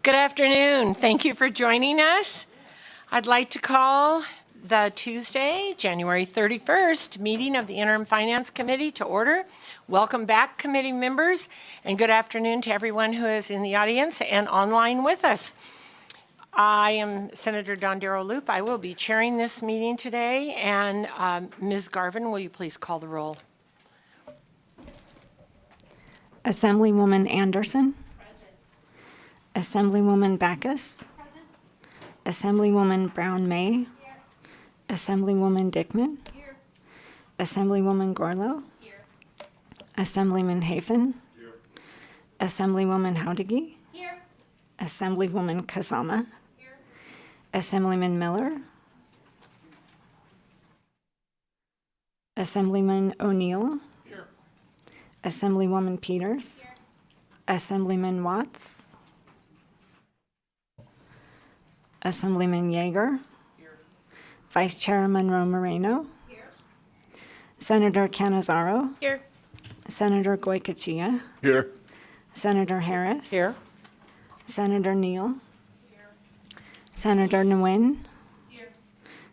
Good afternoon. Thank you for joining us. I'd like to call the Tuesday, January 31st meeting of the Interim Finance Committee to order. Welcome back, committee members, and good afternoon to everyone who is in the audience and online with us. I am Senator Dondero Loop. I will be chairing this meeting today, and Ms. Garvin, will you please call the roll? Assemblywoman Anderson. Present. Assemblywoman Backus. Present. Assemblywoman Brown-May. Here. Assemblywoman Dickman. Here. Assemblywoman Gorlow. Here. Assemblyman Hafen. Here. Assemblywoman Howdigi. Here. Assemblywoman Kazama. Here. Assemblyman Miller. Assemblyman O'Neill. Here. Assemblywoman Peters. Here. Assemblyman Watts. Assemblyman Yeager. Here. Vice Chair Monroe Moreno. Here. Senator Canizaro. Here. Senator Goycochea. Here. Senator Harris. Here. Senator Neal. Here. Senator Nguyen. Here.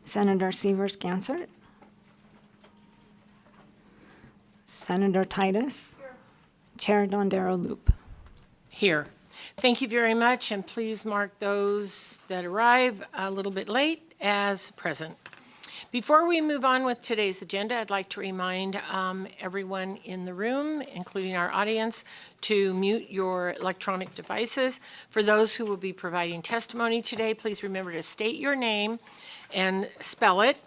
Senator Severs-Gansert. Senator Titus. Here. Chair Dondero Loop. Here. Thank you very much, and please mark those that arrive a little bit late as present. Before we move on with today's agenda, I'd like to remind everyone in the room, including our audience, to mute your electronic devices. For those who will be providing testimony today, please remember to state your name and spell it.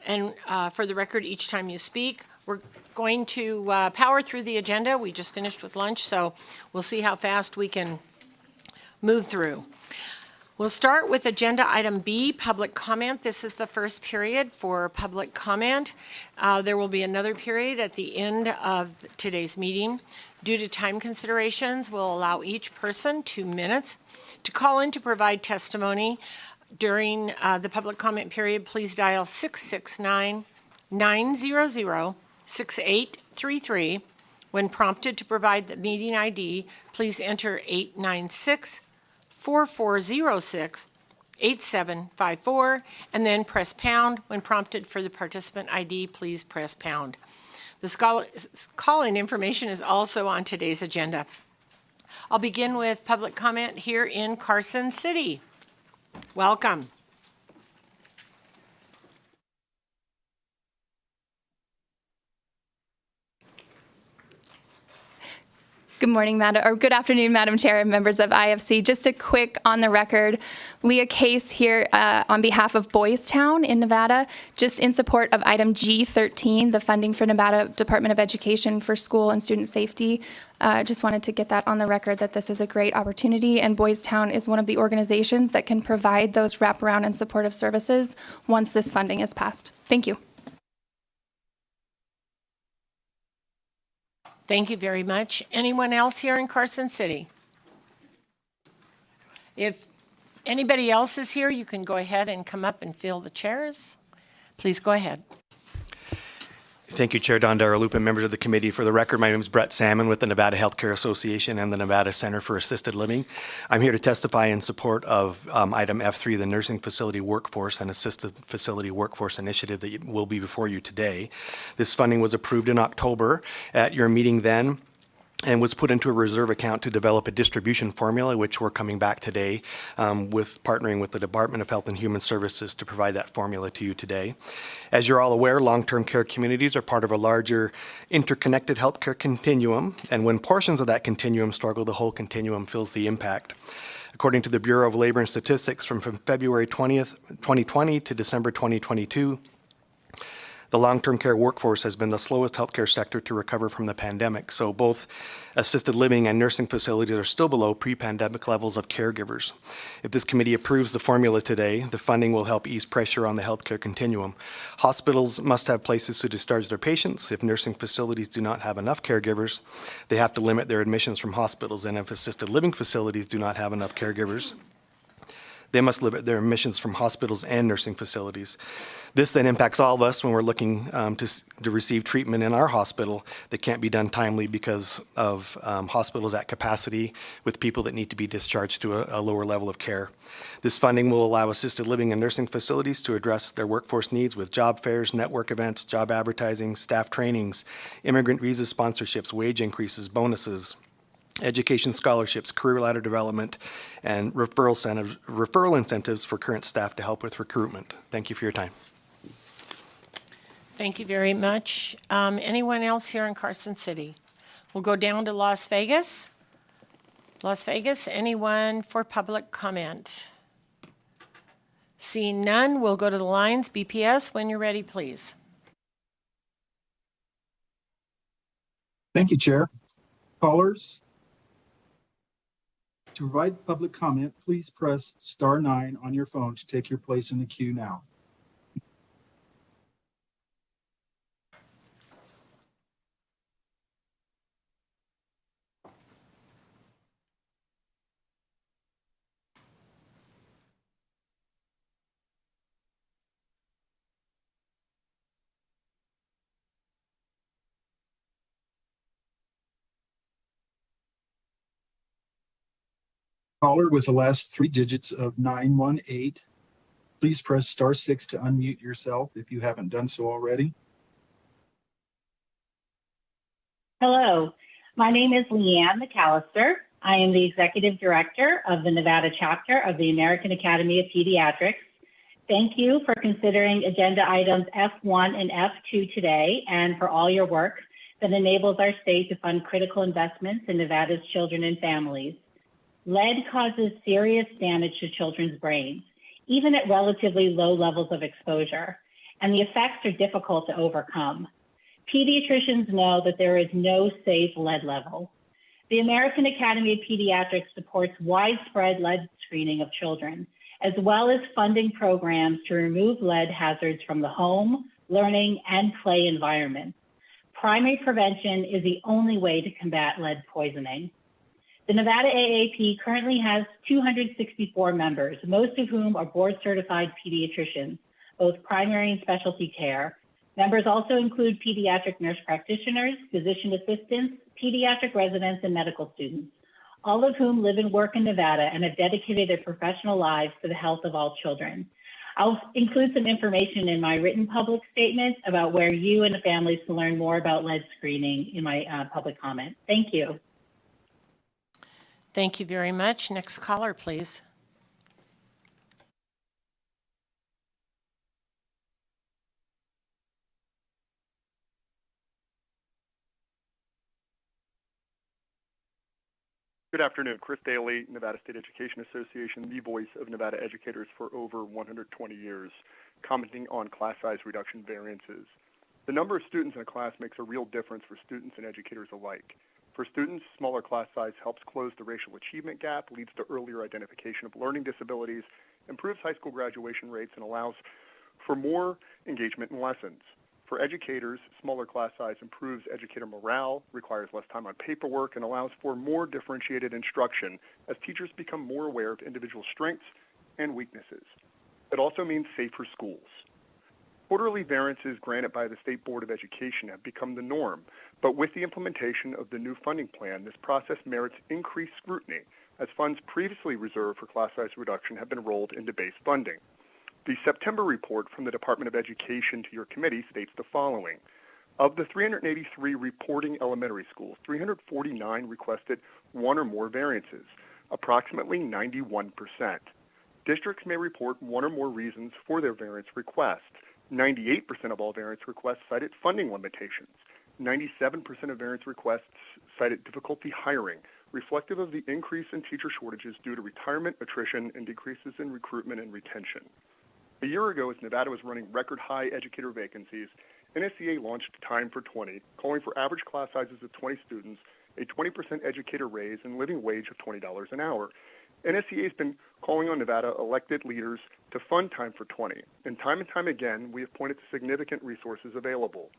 And for the record, each time you speak, we're going to power through the agenda. We just finished with lunch, so we'll see how fast we can move through. We'll start with agenda item B, public comment. This is the first period for public comment. There will be another period at the end of today's meeting. Due to time considerations, we'll allow each person 2 minutes to call in to provide testimony. During the public comment period, please dial 669-900-6833. When prompted to provide the meeting ID, please enter 896-4406-8754, and then press pound. When prompted for the participant ID, please press pound. The call-in information is also on today's agenda. I'll begin with public comment here in Carson City. Welcome. Good morning, good afternoon, Madam Chair and members of IFC. Just a quick on the record, Leah Case here on behalf of Boys Town in Nevada, just in support of item G13, the funding for Nevada Department of Education for school and student safety. Just wanted to get that on the record that this is a great opportunity, and Boys Town is one of the organizations that can provide those wraparound and supportive services once this funding is passed. Thank you. Thank you very much. Anyone else here in Carson City? If anybody else is here, you can go ahead and come up and fill the chairs. Please go ahead. Thank you, Chair Dondero Loop and members of the committee. For the record, my name is Brett Salmon with the Nevada Healthcare Association and the Nevada Center for Assisted Living. I'm here to testify in support of item F3, the Nursing Facility Workforce and Assisted Facility Workforce Initiative that will be before you today. This funding was approved in October at your meeting then, and was put into a reserve account to develop a distribution formula, which we're coming back today with partnering with the Department of Health and Human Services to provide that formula to you today. As you're all aware, long-term care communities are part of a larger interconnected healthcare continuum, and when portions of that continuum struggle, the whole continuum feels the impact. According to the Bureau of Labor and Statistics, from February 20th, 2020 to December 2022, the long-term care workforce has been the slowest healthcare sector to recover from the pandemic. So both assisted living and nursing facilities are still below pre-pandemic levels of caregivers. If this committee approves the formula today, the funding will help ease pressure on the healthcare continuum. Hospitals must have places to discharge their patients. If nursing facilities do not have enough caregivers, they have to limit their admissions from hospitals. And if assisted living facilities do not have enough caregivers, They must limit their admissions from hospitals and nursing facilities. This then impacts all of us when we're looking to receive treatment in our hospital that can't be done timely because of hospitals at capacity with people that need to be discharged to a lower level of care. This funding will allow assisted living and nursing facilities to address their workforce needs with job fairs, network events, job advertising, staff trainings, immigrant visa sponsorships, wage increases, bonuses, education scholarships, career ladder development, and referral incentives for current staff to help with recruitment. Thank you for your time. Thank you very much. Anyone else here in Carson City? We'll go down to Las Vegas. Las Vegas, anyone for public comment? Seeing none, we'll go to the lines. BPS, when you're ready, please. Thank you, Chair. Callers, to provide public comment, please press *9 on your phone to take your place in the queue now. Caller with the last 3 digits of 918, please press *6 to unmute yourself if you haven't done so already. Hello, my name is Leanne McAllister. I am the Executive Director of the Nevada chapter of the American Academy of Pediatrics. Thank you for considering agenda items F1 and F2 today and for all your work that enables our state to fund critical investments in Nevada's children and families. Lead causes serious damage to children's brains, even at relatively low levels of exposure, and the effects are difficult to overcome. Pediatricians know that there is no safe lead level. The American Academy of Pediatrics supports widespread lead screening of children, as well as funding programs to remove lead hazards from the home, learning, and play environments. Primary prevention is the only way to combat lead poisoning. The Nevada AAP currently has 264 members, most of whom are board-certified pediatricians, both primary and specialty care. Members also include pediatric nurse practitioners, physician assistants, pediatric residents, and medical students, all of whom live and work in Nevada and have dedicated their professional lives to the health of all children. I'll include some information in my written public statement about where you and the families can learn more about lead screening in my public comment. Thank you. Thank you very much. Next caller, please. Good afternoon. Chris Daly, Nevada State Education Association, the voice of Nevada educators for over 120 years, commenting on class size reduction variances. The number of students in a class makes a real difference for students and educators alike. For students, smaller class size helps close the racial achievement gap, leads to earlier identification of learning disabilities, improves high school graduation rates, and allows for more engagement in lessons. For educators, smaller class size improves educator morale, requires less time on paperwork, and allows for more differentiated instruction as teachers become more aware of individual strengths and weaknesses. It also means safer schools. Quarterly variances granted by the State Board of Education have become the norm, but with the implementation of the new funding plan, this process merits increased scrutiny, as funds previously reserved for class size reduction have been rolled into base funding. The September report from the Department of Education to your committee states the following. Of the 383 reporting elementary schools, 349 requested one or more variances, approximately 91%. Districts may report one or more reasons for their variance request. 98% of all variance requests cited funding limitations. 97% of variance requests cited difficulty hiring, reflective of the increase in teacher shortages due to retirement, attrition, and decreases in recruitment and retention. A year ago, as Nevada was running record high educator vacancies, NSCA launched Time for 20, calling for average class sizes of 20 students, a 20% educator raise, and living wage of $20 an hour. NSCA has been calling on Nevada elected leaders to fund Time for 20, and time again, we have pointed to significant resources available.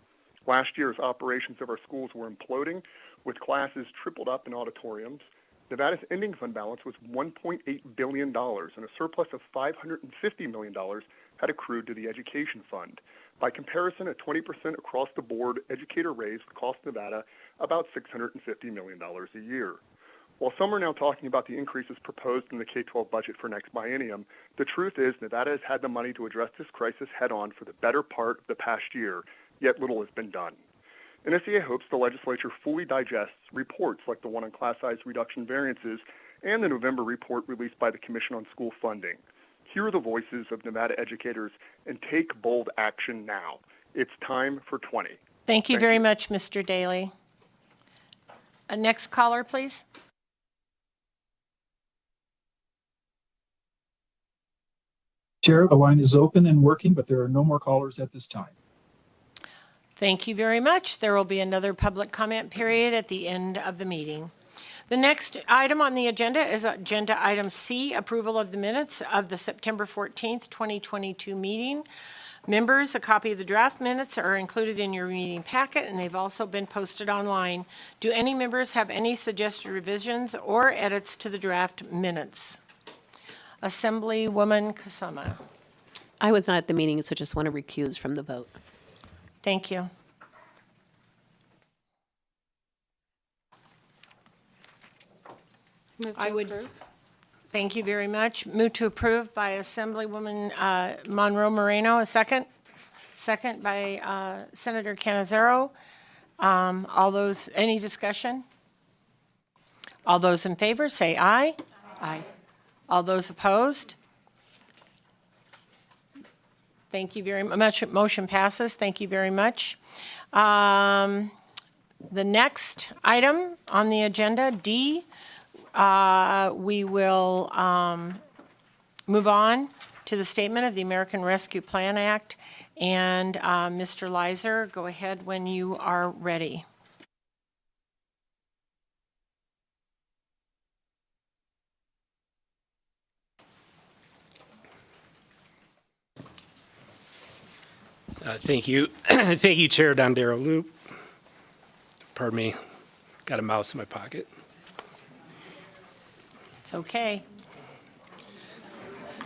Last year's operations of our schools were imploding, with classes tripled up in auditoriums, Nevada's ending fund balance was $1.8 billion, and a surplus of $550 million had accrued to the education fund. By comparison, a 20% across-the-board educator raise would cost Nevada about $650 million a year. While some are now talking about the increases proposed in the K-12 budget for next biennium, the truth is Nevada has had the money to address this crisis head-on for the better part of the past year, yet little has been done. NSEA hopes the legislature fully digests reports like the one on class size reduction variances and the November report released by the Commission on School Funding. Hear the voices of Nevada educators and take bold action now. It's time for 20. Thank you very much, Mr. Daly. Next caller, please. Chair, the line is open and working, but there are no more callers at this time. Thank you very much. There will be another public comment period at the end of the meeting. The next item on the agenda is agenda item C, approval of the minutes of the September 14th, 2022 meeting. Members, a copy of the draft minutes are included in your meeting packet, and they've also been posted online. Do any members have any suggested revisions or edits to the draft minutes? Assemblywoman Kasama. I was not at the meeting, so just want to recuse from the vote. Thank you. I would approve. Thank you very much. Move to approve by Assemblywoman Monroe Moreno. A second? Second by Senator Canizero. All those, any discussion? All those in favor, say aye. Aye. All those opposed? Thank you very much. Motion passes. Thank you very much. The next item on the agenda, D, we will move on to the statement of the American Rescue Plan Act. And Mr. Leiser, go ahead when you are ready. Thank you. Thank you, Chair Dondero Loop. Pardon me, got a mouse in my pocket. It's okay.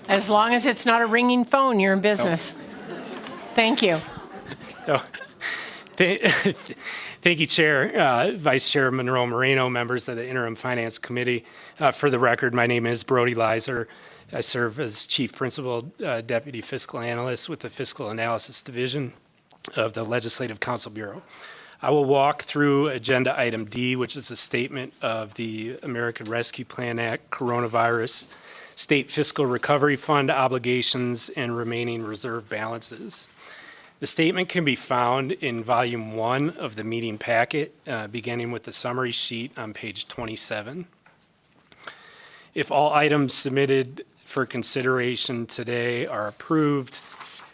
As long as it's not a ringing phone, you're in business. Thank you. Thank you, Chair, Vice Chair Monroe Moreno, members of the Interim Finance Committee. For the record, my name is Brody Leiser. I serve as Chief Principal Deputy Fiscal Analyst with the Fiscal Analysis Division of the Legislative Council Bureau. I will walk through Agenda Item D, which is a statement of the American Rescue Plan Act, Coronavirus, State Fiscal Recovery Fund obligations, and remaining reserve balances. The statement can be found in Volume 1 of the meeting packet, beginning with the summary sheet on page 27. If all items submitted for consideration today are approved,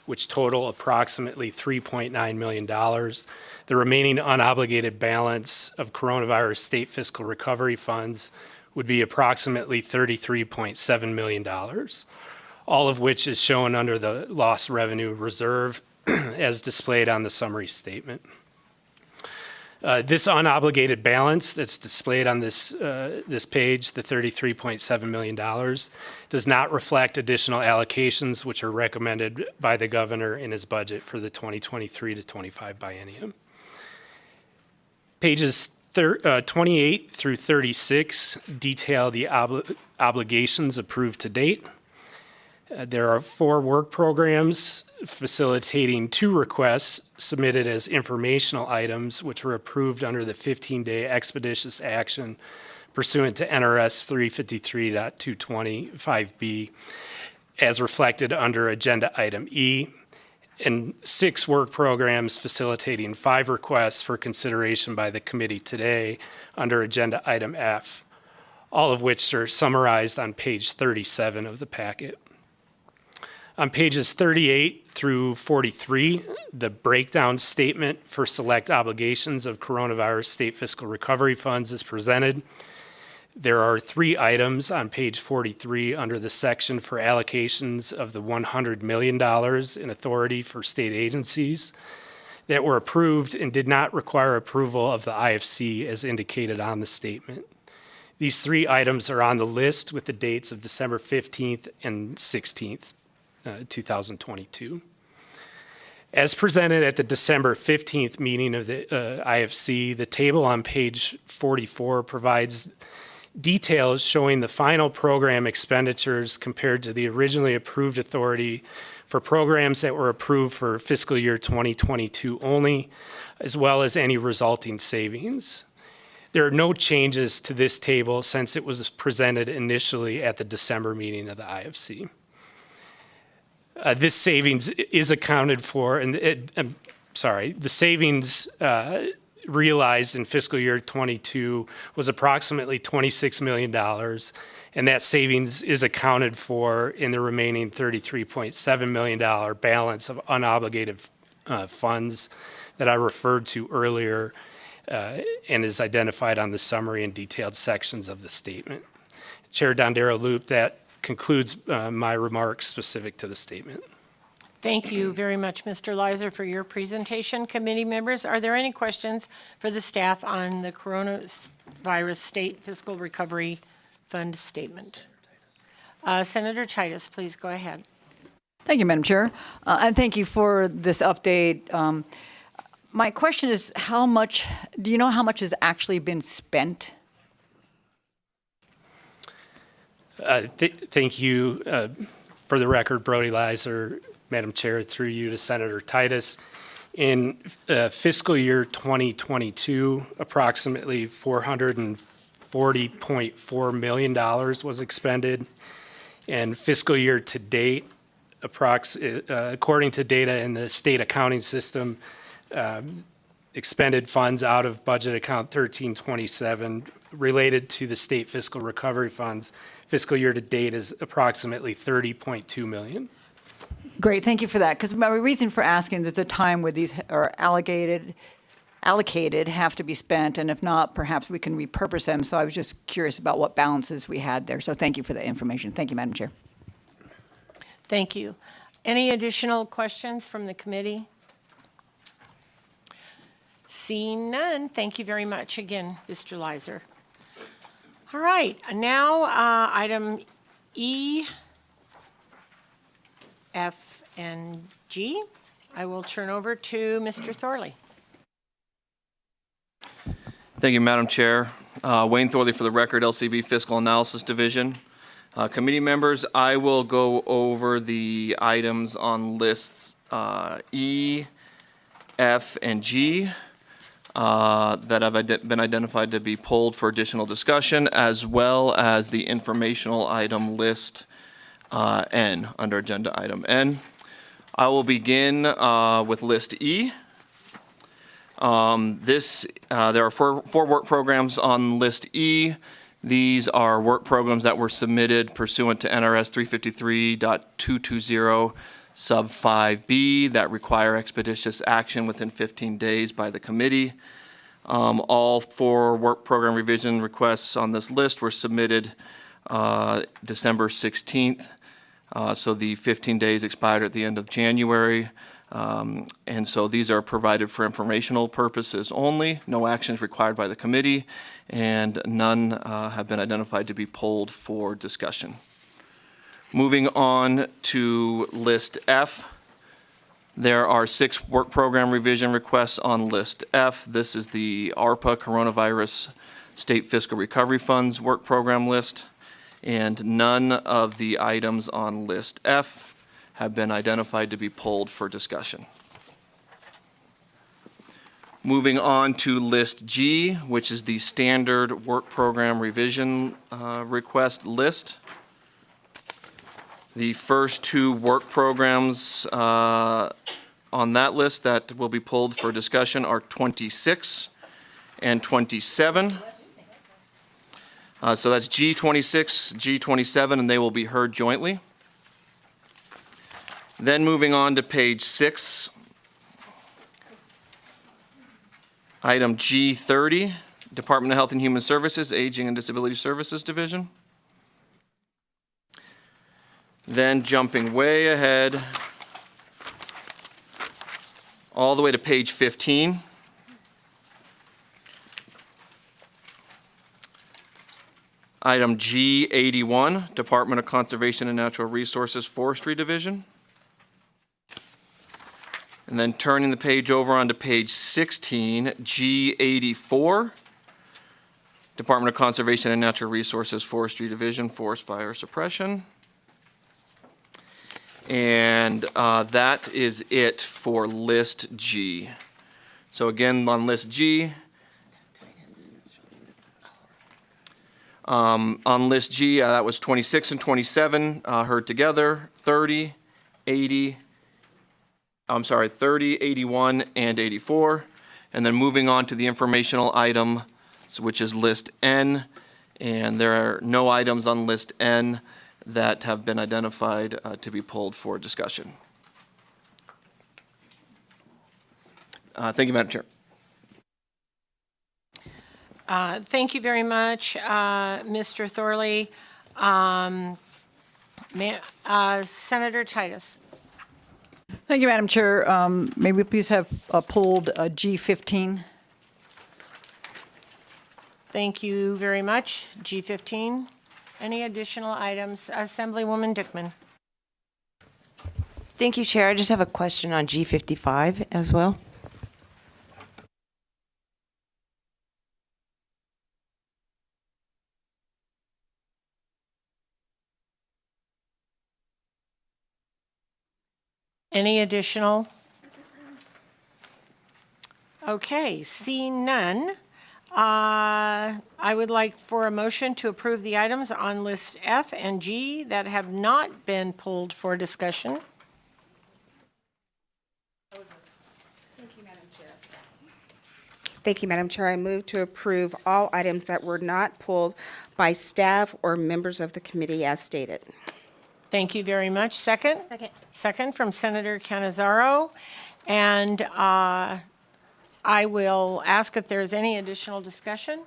which total approximately $3.9 million, the remaining unobligated balance of coronavirus state fiscal recovery funds would be approximately $33.7 million, all of which is shown under the lost revenue reserve as displayed on the summary statement. This unobligated balance that's displayed on this page, the $33.7 million, does not reflect additional allocations which are recommended by the governor in his budget for the 2023 to 25 biennium. Pages 28 through 36 detail the obligations approved to date. There are 4 work programs facilitating 2 requests submitted as informational items, which were approved under the 15-day expeditious action pursuant to NRS 353.225B, as reflected under Agenda Item E, and 6 work programs facilitating 5 requests for consideration by the committee today under Agenda Item F, all of which are summarized on page 37 of the packet. On pages 38 through 43, the breakdown statement for select obligations of coronavirus state fiscal recovery funds is presented. There are 3 items on page 43 under the section for allocations of the $100 million in authority for state agencies that were approved and did not require approval of the IFC as indicated on the statement. These three items are on the list with the dates of December 15th and 16th, 2022. As presented at the December 15th meeting of the IFC, the table on page 44 provides details showing the final program expenditures compared to the originally approved authority for programs that were approved for fiscal year 2022 only, as well as any resulting savings. There are no changes to this table since it was presented initially at the December meeting of the IFC. This savings is accounted for, and the savings realized in fiscal year 22 was approximately $26 million, and that savings is accounted for in the remaining $33.7 million balance of unobligated funds that I referred to earlier and is identified on the summary and detailed sections of the statement. Chair Dondero Loop, that concludes my remarks specific to the statement. Thank you very much, Mr. Leiser, for your presentation. Committee members, are there any questions for the staff on the Coronavirus State Fiscal Recovery Fund statement? Senator Titus, please go ahead. Thank you, Madam Chair, and thank you for this update. My question is, do you know how much has actually been spent? Thank you. For the record, Brody Leiser, Madam Chair, through you to Senator Titus. In fiscal year 2022, approximately $440.4 million was expended. And fiscal year to date, according to data in the state accounting system, expended funds out of budget account 1327 related to the state fiscal recovery funds, fiscal year to date is approximately $30.2 million. Great, thank you for that. Because my reason for asking, there's a time where these are allocated, have to be spent, and if not, perhaps we can repurpose them. So I was just curious about what balances we had there. So thank you for the information. Thank you, Madam Chair. Thank you. Any additional questions from the committee? Seeing none, thank you very much again, Mr. Leiser. All right, now item E, F, and G. I will turn over to Mr. Thorley. Thank you, Madam Chair. Wayne Thorley for the record, LCB Fiscal Analysis Division. Committee members, I will go over the items on lists E, F, and G that have been identified to be pulled for additional discussion, as well as the informational item list N, under agenda item N. I will begin with list E. There are four work programs on list E. These are work programs that were submitted pursuant to NRS 353.220 sub 5B that require expeditious action within 15 days by the committee. All four work program revision requests on this list were submitted December 16th. So the 15 days expired at the end of January. And so these are provided for informational purposes only. No actions required by the committee, and none have been identified to be pulled for discussion. Moving on to list F, there are 6 work program revision requests on list F. This is the ARPA Coronavirus State Fiscal Recovery Funds work program list, and none of the items on list F have been identified to be pulled for discussion. Moving on to list G, which is the standard work program revision request list. The first 2 work programs on that list that will be pulled for discussion are 26 and 27. So that's G26, G27, and they will be heard jointly. Then moving on to page 6, item G30, Department of Health and Human Services, Aging and Disability Services Division. Then jumping way ahead, all the way to page 15. Item G81, Department of Conservation and Natural Resources, Forestry Division. And then turning the page over onto page 16, G84, Department of Conservation and Natural Resources, Forestry Division, Forest Fire Suppression. And that is it for List G. So again, on List G, on List G, that was 26 and 27 heard together, 30, 81, and 84. And then moving on to the informational item, which is List N. And there are no items on List N that have been identified to be pulled for discussion. Thank you, Madam Chair. Thank you very much, Mr. Thorley. Senator Titus. Thank you, Madam Chair. May we please have pulled G15? Thank you very much. G15. Any additional items? Assemblywoman Dickman. Thank you, Chair. I just have a question on G55 as well. Any additional? Okay, seeing none, I would like for a motion to approve the items on list F and G that have not been pulled for discussion. Thank you, Madam Chair. I move to approve all items that were not pulled by staff or members of the committee as stated. Thank you very much. Second? Second. Second from Senator Cannizzaro. And I will ask if there's any additional discussion.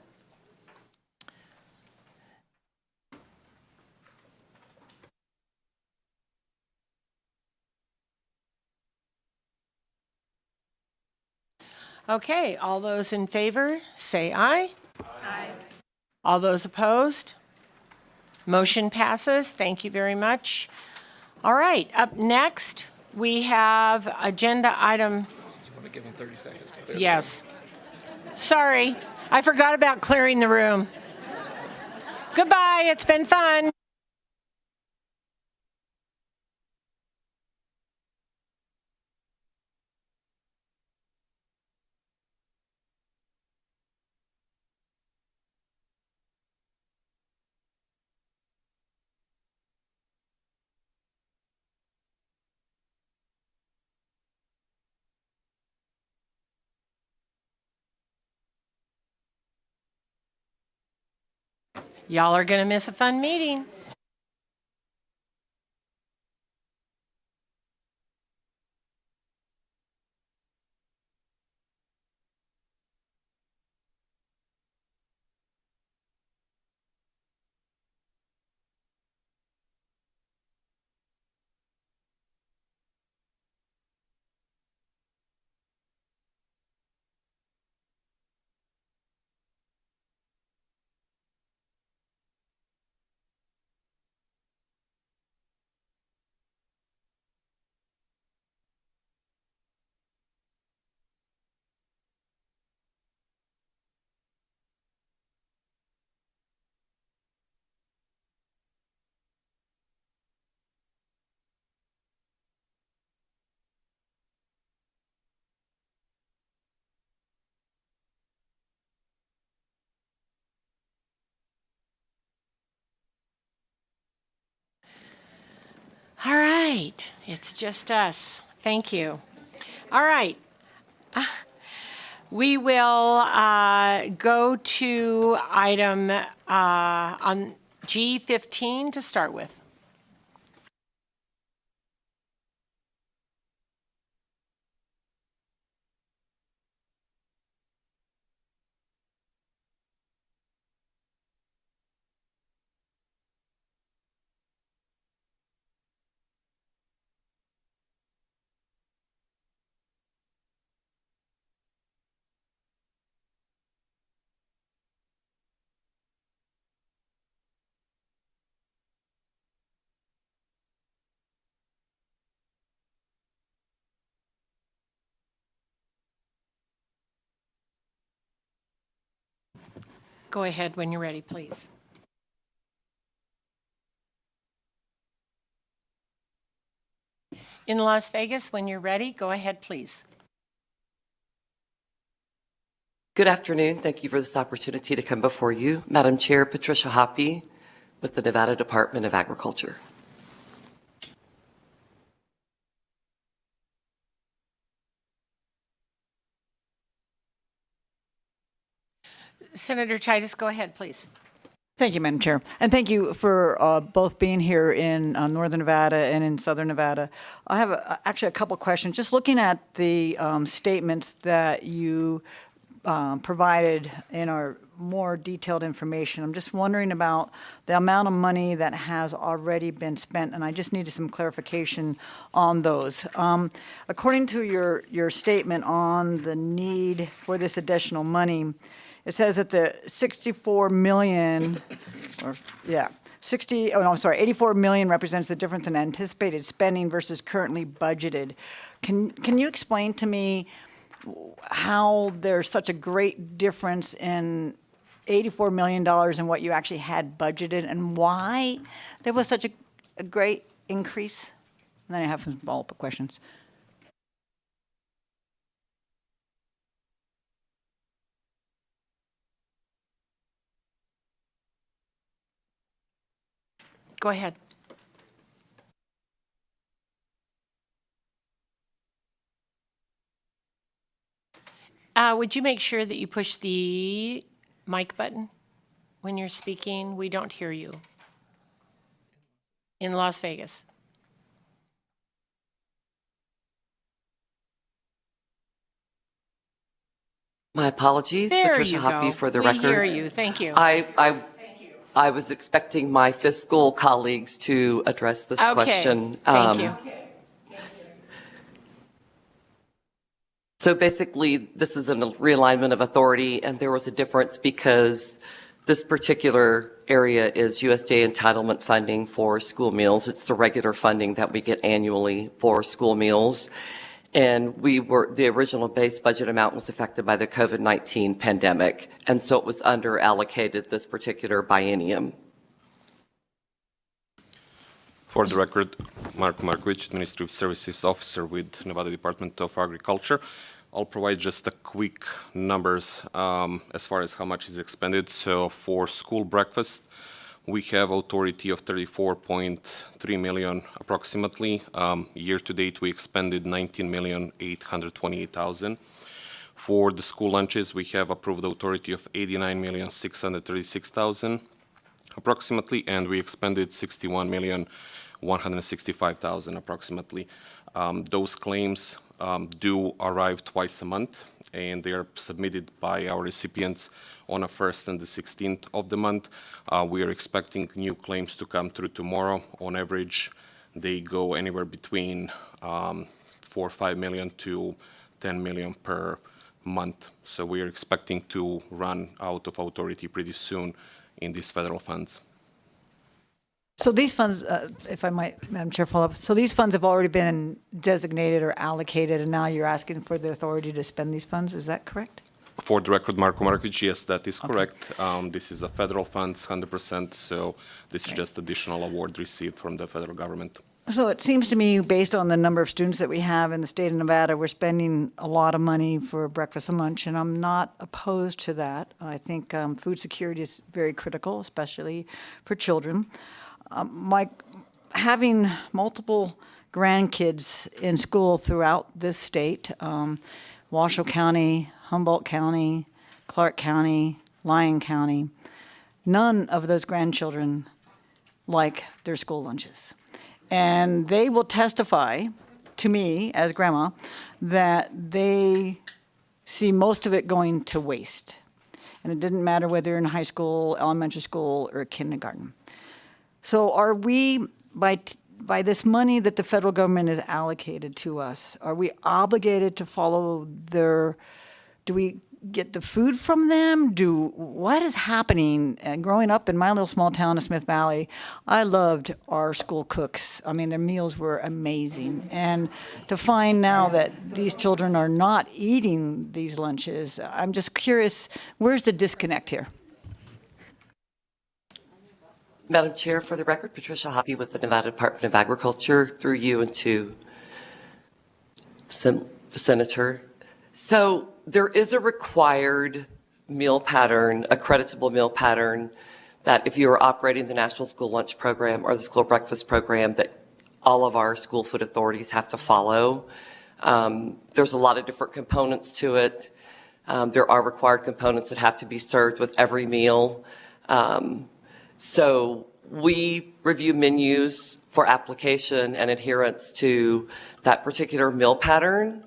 Okay, all those in favor, say aye. Aye. All those opposed? Motion passes. Thank you very much. All right, up next, we have agenda item. You want to give them 30 seconds to clear? Yes. Sorry, I forgot about clearing the room. Goodbye, it's been fun. Y'all are going to miss a fun meeting. All right, it's just us. Thank you. All right. We will go to item on G15 to start with. Go ahead when you're ready, please. In Las Vegas, when you're ready, go ahead, please. Good afternoon. Thank you for this opportunity to come before you. Madam Chair, Patricia Hoppy with the Nevada Department of Agriculture. Senator Titus, go ahead, please. Thank you, Madam Chair. And thank you for both being here in Northern Nevada and in Southern Nevada. I have actually a couple questions. Just looking at the statements that you provided in our more detailed information, I'm just wondering about the amount of money that has already been spent, and I just needed some clarification on those. According to your statement on the need for this additional money, it says that the 64 million, or yeah, 84 million represents the difference in anticipated spending versus currently budgeted. Can you explain to me how there's such a great difference in $84 million in what you actually had budgeted and why there was such a great increase? And then I have some follow-up questions. Go ahead. Would you make sure that you push the mic button when you're speaking? We don't hear you. In Las Vegas. My apologies, There Patricia you Hoppy, go. for the We record. hear you. Thank you. I was expecting my fiscal colleagues to address this question. Thank you. So basically, this is a realignment of authority, and there was a difference because this particular area is USDA entitlement funding for school meals. It's the regular funding that we get annually for school meals. And the original base budget amount was affected by the COVID-19 pandemic, and so it was under allocated this particular biennium. For the record, Mark Markovich, Administrative Services Officer with Nevada Department of Agriculture. I'll provide just a quick numbers as far as how much is expended. So for school breakfast, we have authority of 34.3 million approximately. Year to date, we expended 19,828,000. For the school lunches, we have approved authority of 89,636,000 approximately, and we expended 61,165,000 approximately. Those claims do arrive twice a month, and they are submitted by our recipients on the 1st and the 16th of the month. We are expecting new claims to come through tomorrow. On average, they go anywhere between 4 or 5 million to 10 million per month. So we are expecting to run out of authority pretty soon in these federal funds. So these funds, if I might, Madam Chair, follow up. So these funds have already been designated or allocated, and now you're asking for the authority to spend these funds. Is that correct? For the record, Marko Markovic, yes, that is correct. This is a federal funds, 100%, so this is just additional award received from the federal government. So it seems to me, based on the number of students that we have in the state of Nevada, we're spending a lot of money for breakfast and lunch, and I'm not opposed to that. I think food security is very critical, especially for children. Having multiple grandkids in school throughout this state, Washoe County, Humboldt County, Clark County, Lyon County, none of those grandchildren like their school lunches. And they will testify to me as grandma that they see most of it going to waste. And it didn't matter whether you're in high school, elementary school, or kindergarten. So are we, by this money that the federal government has allocated to us, are we obligated to follow do we get the food from them? What is happening? And growing up in my little small town of Smith Valley, I loved our school cooks. I mean, their meals were amazing. And to find now that these children are not eating these lunches, I'm just curious, where's the disconnect here? Madam Chair, for the record, Patricia Hoppy with the Nevada Department of Agriculture, through you and to the Senator. So there is a required meal pattern, a creditable meal pattern, that if you are operating the National School Lunch Program or the School Breakfast Program, that all of our school food authorities have to follow. There's a lot of different components to it. There are required components that have to be served with every meal. So we review menus for application and adherence to that particular meal pattern.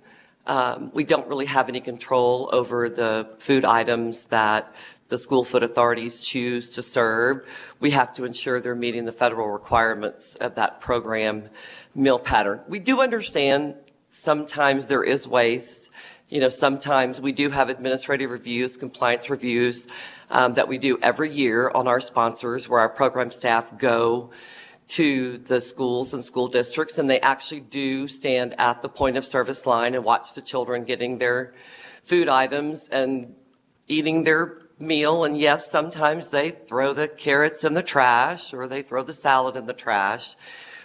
We don't really have any control over the food items that the school food authorities choose to serve. We have to ensure they're meeting the federal requirements of that program meal pattern. We do understand sometimes there is waste. You know, sometimes we do have administrative reviews, compliance reviews that we do every year on our sponsors, where our program staff go to the schools and school districts, and they actually do stand at the point of service line and watch the children getting their food items and eating their meal. And yes, sometimes they throw the carrots in the trash or they throw the salad in the trash.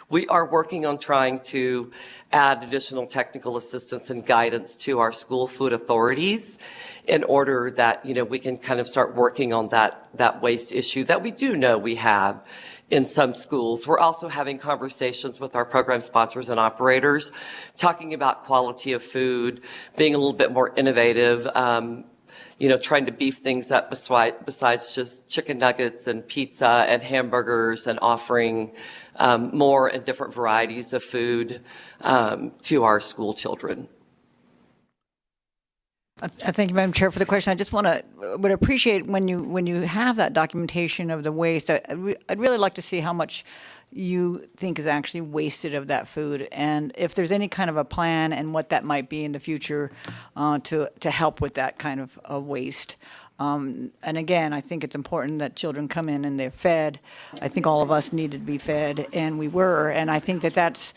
We are working on trying to add additional technical assistance and guidance to our school food authorities in order that, you know, we can kind of start working on that waste issue that we do know we have in some schools. We're also having conversations with our program sponsors and operators, talking about quality of food, being a little bit more innovative, you know, trying to beef things up besides just chicken nuggets and pizza and hamburgers, and offering more and different varieties of food to our school children. Thank you, Madam Chair, for the question. I just would appreciate when you have that documentation of the waste. I'd really like to see how much you think is actually wasted of that food, and if there's any kind of a plan and what that might be in the future to help with that kind of waste. And again, I think it's important that children come in and they're fed. I think all of us needed to be fed, and we were, and I think that's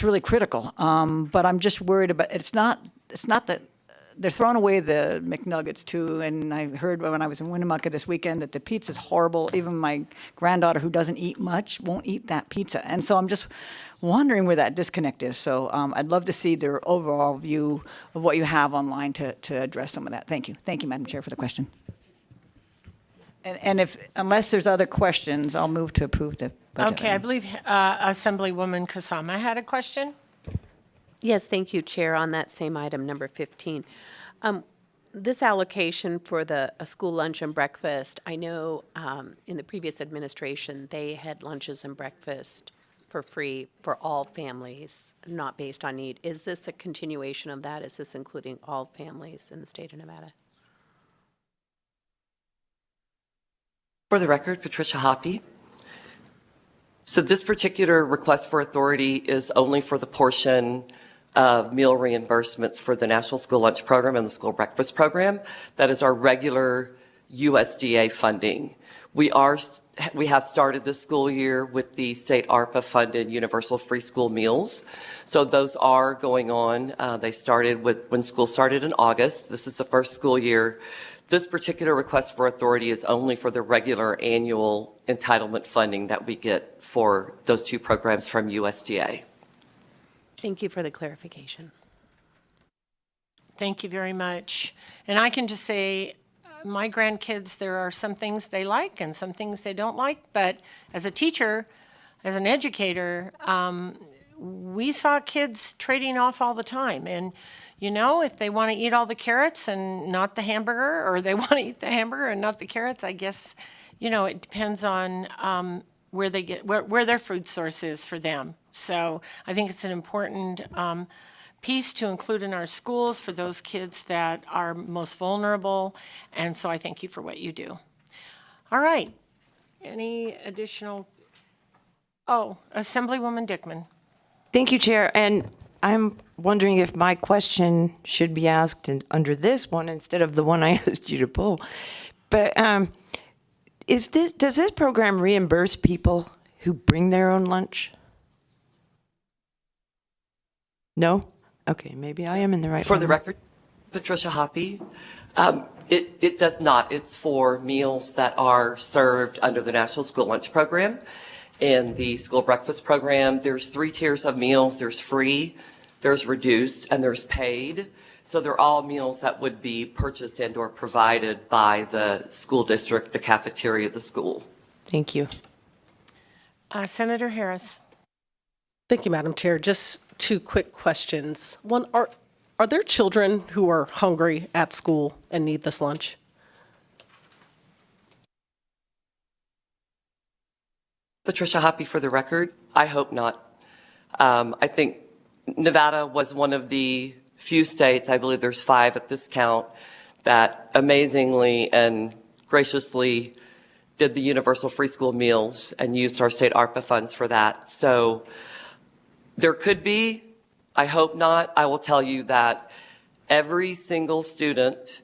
really critical. But I'm just worried about it's not that they're throwing away the McNuggets too. And I heard when I was in Winnemucca this weekend that the pizza's horrible. Even my granddaughter, who doesn't eat much, won't eat that pizza. And so I'm just wondering where that disconnect is. So I'd love to see their overall view of what you have online to address some of that. Thank you. Thank you, Madam Chair, for the question. And unless there's other questions, I'll move to approve the budget. Okay, I believe Assemblywoman Kasama had a question. Yes, thank you, Chair. On that same item, number 15. This allocation for a school lunch and breakfast, I know in the previous administration, they had lunches and breakfast for free for all families, not based on need. Is this a continuation of that? Is this including all families in the state of Nevada? For the record, Patricia Hoppy. So this particular request for authority is only for the portion of meal reimbursements for the National School Lunch Program and the School Breakfast Program. That is our regular USDA funding. We have started this school year with the state ARPA-funded Universal Free School Meals. So those are going on. They started when school started in August. This is the first school year. This particular request for authority is only for the regular annual entitlement funding that we get for those two programs from USDA. Thank you for the clarification. Thank you very much. And I can just say, my grandkids, there are some things they like and some things they don't like. But as a teacher, as an educator, we saw kids trading off all the time. And, you know, if they want to eat all the carrots and not the hamburger, or they want to eat the hamburger and not the carrots, I guess, you know, it depends on where they get, where their food source is for them. So I think it's an important piece to include in our schools for those kids that are most vulnerable. And so I thank you for what you do. All right. Any additional? Oh, Assemblywoman Dickman. Thank you, Chair. And I'm wondering if my question should be asked under this one instead of the one I asked you to pull. But does this program reimburse people who bring their own lunch? No? Okay, maybe I am in the right For one. the record, Patricia Hoppy, It does not. It's for meals that are served under the National School Lunch Program and the School Breakfast Program. There's 3 tiers of meals. There's free, there's reduced, and there's paid. So they're all meals that would be purchased and or provided by the school district, the cafeteria of the school. Thank you. Senator Harris. Thank you, Madam Chair. Just 2 quick questions. One, are there children who are hungry at school and need this lunch? Patricia Hoppy for the record. I hope not. I think Nevada was one of the few states, I believe there's 5 at this count, that amazingly and graciously did the universal free school meals and used our state ARPA funds for that. So there could be, I hope not. I will tell you that every single student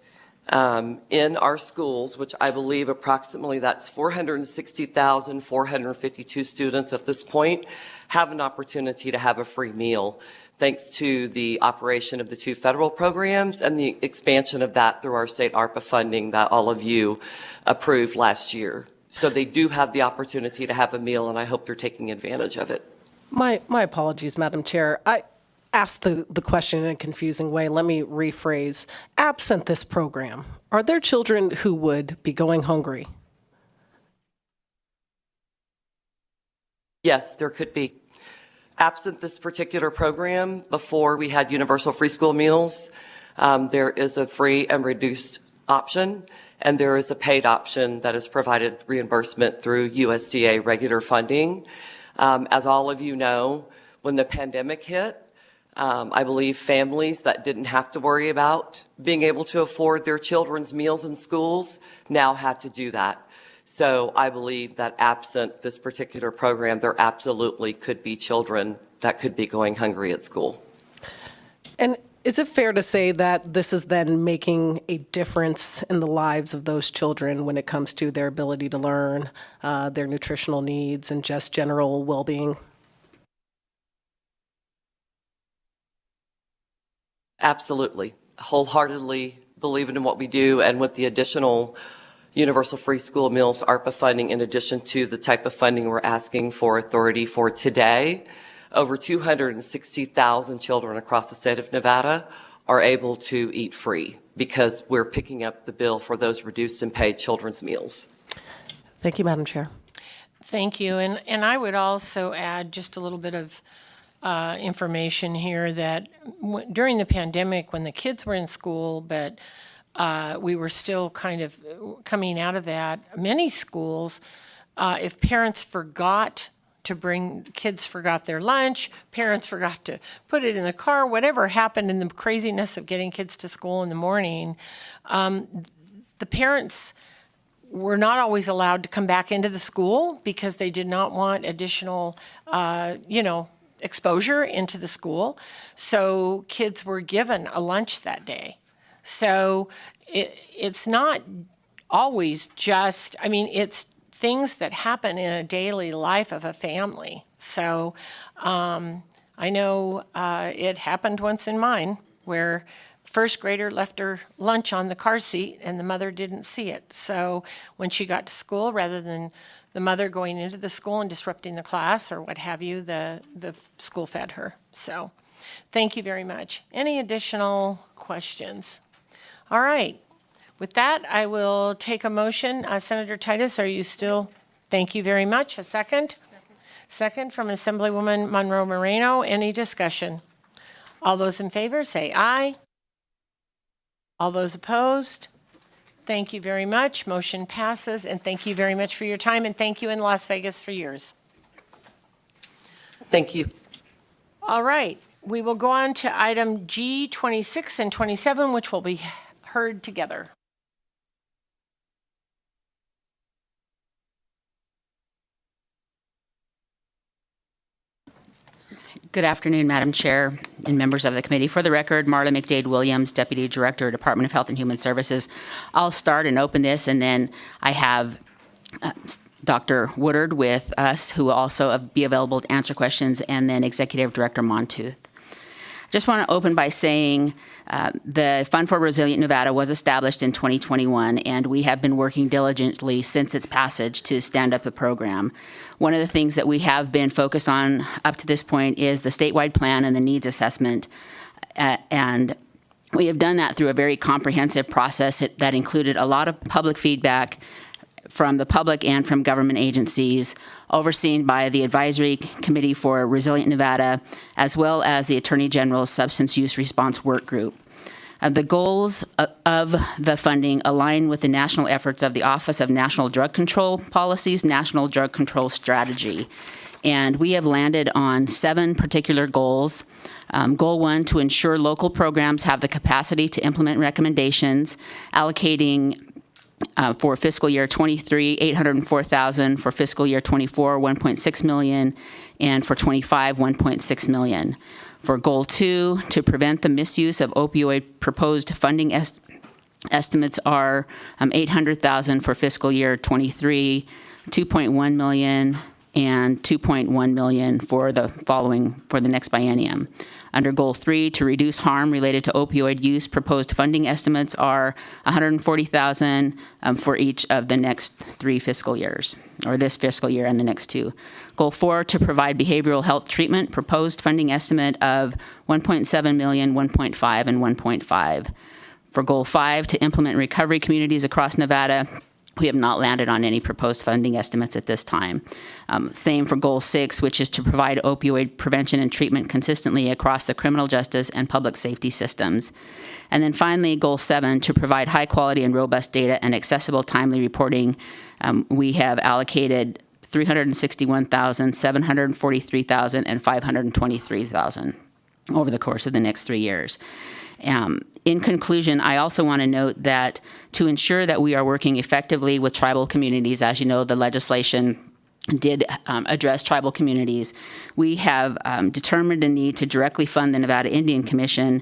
in our schools, which I believe approximately that's 460,452 students at this point, have an opportunity to have a free meal, thanks to the operation of the 2 federal programs and the expansion of that through our state ARPA funding that all of you approved last year. So they do have the opportunity to have a meal, and I hope they're taking advantage of it. My apologies, Madam Chair. I asked the question in a confusing way. Let me rephrase. Absent this program, are there children who would be going hungry? Yes, there could be. Absent this particular program, before we had universal free school meals, there is a free and reduced option, and there is a paid option that is provided reimbursement through USDA regular funding. As all of you know, when the pandemic hit, I believe families that didn't have to worry about being able to afford their children's meals in schools now had to do that. So I believe that absent this particular program, there absolutely could be children that could be going hungry at school. And is it fair to say that this is then making a difference in the lives of those children when it comes to their ability to learn, their nutritional needs, and just general well-being? Absolutely. Wholeheartedly believe in what we do, and with the additional universal free school meals ARPA funding, in addition to the type of funding we're asking for authority for today, over 260,000 children across the state of Nevada are able to eat free because we're picking up the bill for those reduced and paid children's meals. Thank you, Madam Chair. Thank you. And I would also add just a little bit of information here that during the pandemic, when the kids were in school, but we were still kind of coming out of that, many schools, if parents forgot to bring, kids forgot their lunch, parents forgot to put it in the car, whatever happened in the craziness of getting kids to school in the morning, the parents were not always allowed to come back into the school because they did not want additional, exposure into the school. So kids were given a lunch that day. So it's not always just, it's things that happen in a daily life of a family. So I know it happened once in mine where first grader left her lunch on the car seat and the mother didn't see it. So when she got to school, rather than the mother going into the school and disrupting the class or what have you, the school fed her. So thank you very much. Any additional questions? All right. With that, I will take a motion. Senator Titus, are you still? Thank you very much. A second? Second from Assemblywoman Monroe Moreno. Any discussion? All those in favor say aye. All those opposed? Thank you very much. Motion passes, and thank you very much for your time, and thank you in Las Vegas for yours. Thank you. All right. We will go on to item G 26 and 27, which will be heard together. Good afternoon, Madam Chair and members of the committee. For the record, Marla McDade Williams, Deputy Director, Department of Health and Human Services. I'll start and open this, and then I have Dr. Woodard with us, who will also be available to answer questions, and then Executive Director Montooth. Just want to open by saying the Fund for Resilient Nevada was established in 2021, and we have been working diligently since its passage to stand up the program. One of the things that we have been focused on up to this point is the statewide plan and the needs assessment. And we have done that through a very comprehensive process that included a lot of public feedback from the public and from government agencies, overseen by the Advisory Committee for Resilient Nevada, as well as the Attorney General's Substance Use Response Work Group. The goals of the funding align with the national efforts of the Office of National Drug Control Policy's National Drug Control Strategy. And we have landed on 7 particular goals. Goal 1, to ensure local programs have the capacity to implement recommendations, allocating for fiscal year 23, $804,000, for fiscal year 24, $1.6 million, and for 25, $1.6 million. For goal 2, to prevent the misuse of opioid, proposed funding estimates are $800,000 for fiscal year 23, $2.1 million, and $2.1 million for the next biennium. Under Goal 3, to reduce harm related to opioid use, proposed funding estimates are $140,000 for each of the next 3 fiscal years, or this fiscal year and the next 2. Goal 4, to provide behavioral health treatment, proposed funding estimate of $1.7 million, $1.5, and $1.5. For Goal 5, to implement recovery communities across Nevada, we have not landed on any proposed funding estimates at this time. Same for Goal 6, which is to provide opioid prevention and treatment consistently across the criminal justice and public safety systems. And then finally, Goal 7, to provide high quality and robust data and accessible timely reporting. We have allocated $361,000, $743,000, and $523,000 over the course of the next 3 years. In conclusion, I also want to note that to ensure that we are working effectively with tribal communities, as you know, the legislation did address tribal communities. We have determined a need to directly fund the Nevada Indian Commission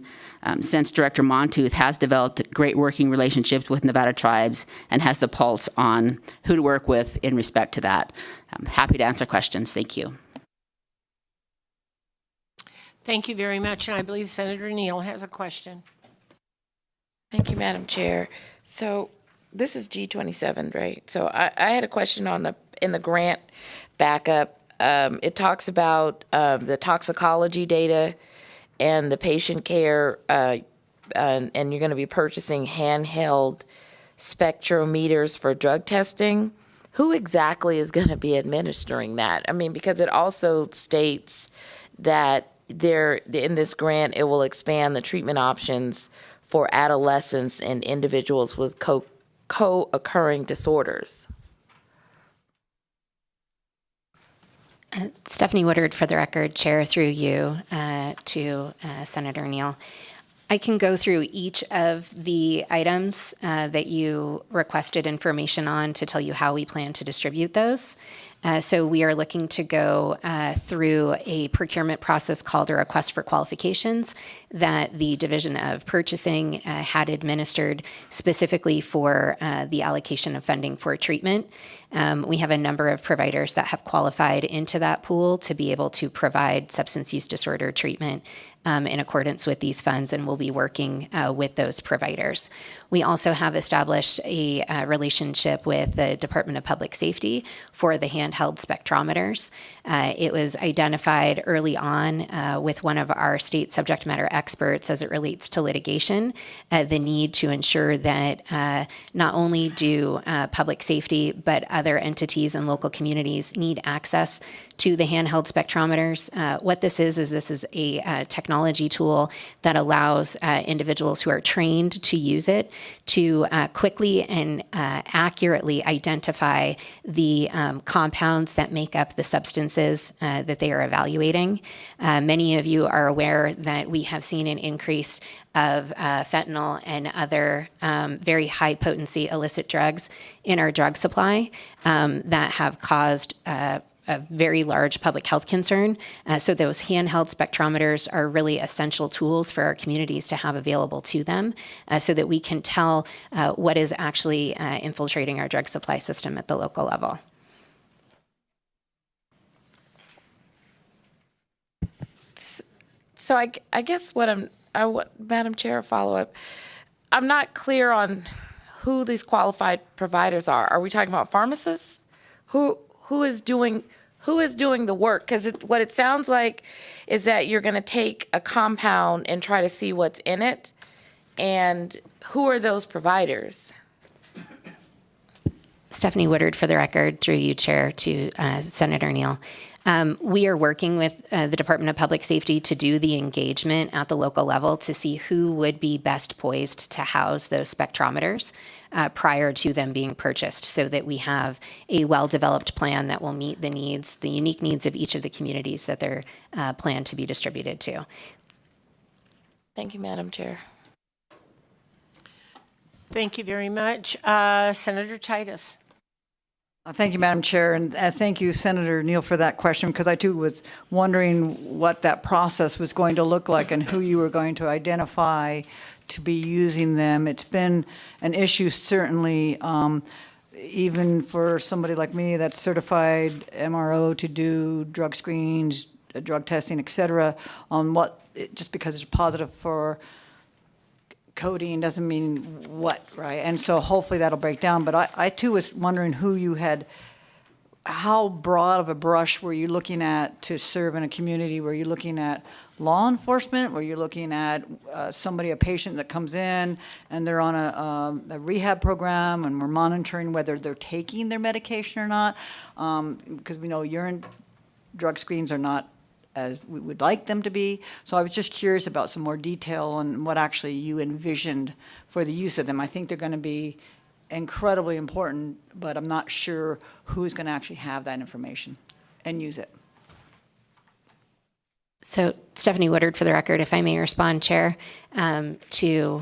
since Director Montooth has developed great working relationships with Nevada tribes and has the pulse on who to work with in respect to that. I'm happy to answer questions. Thank you. Thank you very much, and I believe Senator Neal has a question. Thank you, Madam Chair. So this is G27, right? So I had a question on in the grant backup. It talks about the toxicology data and the patient care, and you're going to be purchasing handheld spectrometers for drug testing. Who exactly is going to be administering that? I mean, because it also states that in this grant, it will expand the treatment options for adolescents and individuals with co-occurring disorders. Stephanie Woodard, for the record, Chair, through you to Senator Neal. I can go through each of the items that you requested information on to tell you how we plan to distribute those. So we are looking to go through a procurement process called a request for qualifications that the Division of Purchasing had administered specifically for the allocation of funding for treatment. We have a number of providers that have qualified into that pool to be able to provide substance use disorder treatment in accordance with these funds, and we'll be working with those providers. We also have established a relationship with the Department of Public Safety for the handheld spectrometers. It was identified early on with one of our state subject matter experts as it relates to litigation, the need to ensure that not only do public safety, but other entities and local communities need access to the handheld spectrometers. What this is a technology tool that allows individuals who are trained to use it to quickly and accurately identify the compounds that make up the substances that they are evaluating. Many of you are aware that we have seen an increase of fentanyl and other very high potency illicit drugs in our drug supply that have caused a very large public health concern. So those handheld spectrometers are really essential tools for our communities to have available to them so that we can tell what is actually infiltrating our drug supply system at the local level. So I guess Madam Chair, follow-up. I'm not clear on who these qualified providers are. Are we talking about pharmacists? Who is doing the work? Because what it sounds like is that you're going to take a compound and try to see what's in it. And who are those providers? Stephanie Woodard, for the record, through you, Chair, to Senator Neal. We are working with the Department of Public Safety to do the engagement at the local level to see who would be best poised to house those spectrometers prior to them being purchased, so that we have a well-developed plan that will meet the needs, the unique needs of each of the communities that they're planned to be distributed to. Thank you, Madam Chair. Thank you very much. Senator Titus. Thank you, Madam Chair, and thank you, Senator Neal, for that question, because I too was wondering what that process was going to look like and who you were going to identify to be using them. It's been an issue, certainly, even for somebody like me that's certified MRO to do drug screens, drug testing, et cetera, on what, just because it's positive for coding doesn't mean what, right? And so hopefully that'll break down. But I too was wondering how broad of a brush were you looking at to serve in a community? Were you looking at law enforcement? Were you looking at a patient that comes in and they're on a rehab program and we're monitoring whether they're taking their medication or not? Because we know urine drug screens are not as we would like them to be. So I was just curious about some more detail on what actually you envisioned for the use of them. I think they're going to be incredibly important, but I'm not sure who's going to actually have that information and use it. So Stephanie Woodard, for the record, if I may respond, Chair, to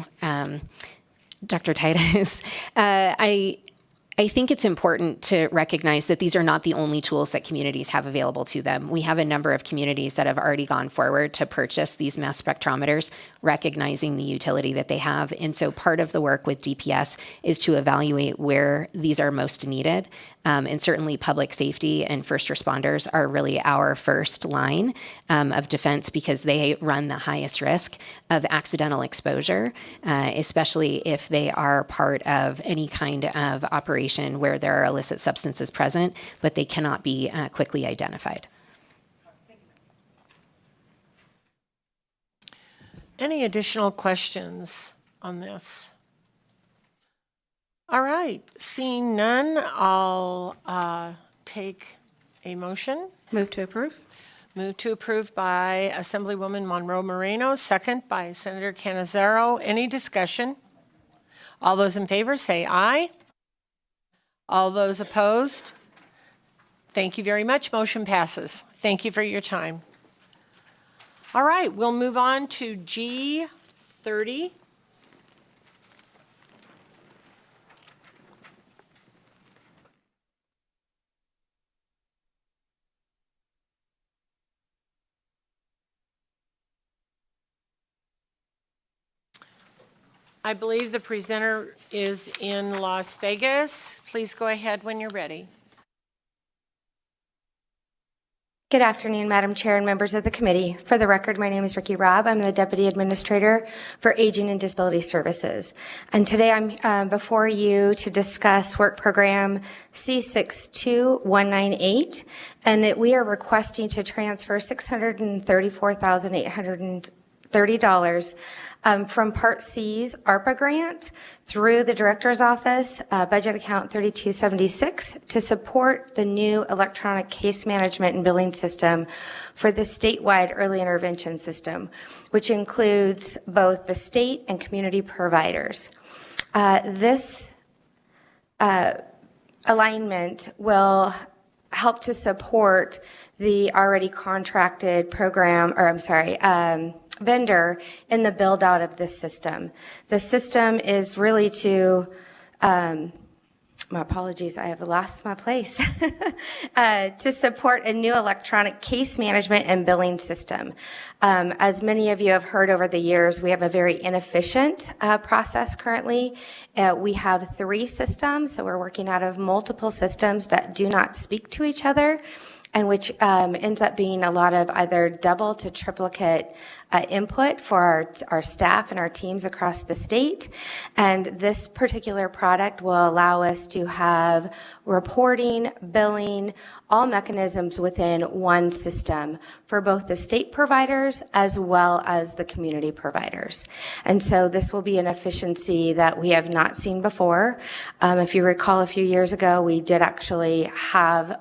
Dr. Titus. I think it's important to recognize that these are not the only tools that communities have available to them. We have a number of communities that have already gone forward to purchase these mass spectrometers, recognizing the utility that they have. And so part of the work with DPS is to evaluate where these are most needed. And certainly public safety and first responders are really our first line of defense, because they run the highest risk of accidental exposure, especially if they are part of any kind of operation where there are illicit substances present, but they cannot be quickly identified. Any additional questions on this? All right, seeing none, I'll take a motion. Move to approve. Move to approve by Assemblywoman Monroe Moreno, second by Senator Canizaro. Any discussion? All those in favor say aye. All those opposed? Thank you very much. Motion passes. Thank you for your time. All right, we'll move on to G30. I believe the presenter is in Las Vegas. Please go ahead when you're ready. Good afternoon, Madam Chair and members of the committee. For the record, my name is Ricky Robb. I'm the Deputy Administrator for Aging and Disability Services. And today I'm before you to discuss Work Program C62198. And we are requesting to transfer $634,830 from Part C's ARPA grant through the Director's Office, budget account 3276, to support the new electronic case management and billing system for the statewide early intervention system, which includes both the state and community providers. This alignment will help to support the already contracted program, vendor in the build out of this system. The system is really to, my apologies, I have lost my place, to support a new electronic case management and billing system. As many of you have heard over the years, we have a very inefficient process currently. We have 3 systems, so we're working out of multiple systems that do not speak to each other. and which ends up being a lot of either double to triplicate input for our staff and our teams across the state. And this particular product will allow us to have reporting, billing, all mechanisms within one system for both the state providers as well as the community providers. And so this will be an efficiency that we have not seen before. If you recall, a few years ago, we did actually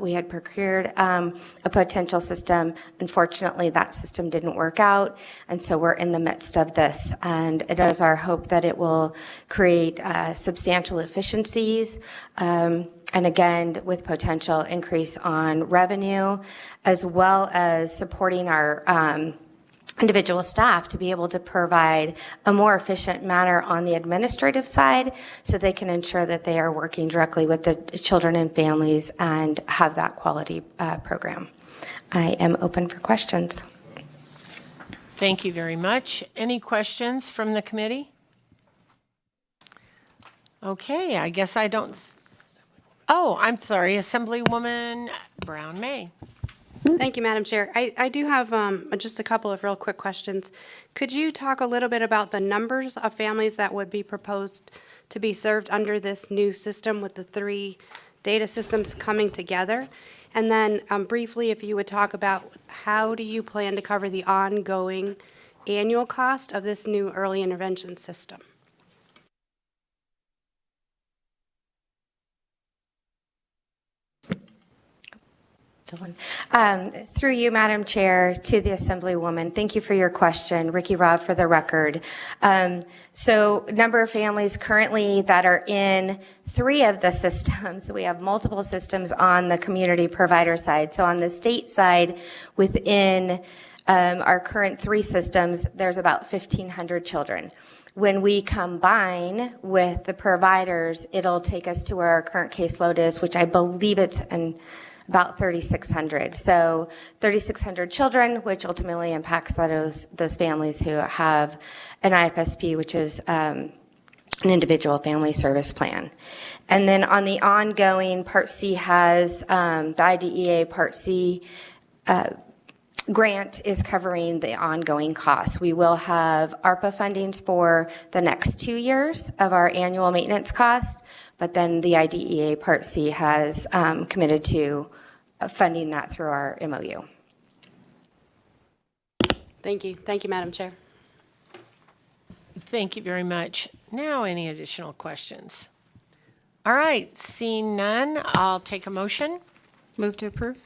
we had procured a potential system. Unfortunately, that system didn't work out. And so we're in the midst of this. And it is our hope that it will create substantial efficiencies. And again, with potential increase on revenue, as well as supporting our individual staff to be able to provide a more efficient manner on the administrative side so they can ensure that they are working directly with the children and families and have that quality program. I am open for questions. Thank you very much. Any questions from the committee? Okay, I guess I don't. Oh, I'm sorry, Assemblywoman Brown May. Thank you, Madam Chair. I do have just a couple of real quick questions. Could you talk a little bit about the numbers of families that would be proposed to be served under this new system with the 3 data systems coming together? And then briefly, if you would talk about how do you plan to cover the ongoing annual cost of this new early intervention system? Through you, Madam Chair, to the Assemblywoman, thank you for your question. Ricky Robb for the record. So number of families currently that are in 3 of the systems. So we have multiple systems on the community provider side. So on the state side, within our current 3 systems, there's about 1,500 children. When we combine with the providers, it'll take us to where our current caseload is, which I believe it's about 3,600. So 3,600 children, which ultimately impacts those families who have an IFSP, which is an individual family service plan. And then on the ongoing, Part C has the IDEA Part C grant is covering the ongoing costs. We will have ARPA fundings for the next 2 years of our annual maintenance costs, but then the IDEA Part C has committed to funding that through our MOU. Thank you. Thank you, Madam Chair. Thank you very much. Now, any additional questions? All right, seeing none, I'll take a motion. Move to approve.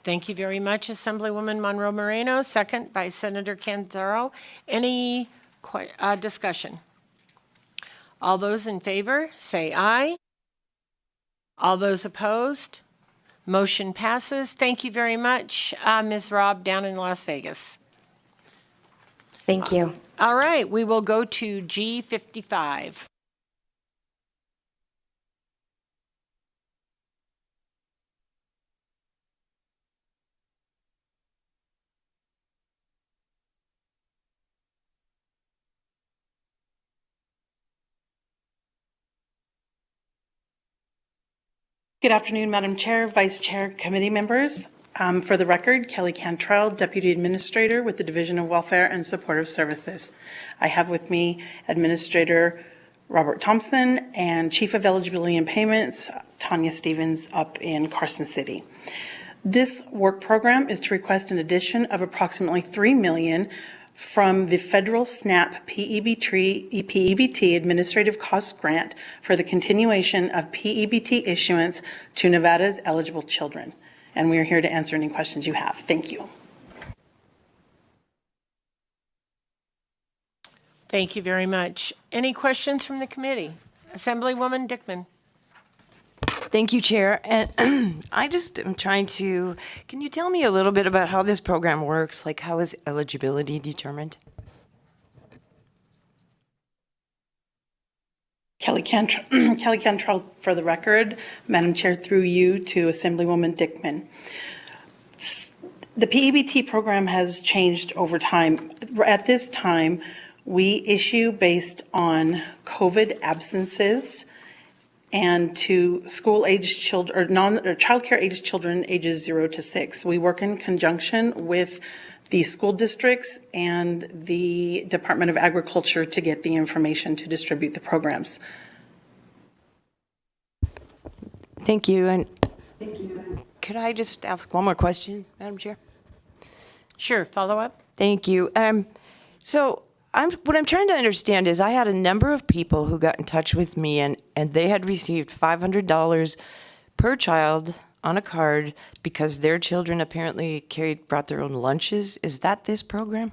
Thank you very much, Assemblywoman Monroe Moreno, second by Senator Canzaro. Any discussion? All those in favor, say aye. All those opposed? Motion passes. Thank you very much, Ms. Robb down in Las Vegas. Thank you. All right, we will go to G55. Good afternoon, Madam Chair, Vice Chair, committee members. For the record, Kelly Cantrell, Deputy Administrator with the Division of Welfare and Supportive Services. I have with me Administrator Robert Thompson and Chief of Eligibility and Payments, Tanya Stevens, up in Carson City. This work program is to request an addition of approximately $3 million from the federal SNAP PEBT Administrative Cost Grant for the continuation of PEBT issuance to Nevada's eligible children. And we are here to answer any questions you have. Thank you. Thank you very much. Any questions from the committee? Assemblywoman Dickman. Thank you, Chair. And I just am trying to, can you tell me a little bit about how this program works? Like, how is eligibility determined? Kelly Cantrell, for the record, Madam Chair, through you to Assemblywoman Dickman. The PEBT program has changed over time. At this time, we issue based on COVID absences and to school-aged children, or childcare-aged children ages 0 to 6. We work in conjunction with the school districts and the Department of Agriculture to get the information to distribute the programs. Thank you. And could I just ask one more question, Madam Chair? Sure, follow up. Thank you. So what I'm trying to understand is I had a number of people who got in touch with me and they had received $500 per child on a card because their children apparently brought their own lunches. Is that this program?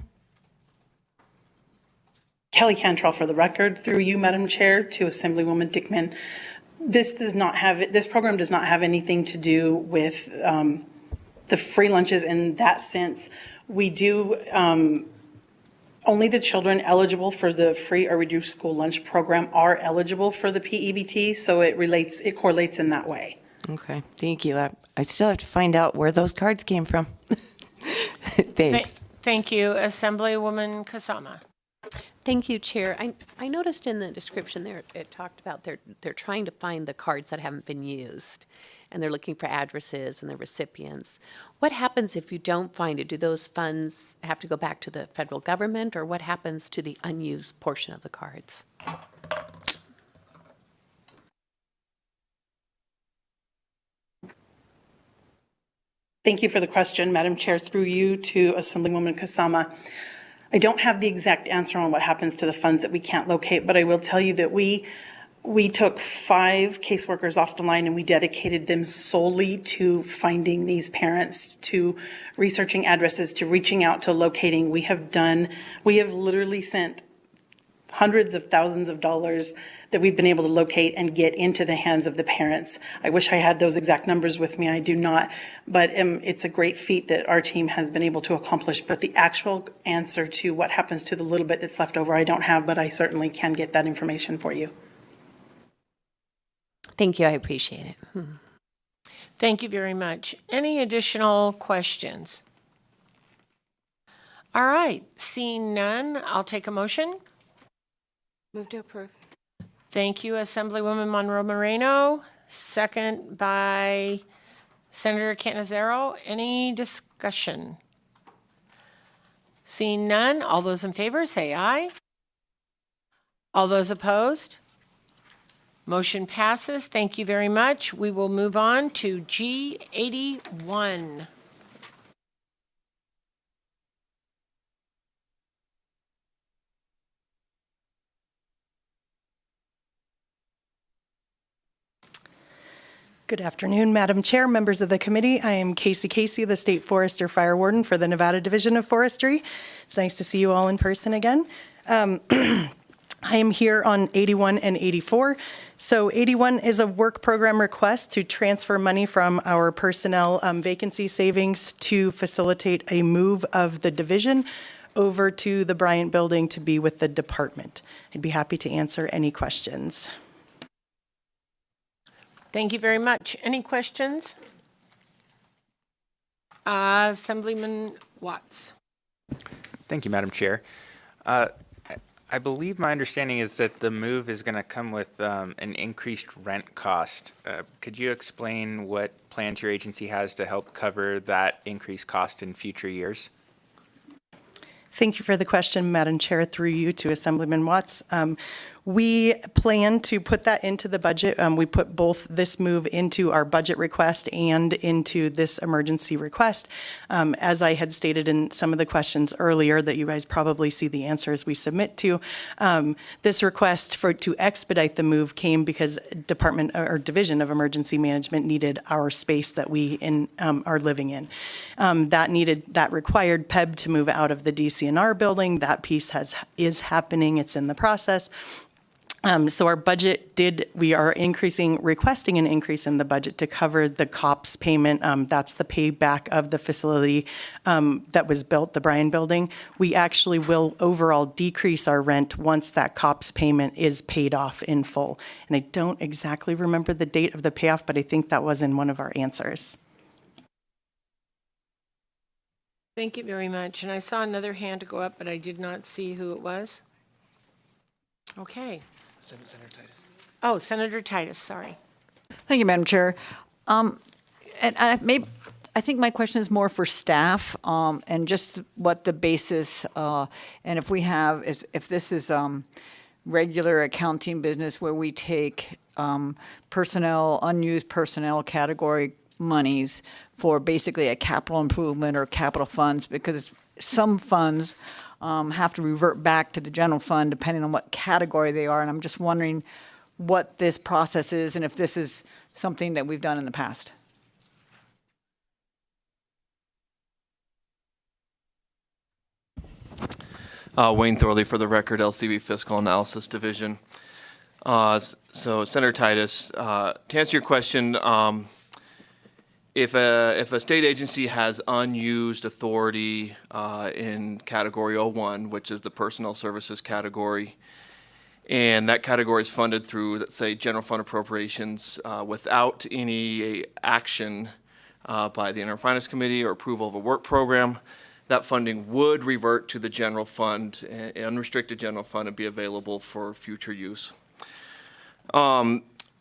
Kelly Cantrell, for the record, through you, Madam Chair, to Assemblywoman Dickman. This program does not have anything to do with the free lunches in that sense. We do, only the children eligible for the free or reduced school lunch program are eligible for the PEBT, so it correlates in that way. Okay, thank you. I still have to find out where those cards came from. Thanks. Thank you. Assemblywoman Kasama. Thank you, Chair. I noticed in the description there, it talked about they're trying to find the cards that haven't been used, and they're looking for addresses and the recipients. What happens if you don't find it? Do those funds have to go back to the federal government, or what happens to the unused portion of the cards? Thank you for the question, Madam Chair, through you to Assemblywoman Kasama. I don't have the exact answer on what happens to the funds that we can't locate, but I will tell you that we took 5 caseworkers off the line and we dedicated them solely to finding these parents, to researching addresses, to reaching out, to locating. We have literally sent hundreds of thousands of dollars that we've been able to locate and get into the hands of the parents. I wish I had those exact numbers with me. I do not, but it's a great feat that our team has been able to accomplish. But the actual answer to what happens to the little bit that's left over, I don't have, but I certainly can get that information for you. Thank you. I appreciate it. Thank you very much. Any additional questions? All right, seeing none, I'll take a motion. Move to approve. Thank you, Assemblywoman Monroe Moreno. Second by Senator Canizero. Any discussion? Seeing none, all those in favor say aye. All those opposed? Motion passes. Thank you very much. We will move on to G81. Good afternoon, Madam Chair, members of the committee. I am Casey, the State Forester Fire Warden for the Nevada Division of Forestry. It's nice to see you all in person again. I am here on 81 and 84. So 81 is a work program request to transfer money from our personnel vacancy savings to facilitate a move of the division over to the Bryant Building to be with the department. I'd be happy to answer any questions. Thank you very much. Any questions? Assemblyman Watts. Thank you, Madam Chair. I believe my understanding is that the move is going to come with an increased rent cost. Could you explain what plans your agency has to help cover that increased cost in future years? Thank you for the question, Madam Chair, through you to Assemblyman Watts. We plan to put that into the budget. We put both this move into our budget request and into this emergency request. As I had stated in some of the questions earlier that you guys probably see the answers we submit to, this request to expedite the move came because Department or Division of Emergency Management needed our space that we are living in. That required PEB to move out of the DCNR building. That piece is happening. It's in the process. So our budget we are requesting an increase in the budget to cover the COPS payment. That's the payback of the facility that was built, the Bryan Building. We actually will overall decrease our rent once that COPS payment is paid off in full. And I don't exactly remember the date of the payoff, but I think that was in one of our answers. Thank you very much. And I saw another hand go up, but I did not see who it was. Okay. Senator Titus. Oh, Senator Titus, sorry. Thank you, Madam Chair. And I think my question is more for staff, and just what the basis, and if we have, if this is regular accounting business where we take personnel, unused personnel category monies for basically a capital improvement or capital funds, because some funds have to revert back to the general fund depending on what category they are. And I'm just wondering what this process is and if this is something that we've done in the past. Wayne Thorley for the record, LCB Fiscal Analysis Division. So Senator Titus, to answer your question, if a state agency has unused authority in category 01, which is the personnel services category, and that category is funded through, let's say, general fund appropriations without any action by the Interim Finance Committee or approval of a work program, that funding would revert to the general fund, unrestricted general fund, and be available for future use.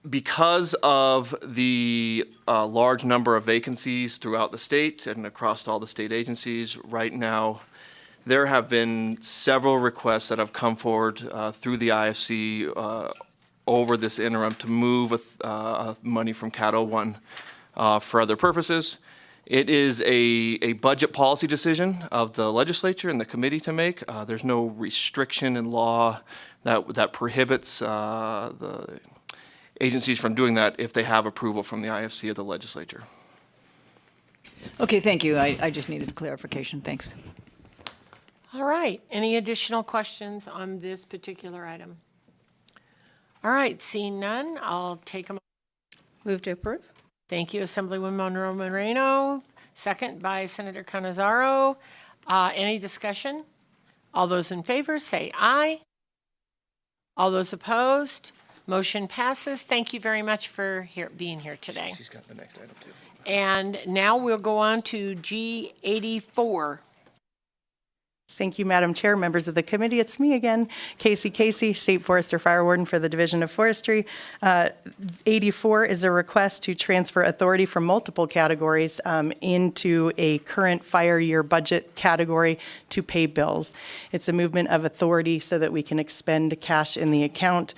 Because of the large number of vacancies throughout the state and across all the state agencies, right now there have been several requests that have come forward through the IFC over this interim to move money from Cat 01 for other purposes. It is a budget policy decision of the legislature and the committee to make. There's no restriction in law that prohibits the agencies from doing that if they have approval from the IFC of the legislature. Okay, thank you. I just needed clarification. Thanks. All right. Any additional questions on this particular item? All right. Seeing none, I'll take them. Move to approve. Thank you, Assemblywoman Monroe Moreno. Second by Senator Canizaro. Any discussion? All those in favor say aye. All those opposed? Motion passes. Thank you very much for being here today. She's got the next item too. And now we'll go on to G84. Thank you, Madam Chair, members of the committee. It's me again, Casey, State Forester Fire Warden for the Division of Forestry. 84 is a request to transfer authority from multiple categories into a current fire year budget category to pay bills. It's a movement of authority so that we can expend cash in the account.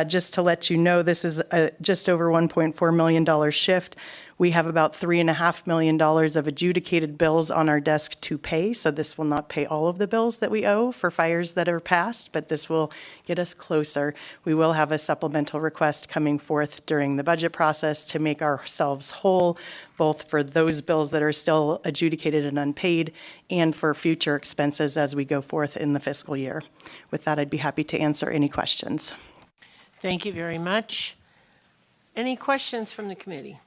Just to let you know, this is a just over $1.4 million shift. We have about $3.5 million of adjudicated bills on our desk to pay, so this will not pay all of the bills that we owe for fires that are passed, but this will get us closer. We will have a supplemental request coming forth during the budget process to make ourselves whole, both for those bills that are still adjudicated and unpaid and for future expenses as we go forth in the fiscal year. With that, I'd be happy to answer any questions. Thank you very much. Any questions from the committee?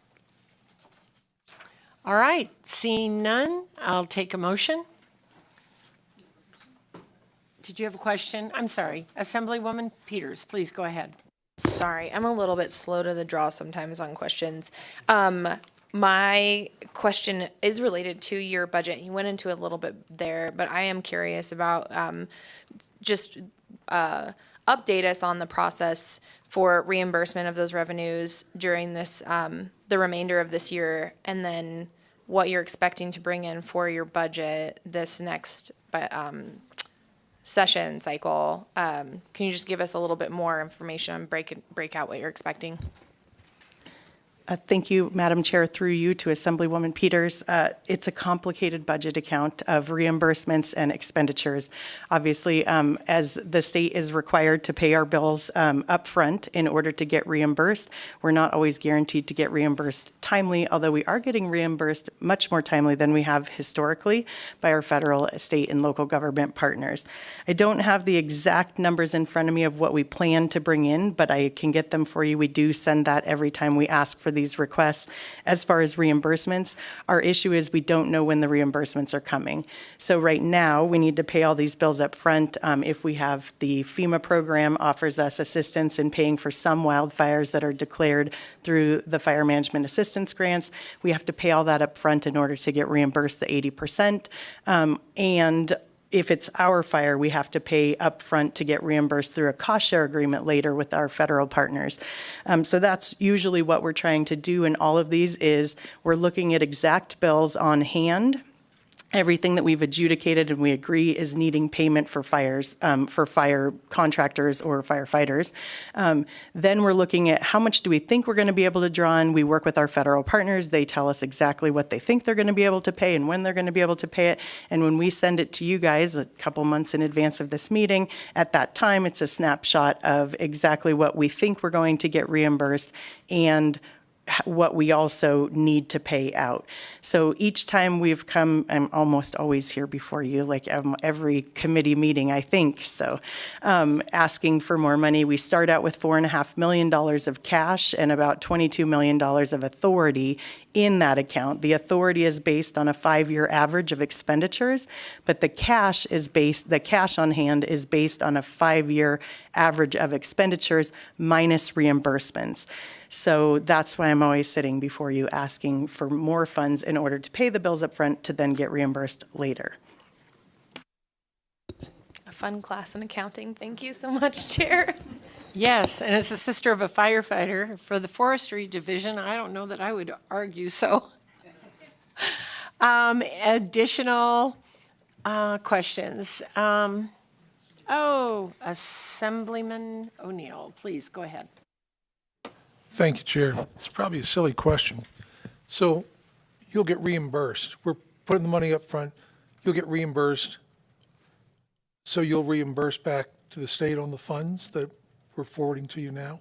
All right, seeing none, I'll take a motion. Did you have a question? I'm sorry. Assemblywoman Peters, please go ahead. Sorry, I'm a little bit slow to the draw sometimes on questions. My question is related to your budget. You went into a little bit there, but I am curious about just update us on the process for reimbursement of those revenues during this the remainder of this year, and then what you're expecting to bring in for your budget this next session cycle. Can you just give us a little bit more information on break out what you're expecting? Thank you, Madam Chair, through you to Assemblywoman Peters. It's a complicated budget account of reimbursements and expenditures. Obviously, as the state is required to pay our bills up front in order to get reimbursed, we're not always guaranteed to get reimbursed timely, although we are getting reimbursed much more timely than we have historically by our federal, state, and local government partners. I don't have the exact numbers in front of me of what we plan to bring in, but I can get them for you. We do send that every time we ask for these requests. As far as reimbursements, our issue is we don't know when the reimbursements are coming. So right now, we need to pay all these bills up front. If we have the FEMA program offers us assistance in paying for some wildfires that are declared through the fire management assistance grants, we have to pay all that up front in order to get reimbursed the 80%. And if it's our fire, we have to pay upfront to get reimbursed through a cost share agreement later with our federal partners. So that's usually what we're trying to do in all of these is we're looking at exact bills on hand. Everything that we've adjudicated and we agree is needing payment for fires, for fire contractors or firefighters. Then we're looking at how much do we think we're going to be able to draw in. We work with our federal partners. They tell us exactly what they think they're going to be able to pay and when they're going to be able to pay it. And when we send it to you guys a couple months in advance of this meeting, at that time, it's a snapshot of exactly what we think we're going to get reimbursed and what we also need to pay out. So each time we've come, I'm almost always here before you, like every committee meeting, I think. So asking for more money, we start out with $4.5 million of cash and about $22 million of authority in that account. The authority is based on a 5-year average of expenditures, but the cash on hand is based on a 5-year average of expenditures minus reimbursements. So that's why I'm always sitting before you asking for more funds in order to pay the bills up front to then get reimbursed later. A fun class in accounting. Thank you so much, Chair. Yes, and as a sister of a firefighter for the forestry division, I don't know that I would argue so. Additional questions? Assemblyman O'Neill, please go ahead. Thank you, Chair. It's probably a silly question. So you'll get reimbursed. We're putting the money up front. You'll get reimbursed. So you'll reimburse back to the state on the funds that we're forwarding to you now?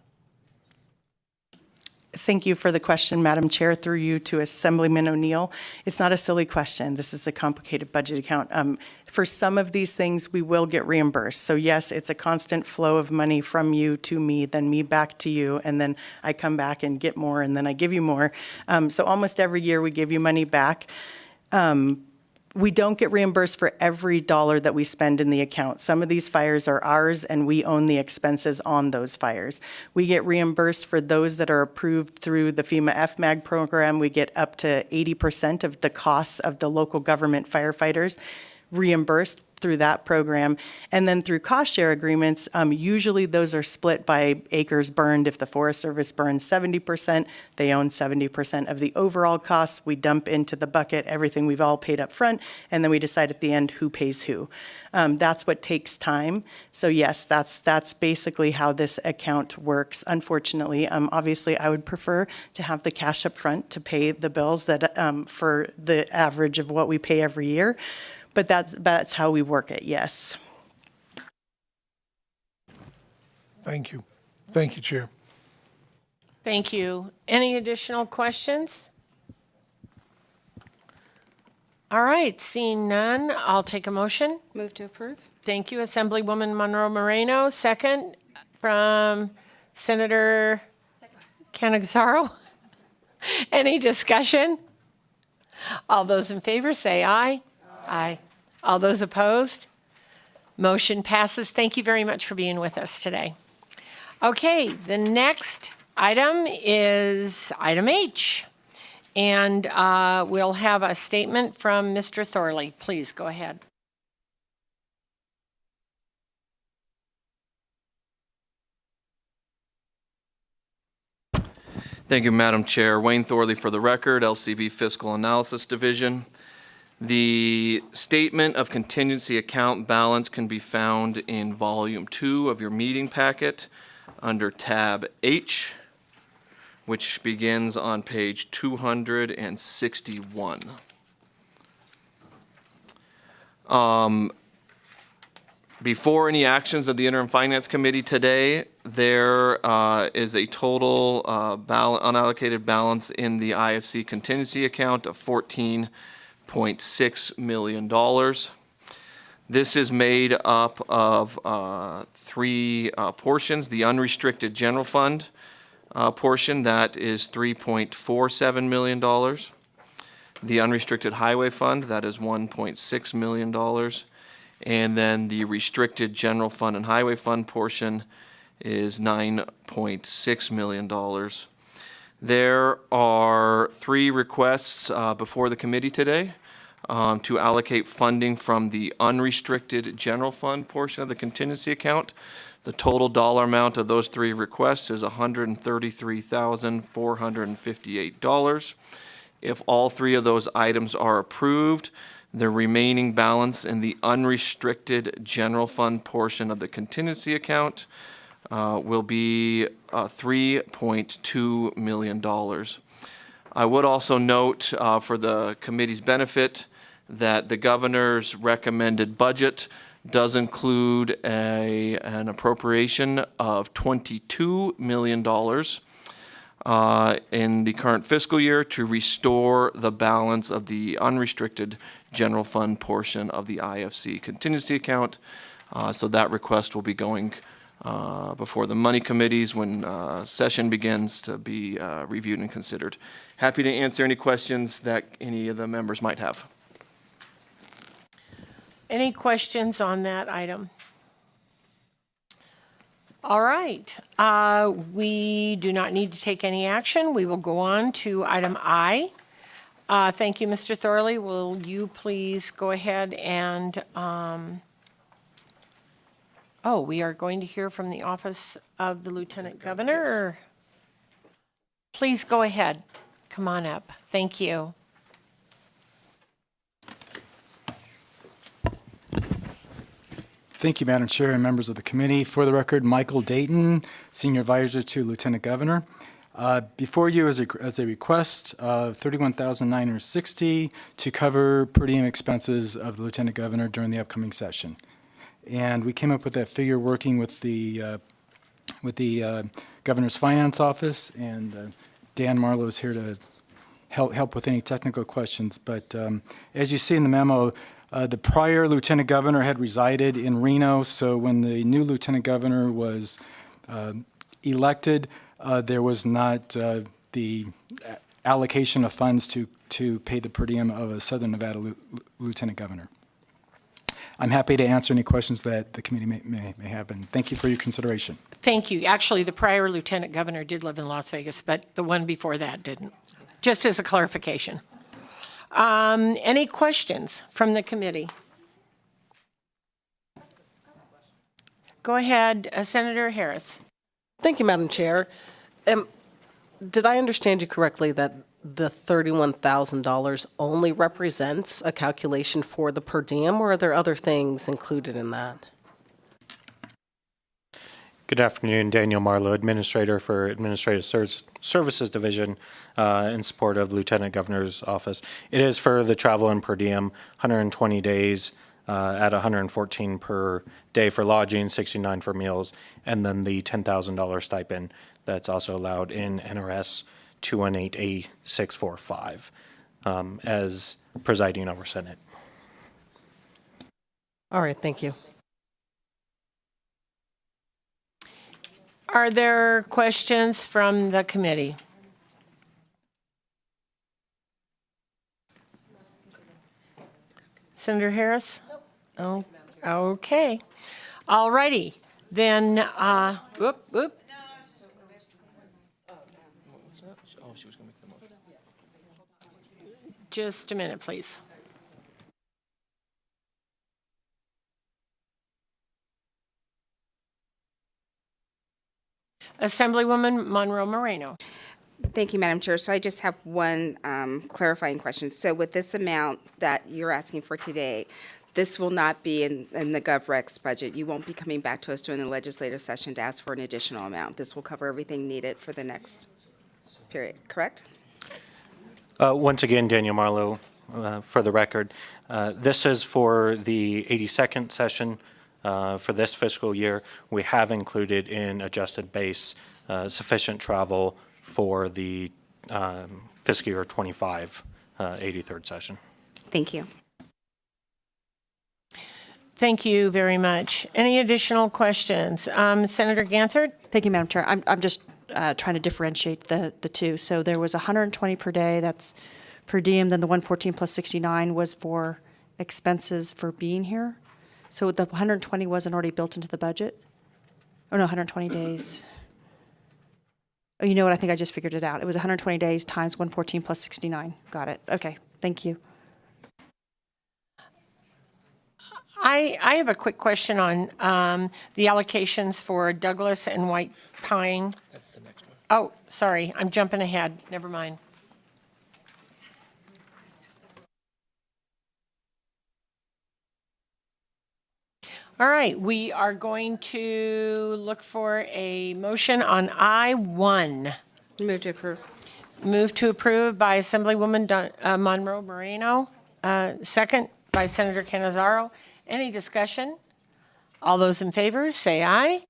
Thank you for the question, Madam Chair, through you to Assemblyman O'Neill. It's not a silly question. This is a complicated budget account. For some of these things, we will get reimbursed. So yes, it's a constant flow of money from you to me, then me back to you, and then I come back and get more, and then I give you more. So almost every year we give you money back. We don't get reimbursed for every dollar that we spend in the account. Some of these fires are ours and we own the expenses on those fires. We get reimbursed for those that are approved through the FEMA FMAG program. We get up to 80% of the costs of the local government firefighters reimbursed through that program. And then through cost share agreements, usually those are split by acres burned. If the Forest Service burns 70%, they own 70% of the overall costs. We dump into the bucket everything we've all paid up front, and then we decide at the end who pays who. That's what takes time. So yes, that's basically how this account works. Unfortunately, obviously I would prefer to have the cash up front to pay the bills that for the average of what we pay every year. But that's how we work it, yes. Thank you. Thank you, Chair. Thank you. Any additional questions? All right, seeing none, I'll take a motion. Move to approve. Thank you, Assemblywoman Monroe Moreno. Second from Senator Cannizzaro. Any discussion? All those in favor say aye. Aye. All those opposed? Motion passes. Thank you very much for being with us today. Okay, the next item is item H. And we'll have a statement from Mr. Thorley. Please go ahead. Thank you, Madam Chair. Wayne Thorley for the record, LCB Fiscal Analysis Division. The statement of contingency account balance can be found in volume 2 of your meeting packet under tab H, which begins on page 261. Before any actions of the Interim Finance Committee today, there is a total unallocated balance in the IFC contingency account of $14.6 million. This is made up of three portions. The unrestricted general fund portion, that is $3.47 million. The unrestricted highway fund, that is $1.6 million. And then the restricted general fund and highway fund portion is $9.6 million. There are three requests before the committee today. to allocate funding from the unrestricted general fund portion of the contingency account. The total dollar amount of those three requests is $133,458. If all three of those items are approved, the remaining balance in the unrestricted general fund portion of the contingency account will be $3.2 million. I would also note for the committee's benefit that the governor's recommended budget does include an appropriation of $22 million in the current fiscal year to restore the balance of the unrestricted general fund portion of the IFC contingency account. So that request will be going before the money committees when session begins to be reviewed and considered. Happy to answer any questions that any of the members might have. Any questions on that item? All right. We do not need to take any action. We will go on to item I. Thank you, Mr. Thorley. Will you please go ahead and, we are going to hear from the Office of the Lieutenant Governor. Please go ahead. Come on up. Thank you. Thank you, Madam Chair and members of the committee. For the record, Michael Dayton, Senior Advisor to Lieutenant Governor. Before you is a request of $31,960 to cover per diem expenses of the Lieutenant Governor during the upcoming session. And we came up with that figure working with the Governor's Finance Office, and Dan Marlowe is here to help with any technical questions. But as you see in the memo, the prior Lieutenant Governor had resided in Reno, so when the new Lieutenant Governor was elected, there was not the allocation of funds to pay the per diem of a Southern Nevada Lieutenant Governor. I'm happy to answer any questions that the committee may have, and thank you for your consideration. Thank you. Actually, the prior Lieutenant Governor did live in Las Vegas, but the one before that didn't. Just as a clarification. Any questions from the committee? Go ahead, Senator Harris. Thank you, Madam Chair. Did I understand you correctly that the $31,000 only represents a calculation for the per diem, or are there other things included in that? Good afternoon, Daniel Marlowe, Administrator for Administrative Services Division in support of Lieutenant Governor's Office. It is for the travel and per diem, 120 days at $114 per day for lodging, $69 for meals, and then the $10,000 stipend that's also allowed in NRS 218A645 as presiding over Senate. All right, thank you. Are there questions from the committee? Senator Harris? Oh, okay. All righty. Then, just a minute, please. Assemblywoman Monroe Moreno. Thank you, Madam Chair. So I just have one clarifying question. So with this amount that you're asking for today, this will not be in the GovRex budget. You won't be coming back to us during the legislative session to ask for an additional amount. This will cover everything needed for the next period, correct? Once again, Daniel Marlowe, for the record, this is for the 82nd session for this fiscal year. We have included in adjusted base sufficient travel for the fiscal year 25 83rd session. Thank you. Thank you very much. Any additional questions? Senator Gansard? Thank you, Madam Chair. I'm just trying to differentiate the two. So there was 120 per day, that's per diem, then the 114 plus 69 was for expenses for being here. So the 120 wasn't already built into the budget? Oh, no, 120 days. Oh, you know what? I think I just figured it out. It was 120 days times 114 plus 69. Got it. Okay. Thank you. I have a quick question on the allocations for Douglas and White Pine. That's the next one. Oh, sorry, I'm jumping ahead. Never mind. All right, we are going to look for a motion on I-1. Move to approve. Move to approve by Assemblywoman Monroe Moreno, second by Senator Canizaro. Any discussion? All those in favor, say aye.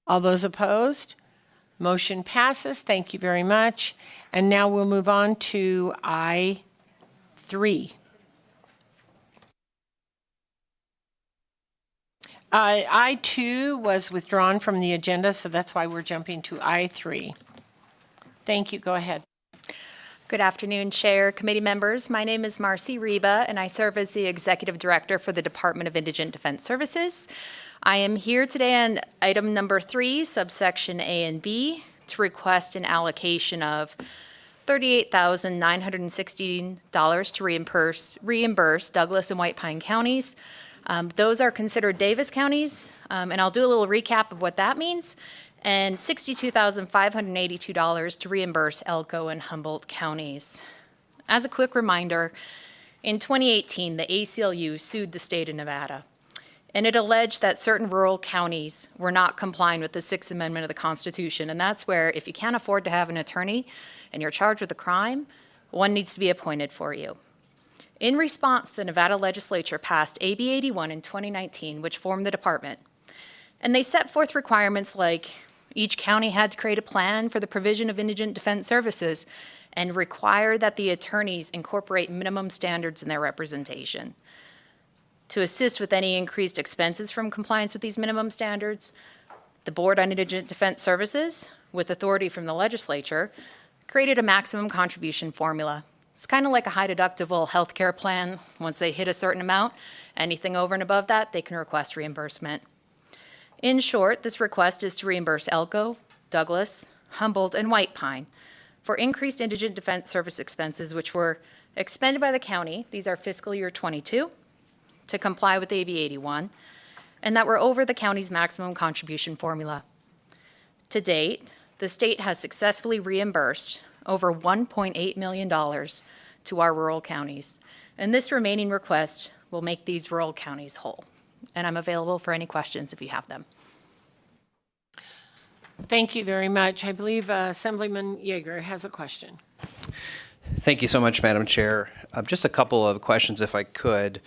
All those opposed? Motion passes. Thank you very much. And now we'll move on to I-3. I-2 was withdrawn from the agenda, so that's why we're jumping to I-3. Thank you. Go ahead. Good afternoon, Chair, committee members. My name is Marcy Reba, and I serve as the Executive Director for the Department of Indigent Defense Services. I am here today on item number 3, subsection A and B, to request an allocation of $38,916 to reimburse Douglas and White Pine counties. Those are considered Davis counties, and I'll do a little recap of what that means, and $62,582 to reimburse Elko and Humboldt counties. As a quick reminder, in 2018, the ACLU sued the state of Nevada, and it alleged that certain rural counties were not complying with the Sixth Amendment of the Constitution, and that's where if you can't afford to have an attorney and you're charged with a crime, one needs to be appointed for you. In response, the Nevada Legislature passed AB 81 in 2019, which formed the department. And they set forth requirements like each county had to create a plan for the provision of indigent defense services and require that the attorneys incorporate minimum standards in their representation. To assist with any increased expenses from compliance with these minimum standards, the Board on Indigent Defense Services, with authority from the legislature, created a maximum contribution formula. It's kind of like a high deductible health care plan. Once they hit a certain amount, anything over and above that, they can request reimbursement. In short, this request is to reimburse Elko, Douglas, Humboldt, and White Pine for increased indigent defense service expenses which were expended by the county, these are fiscal year 22, to comply with AB 81, and that were over the county's maximum contribution formula. To date, the state has successfully reimbursed over $1.8 million to our rural counties. And this remaining request will make these rural counties whole. And I'm available for any questions if you have them. Thank you very much. I believe Assemblyman Yeager has a question. Thank you so much, Madam Chair. Just a couple of questions, if I could.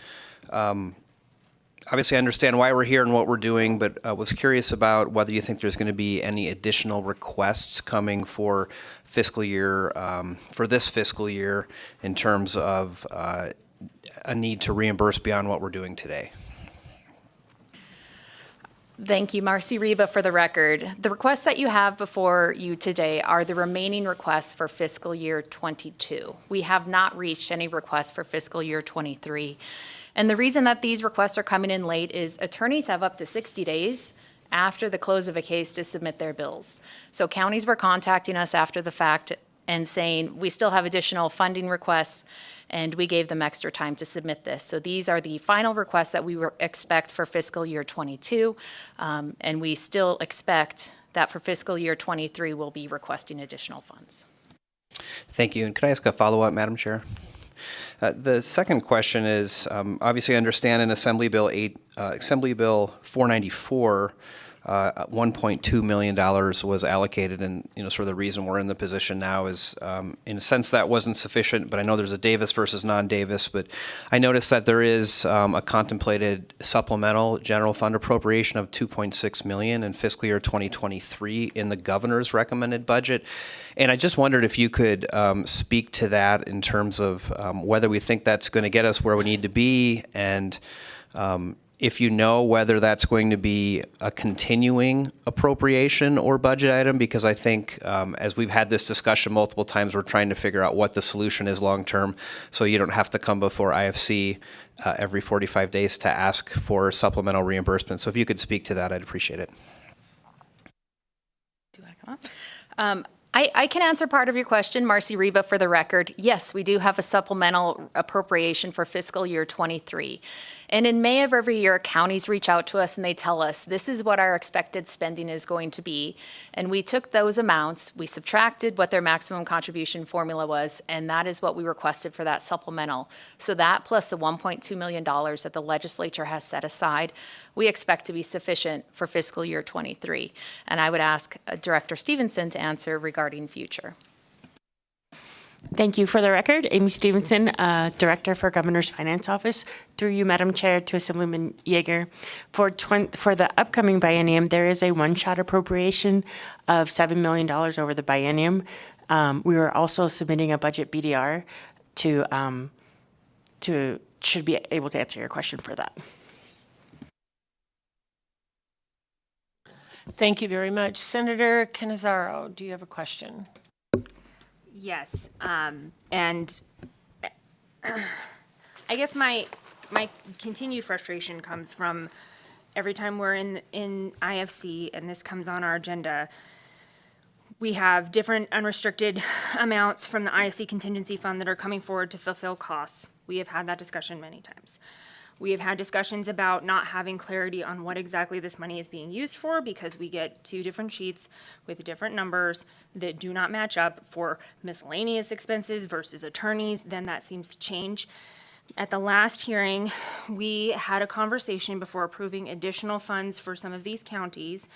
Obviously, I understand why we're here and what we're doing, but I was curious about whether you think there's going to be any additional requests coming for fiscal year, for this fiscal year, in terms of a need to reimburse beyond what we're doing today. Thank you, Marcy Reba, for the record. The requests that you have before you today are the remaining requests for fiscal year 22. We have not reached any requests for fiscal year 23. And the reason that these requests are coming in late is attorneys have up to 60 days after the close of a case to submit their bills. So counties were contacting us after the fact and saying, we still have additional funding requests, and we gave them extra time to submit this. So these are the final requests that we expect for fiscal year 22, and we still expect that for fiscal year 23 we'll be requesting additional funds. Thank you. And could I ask a follow-up, Madam Chair? The second question is, obviously I understand in Assembly Bill 494, $1.2 million was allocated, and sort of the reason we're in the position now is, in a sense, that wasn't sufficient. But I know there's a Davis versus non-Davis. But I noticed that there is a contemplated supplemental general fund appropriation of $2.6 million in fiscal year 2023 in the governor's recommended budget. And I just wondered if you could speak to that in terms of whether we think that's going to get us where we need to be, and if you know whether that's going to be a continuing appropriation or budget item, because I think as we've had this discussion multiple times, we're trying to figure out what the solution is long term, so you don't have to come before IFC every 45 days to ask for supplemental reimbursement. So if you could speak to that, I'd appreciate it. Do you want to come up? I can answer part of your question, Marcy Reba, for the record. Yes, we do have a supplemental appropriation for fiscal year 23. And in May of every year, counties reach out to us and they tell us, this is what our expected spending is going to be. And we took those amounts, we subtracted what their maximum contribution formula was, and that is what we requested for that supplemental. So that plus the $1.2 million that the legislature has set aside, we expect to be sufficient for fiscal year 23. And I would ask Director Stevenson to answer regarding future. Thank you. For the record, Amy Stevenson, Director for Governor's Finance Office. Through you, Madam Chair, to Assemblyman Yeager. For the upcoming biennium, there is a one-shot appropriation of $7 million over the biennium. We are also submitting a budget BDR should be able to answer your question for that. Thank you very much. Senator Cannizzaro, do you have a question? Yes, and I guess my continued frustration comes from every time we're in IFC and this comes on our agenda, we have different unrestricted amounts from the IFC contingency fund that are coming forward to fulfill costs. We have had that discussion many times. We have had discussions about not having clarity on what exactly this money is being used for because we get two different sheets with different numbers that do not match up for miscellaneous expenses versus attorneys. Then that seems to change. At the last hearing, we had a conversation before approving additional funds for some of these counties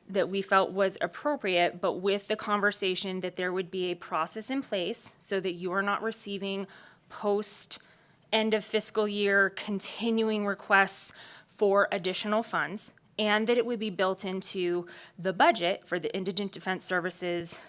that we felt was appropriate, but with the conversation that there would be a process in place so that you are not receiving post end of fiscal year continuing requests for additional funds, and that it would be built into the budget for the Indigent Defense Services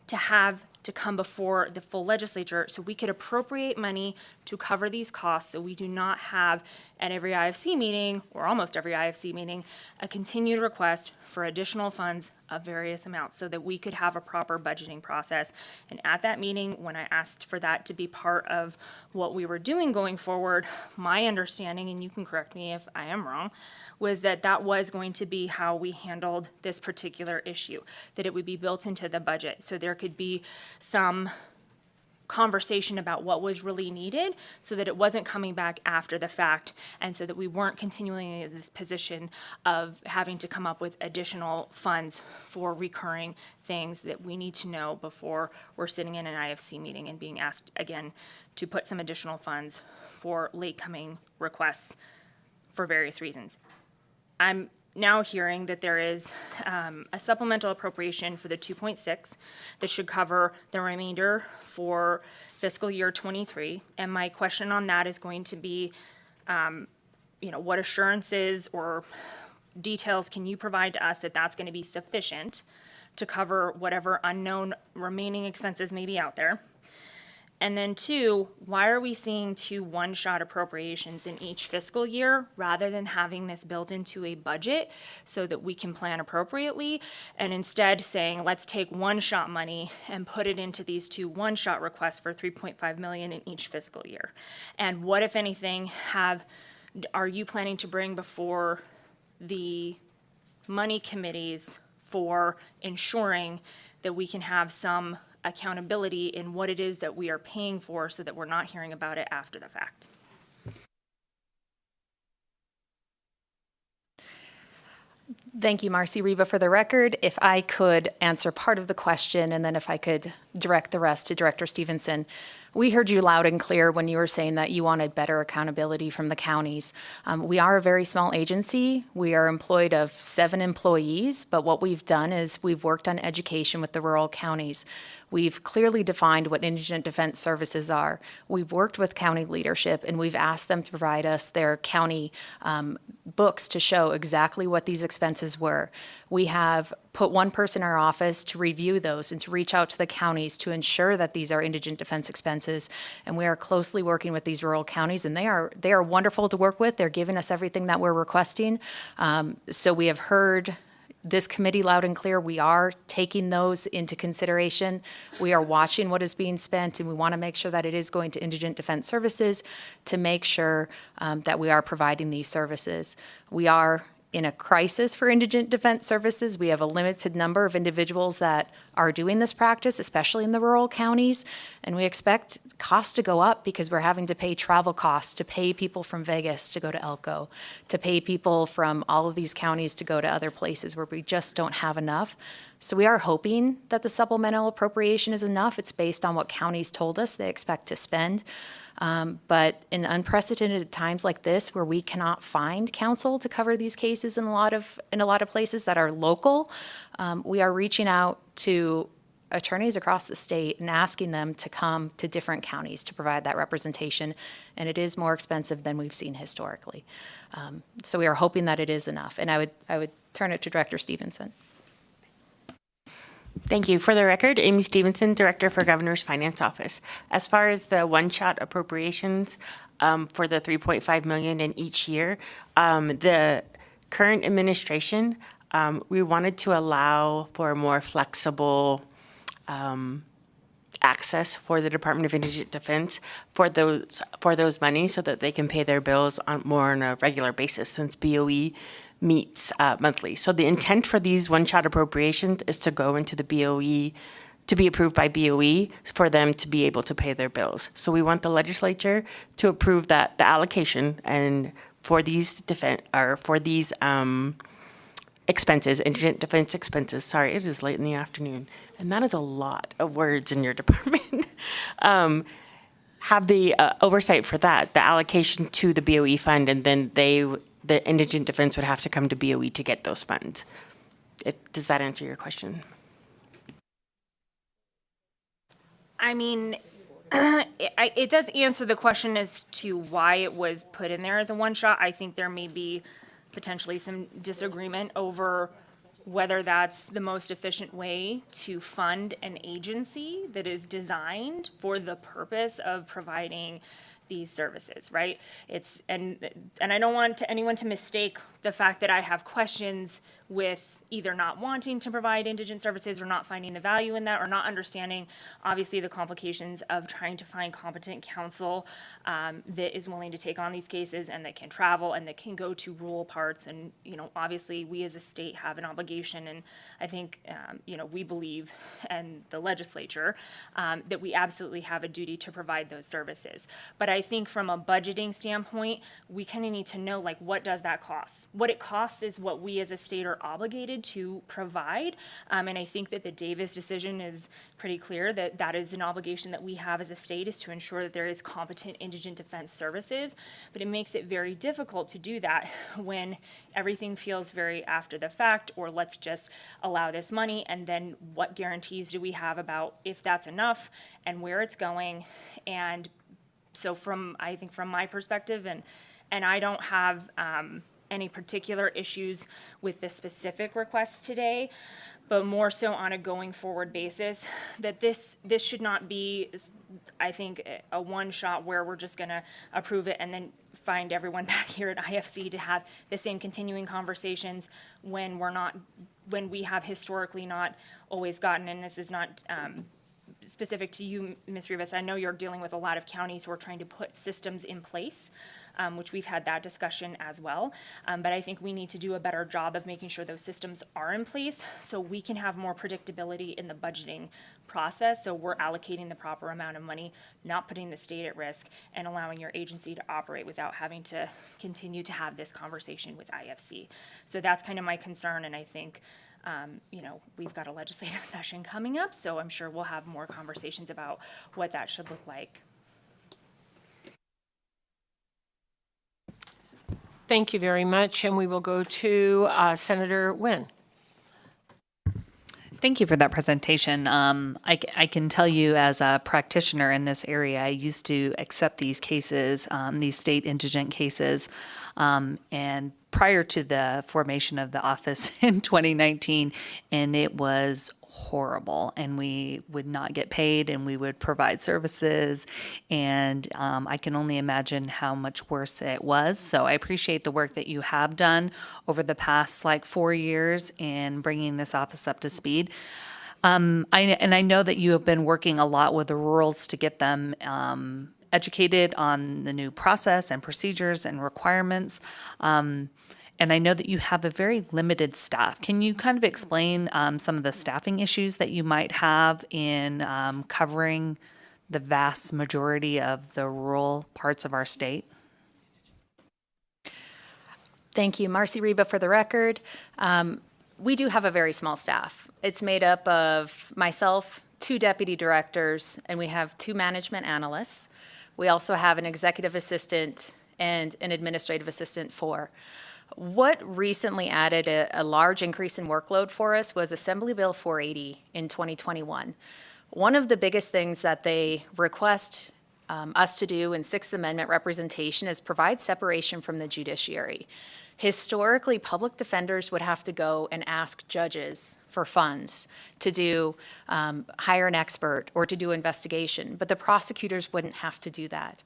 to have to come before the full legislature so we could appropriate money to cover these costs so we do not have at every IFC meeting, or almost every IFC meeting, a continued request for additional funds of various amounts so that we could have a proper budgeting process. And at that meeting, when I asked for that to be part of what we were doing going forward, my understanding, and you can correct me if I am wrong, was that that was going to be how we handled this particular issue, that it would be built into the budget. So there could be some conversation about what was really needed so that it wasn't coming back after the fact, and so that we weren't continuing in this position of having to come up with additional funds for recurring things that we need to know before we're sitting in an IFC meeting and being asked again to put some additional funds for late coming requests for various reasons. I'm now hearing that there is a supplemental appropriation for the 2.6 that should cover the remainder for fiscal year 23. And my question on that is going to be, what assurances or details can you provide to us that that's going to be sufficient to cover whatever unknown remaining expenses may be out there? And then two, why are we seeing two one-shot appropriations in each fiscal year rather than having this built into a budget so that we can plan appropriately, and instead saying, let's take one-shot money and put it into these two one-shot requests for $3.5 million in each fiscal year? And what, if anything, are you planning to bring before the money committees for ensuring that we can have some accountability in what it is that we are paying for so that we're not hearing about it after the fact? Thank you, Marcy Reba. For the record, if I could answer part of the question and then if I could direct the rest to Director Stevenson. We heard you loud and clear when you were saying that you wanted better accountability from the counties. We are a very small agency. We are employed of 7 employees, but what we've done is we've worked on education with the rural counties. We've clearly defined what indigent defense services are. We've worked with county leadership and we've asked them to provide us their county books to show exactly what these expenses were. We have put one person in our office to review those and to reach out to the counties to ensure that these are indigent defense expenses. And we are closely working with these rural counties, and they are wonderful to work with. They're giving us everything that we're requesting. So we have heard this committee loud and clear. We are taking those into consideration. We are watching what is being spent, and we want to make sure that it is going to indigent defense services to make sure that we are providing these services. We are in a crisis for indigent defense services. We have a limited number of individuals that are doing this practice, especially in the rural counties. And we expect costs to go up because we're having to pay travel costs, to pay people from Vegas to go to Elko, to pay people from all of these counties to go to other places where we just don't have enough. So we are hoping that the supplemental appropriation is enough. It's based on what counties told us they expect to spend. But in unprecedented times like this, where we cannot find counsel to cover these cases in a lot of places that are local, we are reaching out to attorneys across the state and asking them to come to different counties to provide that representation. And it is more expensive than we've seen historically. So we are hoping that it is enough. And I would turn it to Director Stevenson. Thank you. For the record, Amy Stevenson, Director for Governor's Finance Office. As far as the one-shot appropriations for the $3.5 million in each year, the current administration, we wanted to allow for a more flexible access for the Department of Indigent Defense for those monies so that they can pay their bills on a regular basis, since BOE meets monthly. So the intent for these one-shot appropriations is to go into the BOE, to be approved by BOE for them to be able to pay their bills. So we want the legislature to approve that the allocation and for these expenses, indigent defense expenses. Sorry, it is late in the afternoon, and that is a lot of words in your department. Have the oversight for that, the allocation to the BOE fund, and then the indigent defense would have to come to BOE to get those funds. Does that answer your question? I mean, it does answer the question as to why it was put in there as a one-shot. I think there may be potentially some disagreement over whether that's the most efficient way to fund an agency that is designed for the purpose of providing these services, right? And I don't want anyone to mistake the fact that I have questions with either not wanting to provide indigent services or not finding the value in that or not understanding, obviously, the complications of trying to find competent counsel that is willing to take on these cases and that can travel and that can go to rural parts. And, obviously, we as a state have an obligation, and I think, we believe, and the legislature, that we absolutely have a duty to provide those services. But I think from a budgeting standpoint, we kind of need to know, what does that cost? What it costs is what we as a state are obligated to provide. And I think that the Davis decision is pretty clear that that is an obligation that we have as a state, is to ensure that there is competent indigent defense services. But it makes it very difficult to do that when everything feels very after the fact, or let's just allow this money, and then what guarantees do we have about if that's enough and where it's going? And so I think from my perspective, and I don't have any particular issues with the specific request today, but more so on a going forward basis, that this should not be, I think, a one shot where we're just gonna approve it and then find everyone back here at IFC to have the same continuing conversations when we have historically not always gotten, and this is not specific to you, Ms. Rivas. I know you're dealing with a lot of counties who are trying to put systems in place, which we've had that discussion as well. But I think we need to do a better job of making sure those systems are in place so we can have more predictability in the budgeting process. So we're allocating the proper amount of money, not putting the state at risk, and allowing your agency to operate without having to continue to have this conversation with IFC. So that's kind of my concern, and I think we've got a legislative session coming up, so I'm sure we'll have more conversations about what that should look like. Thank you very much, and we will go to Senator Nguyen. Thank you for that presentation. I can tell you as a practitioner in this area, I used to accept these cases, these state indigent cases, and prior to the formation of the office in 2019, and it was horrible, and we would not get paid, and we would provide services, and I can only imagine how much worse it was. So I appreciate the work that you have done over the past 4 years in bringing this office up to speed. I know that you have been working a lot with the rurals to get them educated on the new process and procedures and requirements. And I know that you have a very limited staff. Can you kind of explain some of the staffing issues that you might have in covering the vast majority of the rural parts of our state? Thank you. Marcy Reba for the record. We do have a very small staff. It's made up of myself, 2 deputy directors, and we have 2 management analysts. We also have an executive assistant and an administrative assistant 4. What recently added a large increase in workload for us was Assembly Bill 480 in 2021. One of the biggest things that they request us to do in Sixth Amendment representation is provide separation from the judiciary. Historically, public defenders would have to go and ask judges for funds to do, hire an expert or to do investigation, but the prosecutors wouldn't have to do that.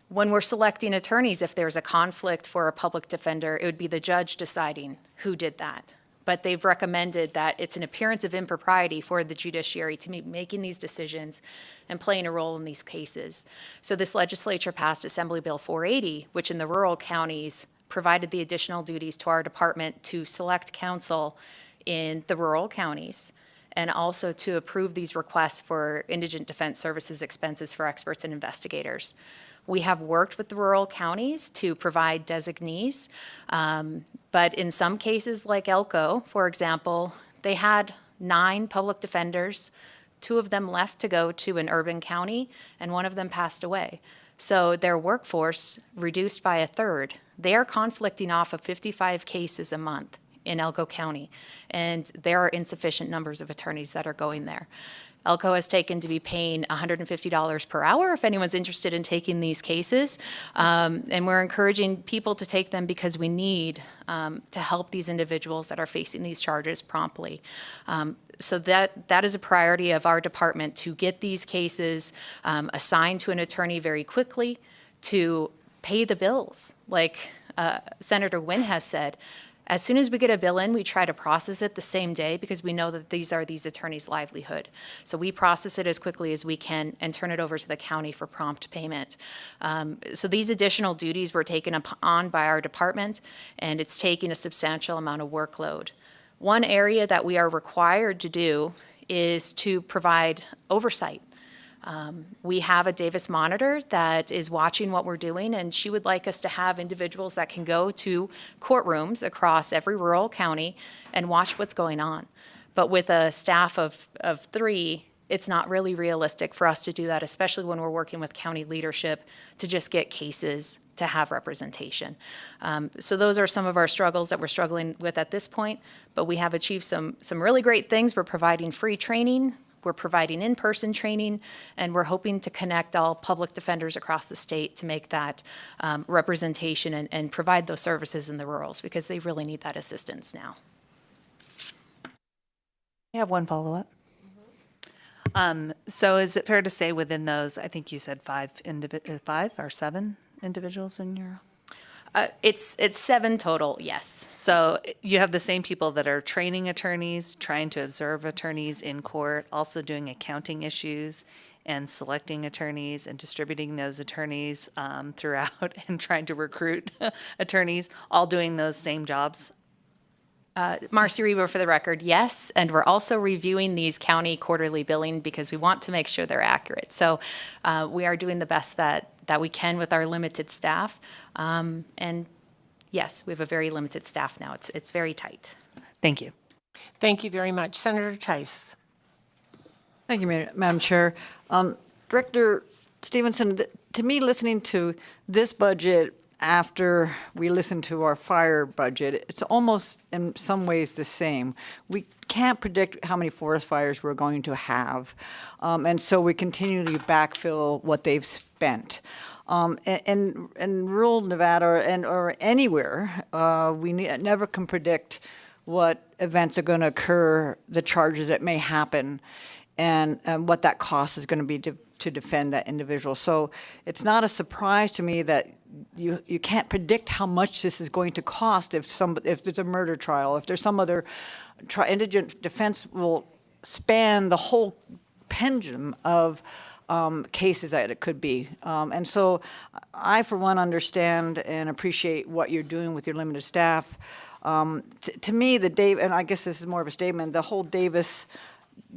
When we're selecting attorneys, if there's a conflict for a public defender, it would be the judge deciding who did that. But they've recommended that it's an appearance of impropriety for the judiciary to be making these decisions and playing a role in these cases. So this legislature passed Assembly Bill 480, which in the rural counties provided the additional duties to our department to select counsel in the rural counties and also to approve these requests for indigent defense services expenses for experts and investigators. We have worked with the rural counties to provide designees, but in some cases like Elko, for example, they had 9 public defenders. 2 of them left to go to an urban county, and 1 of them passed away. So their workforce reduced by 1/3. They are conflicting off of 55 cases a month in Elko County, and there are insufficient numbers of attorneys that are going there. Elko has taken to be paying $150 per hour if anyone's interested in taking these cases. And we're encouraging people to take them because we need to help these individuals that are facing these charges promptly. So that is a priority of our department, to get these cases assigned to an attorney very quickly, to pay the bills. Like Senator Wynn has said, as soon as we get a bill in, we try to process it the same day because we know that these are these attorneys' livelihood. So we process it as quickly as we can and turn it over to the county for prompt payment. So these additional duties were taken on by our department, and it's taking a substantial amount of workload. One area that we are required to do is to provide oversight. We have a Davis monitor that is watching what we're doing, and she would like us to have individuals that can go to courtrooms across every rural county and watch what's going on. But with a staff of 3, it's not really realistic for us to do that, especially when we're working with county leadership to just get cases to have representation. So those are some of our struggles that we're struggling with at this point, but we have achieved some really great things. We're providing free training. We're providing in-person training, and we're hoping to connect all public defenders across the state to make that representation and provide those services in the rurals because they really need that assistance now. I have one follow-up. So is it fair to say within those, I think you said 5 or 7 individuals in your? It's 7 total, yes. So you have the same people that are training attorneys, trying to observe attorneys in court, also doing accounting issues and selecting attorneys and distributing those attorneys throughout and trying to recruit attorneys, all doing those same jobs? Marcy Reba for the record, yes. And we're also reviewing these county quarterly billing because we want to make sure they're accurate. So we are doing the best that we can with our limited staff. And yes, we have a very limited staff now. It's very tight. Thank you. Thank you very much. Senator Tice. Thank you, Madam Chair. Director Stevenson, to me, listening to this budget after we listen to our fire budget, it's almost in some ways the same. We can't predict how many forest fires we're going to have, and so we continually backfill what they've spent. In rural Nevada or anywhere, we never can predict what events are going to occur, the charges that may happen, and what that cost is going to be to defend that individual. So it's not a surprise to me that you can't predict how much this is going to cost if there's a murder trial, if there's some other indigent defense will span the whole pendulum of cases that it could be. And so I, for one, understand and appreciate what you're doing with your limited staff. To me, and I guess this is more of a statement, the whole Davis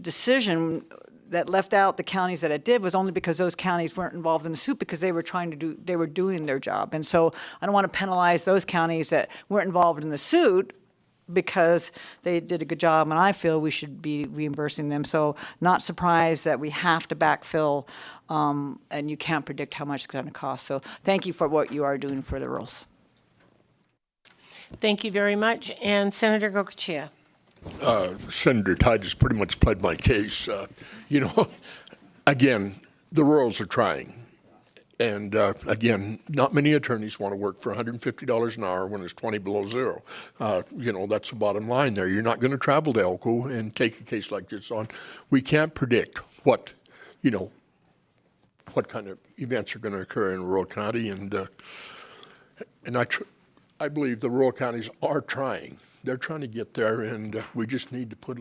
decision that left out the counties that it did was only because those counties weren't involved in the suit because they were doing their job. And so I don't want to penalize those counties that weren't involved in the suit because they did a good job, and I feel we should be reimbursing them. So not surprised that we have to backfill, and you can't predict how much it's going to cost. So thank you for what you are doing for the rurals. Thank you very much. And Senator Gocochea. Senator Todd just pretty much pled my case. Again, the rurals are trying. And again, not many attorneys want to work for $150 an hour when it's 20 below zero. That's the bottom line there. You're not going to travel to Elko and take a case like this on. We can't predict what kind of events are going to occur in rural county. And I believe the rural counties are trying. They're trying to get there, and we just need to put,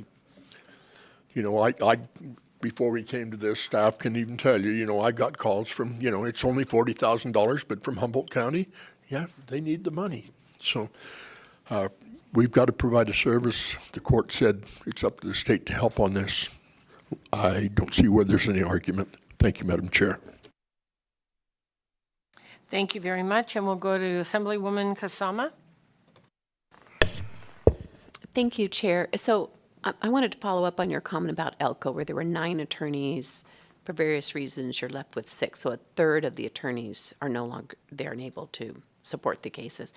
before we came to this, staff can even tell you, I got calls from, it's only $40,000, but from Humboldt County, yeah, they need the money. So we've got to provide a service. The court said it's up to the state to help on this. I don't see where there's any argument. Thank you, Madam Chair. Thank you very much. And we'll go to Assemblywoman Kasama. Thank you, Chair. So I wanted to follow up on your comment about Elko, where there were 9 attorneys. For various reasons, you're left with 6. So a third of the attorneys are no longer there and able to support the cases.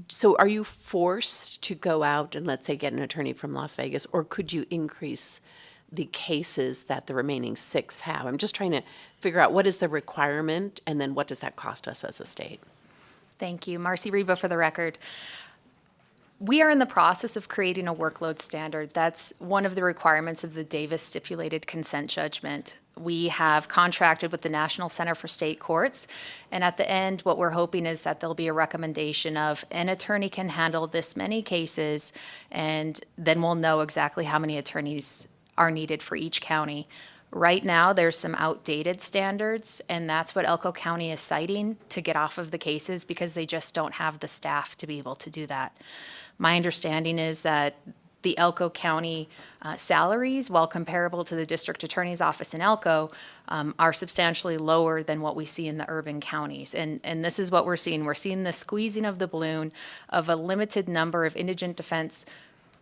So are you forced to go out and, let's say, get an attorney from Las Vegas, or could you increase the cases that the remaining 6 have? I'm just trying to figure out what is the requirement, and then what does that cost us as a state? Thank you. Marcy Reba for the record. We are in the process of creating a workload standard. That's one of the requirements of the Davis stipulated consent judgment. We have contracted with the National Center for State Courts, and at the end, what we're hoping is that there'll be a recommendation of an attorney can handle this many cases, and then we'll know exactly how many attorneys are needed for each county. Right now, there's some outdated standards, and that's what Elko County is citing to get off of the cases because they just don't have the staff to be able to do that. My understanding is that the Elko County salaries, while comparable to the district attorney's office in Elko, are substantially lower than what we see in the urban counties. And this is what we're seeing. We're seeing the squeezing of the balloon of a limited number of indigent defense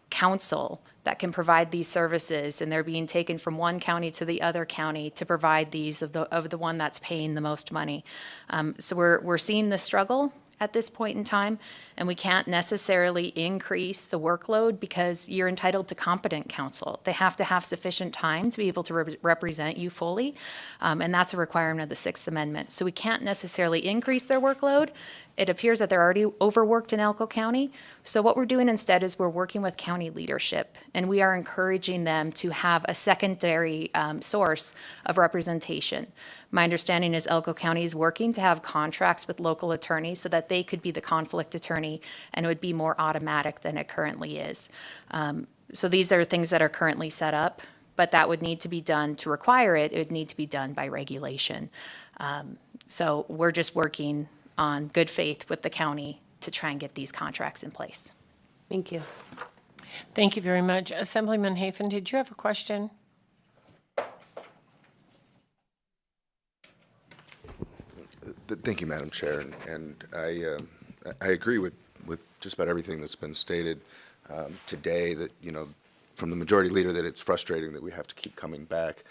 counsel that can provide these services, and they're being taken from one county to the other county to provide these of the one that's paying the most money. So we're seeing the struggle at this point in time, and we can't necessarily increase the workload because you're entitled to competent counsel. They have to have sufficient time to be able to represent you fully, and that's a requirement of the Sixth Amendment. So we can't necessarily increase their workload. It appears that they're already overworked in Elko County. So what we're doing instead is we're working with county leadership, and we are encouraging them to have a secondary source of representation. My understanding is Elko County is working to have contracts with local attorneys so that they could be the conflict attorney, and it would be more automatic than it currently is. So these are things that are currently set up, but that would need to be done to require it. It would need to be done by regulation. So we're just working on good faith with the county to try and get these contracts in place. Thank you. Thank you very much. Assemblyman Hafen, did you have a question? Thank you, Madam Chair, and I agree with just about everything that's been stated today. That from the majority leader, that it's frustrating that we have to keep coming back.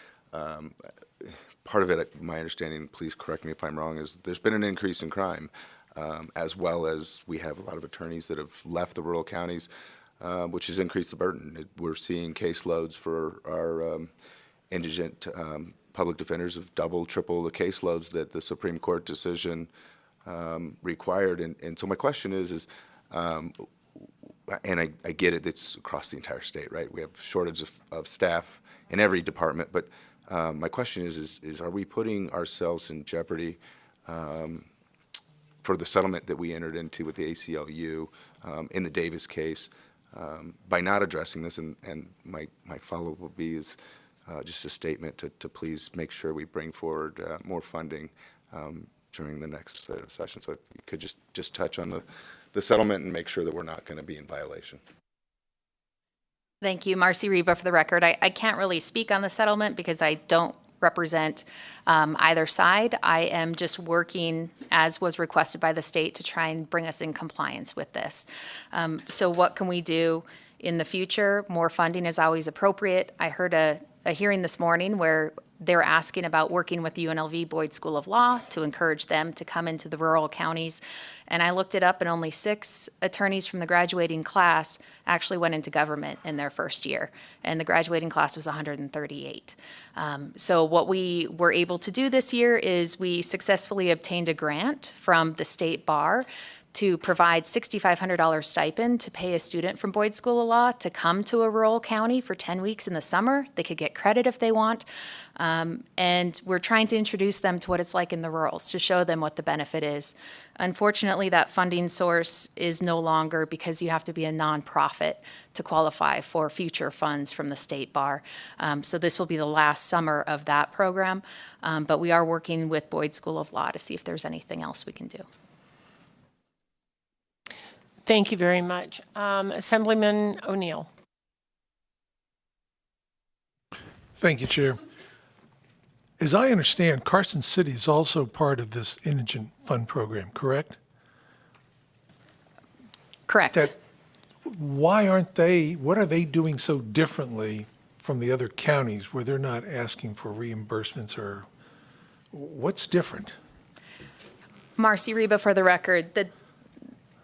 Part of it, my understanding, please correct me if I'm wrong, is there's been an increase in crime, as well as we have a lot of attorneys that have left the rural counties, which has increased the burden. We're seeing caseloads for our indigent public defenders of double, triple the caseloads that the Supreme Court decision required. And so my question is and I get it, it's across the entire state, right? We have shortage of staff in every department, but my question is are we putting ourselves in jeopardy for the settlement that we entered into with the ACLU in the Davis case by not addressing this? And my follow-up will be is just a statement to please make sure we bring forward more funding during the next session. So if you could just touch on the settlement and make sure that we're not going to be in violation. Thank you. Marcy Reba for the record. I can't really speak on the settlement because I don't represent either side. I am just working, as was requested by the state, to try and bring us in compliance with this. So what can we do in the future? More funding is always appropriate. I heard a hearing this morning where they're asking about working with the UNLV Boyd School of Law to encourage them to come into the rural counties. And I looked it up, and only 6 attorneys from the graduating class actually went into government in their first year. And the graduating class was 138. So what we were able to do this year is we successfully obtained a grant from the state bar to provide $6,500 stipend to pay a student from Boyd School of Law to come to a rural county for 10 weeks in the summer. They could get credit if they want. And we're trying to introduce them to what it's like in the rurals, to show them what the benefit is. Unfortunately, that funding source is no longer, because you have to be a nonprofit to qualify for future funds from the state bar. So this will be the last summer of that program. But we are working with Boyd School of Law to see if there's anything else we can do. Thank you very much. Assemblyman O'Neill. Thank you, Chair. As I understand, Carson City is also part of this indigent fund program, correct? Correct. Why aren't they, what are they doing so differently from the other counties where they're not asking for reimbursements, or what's different? Marcy Reba for the record.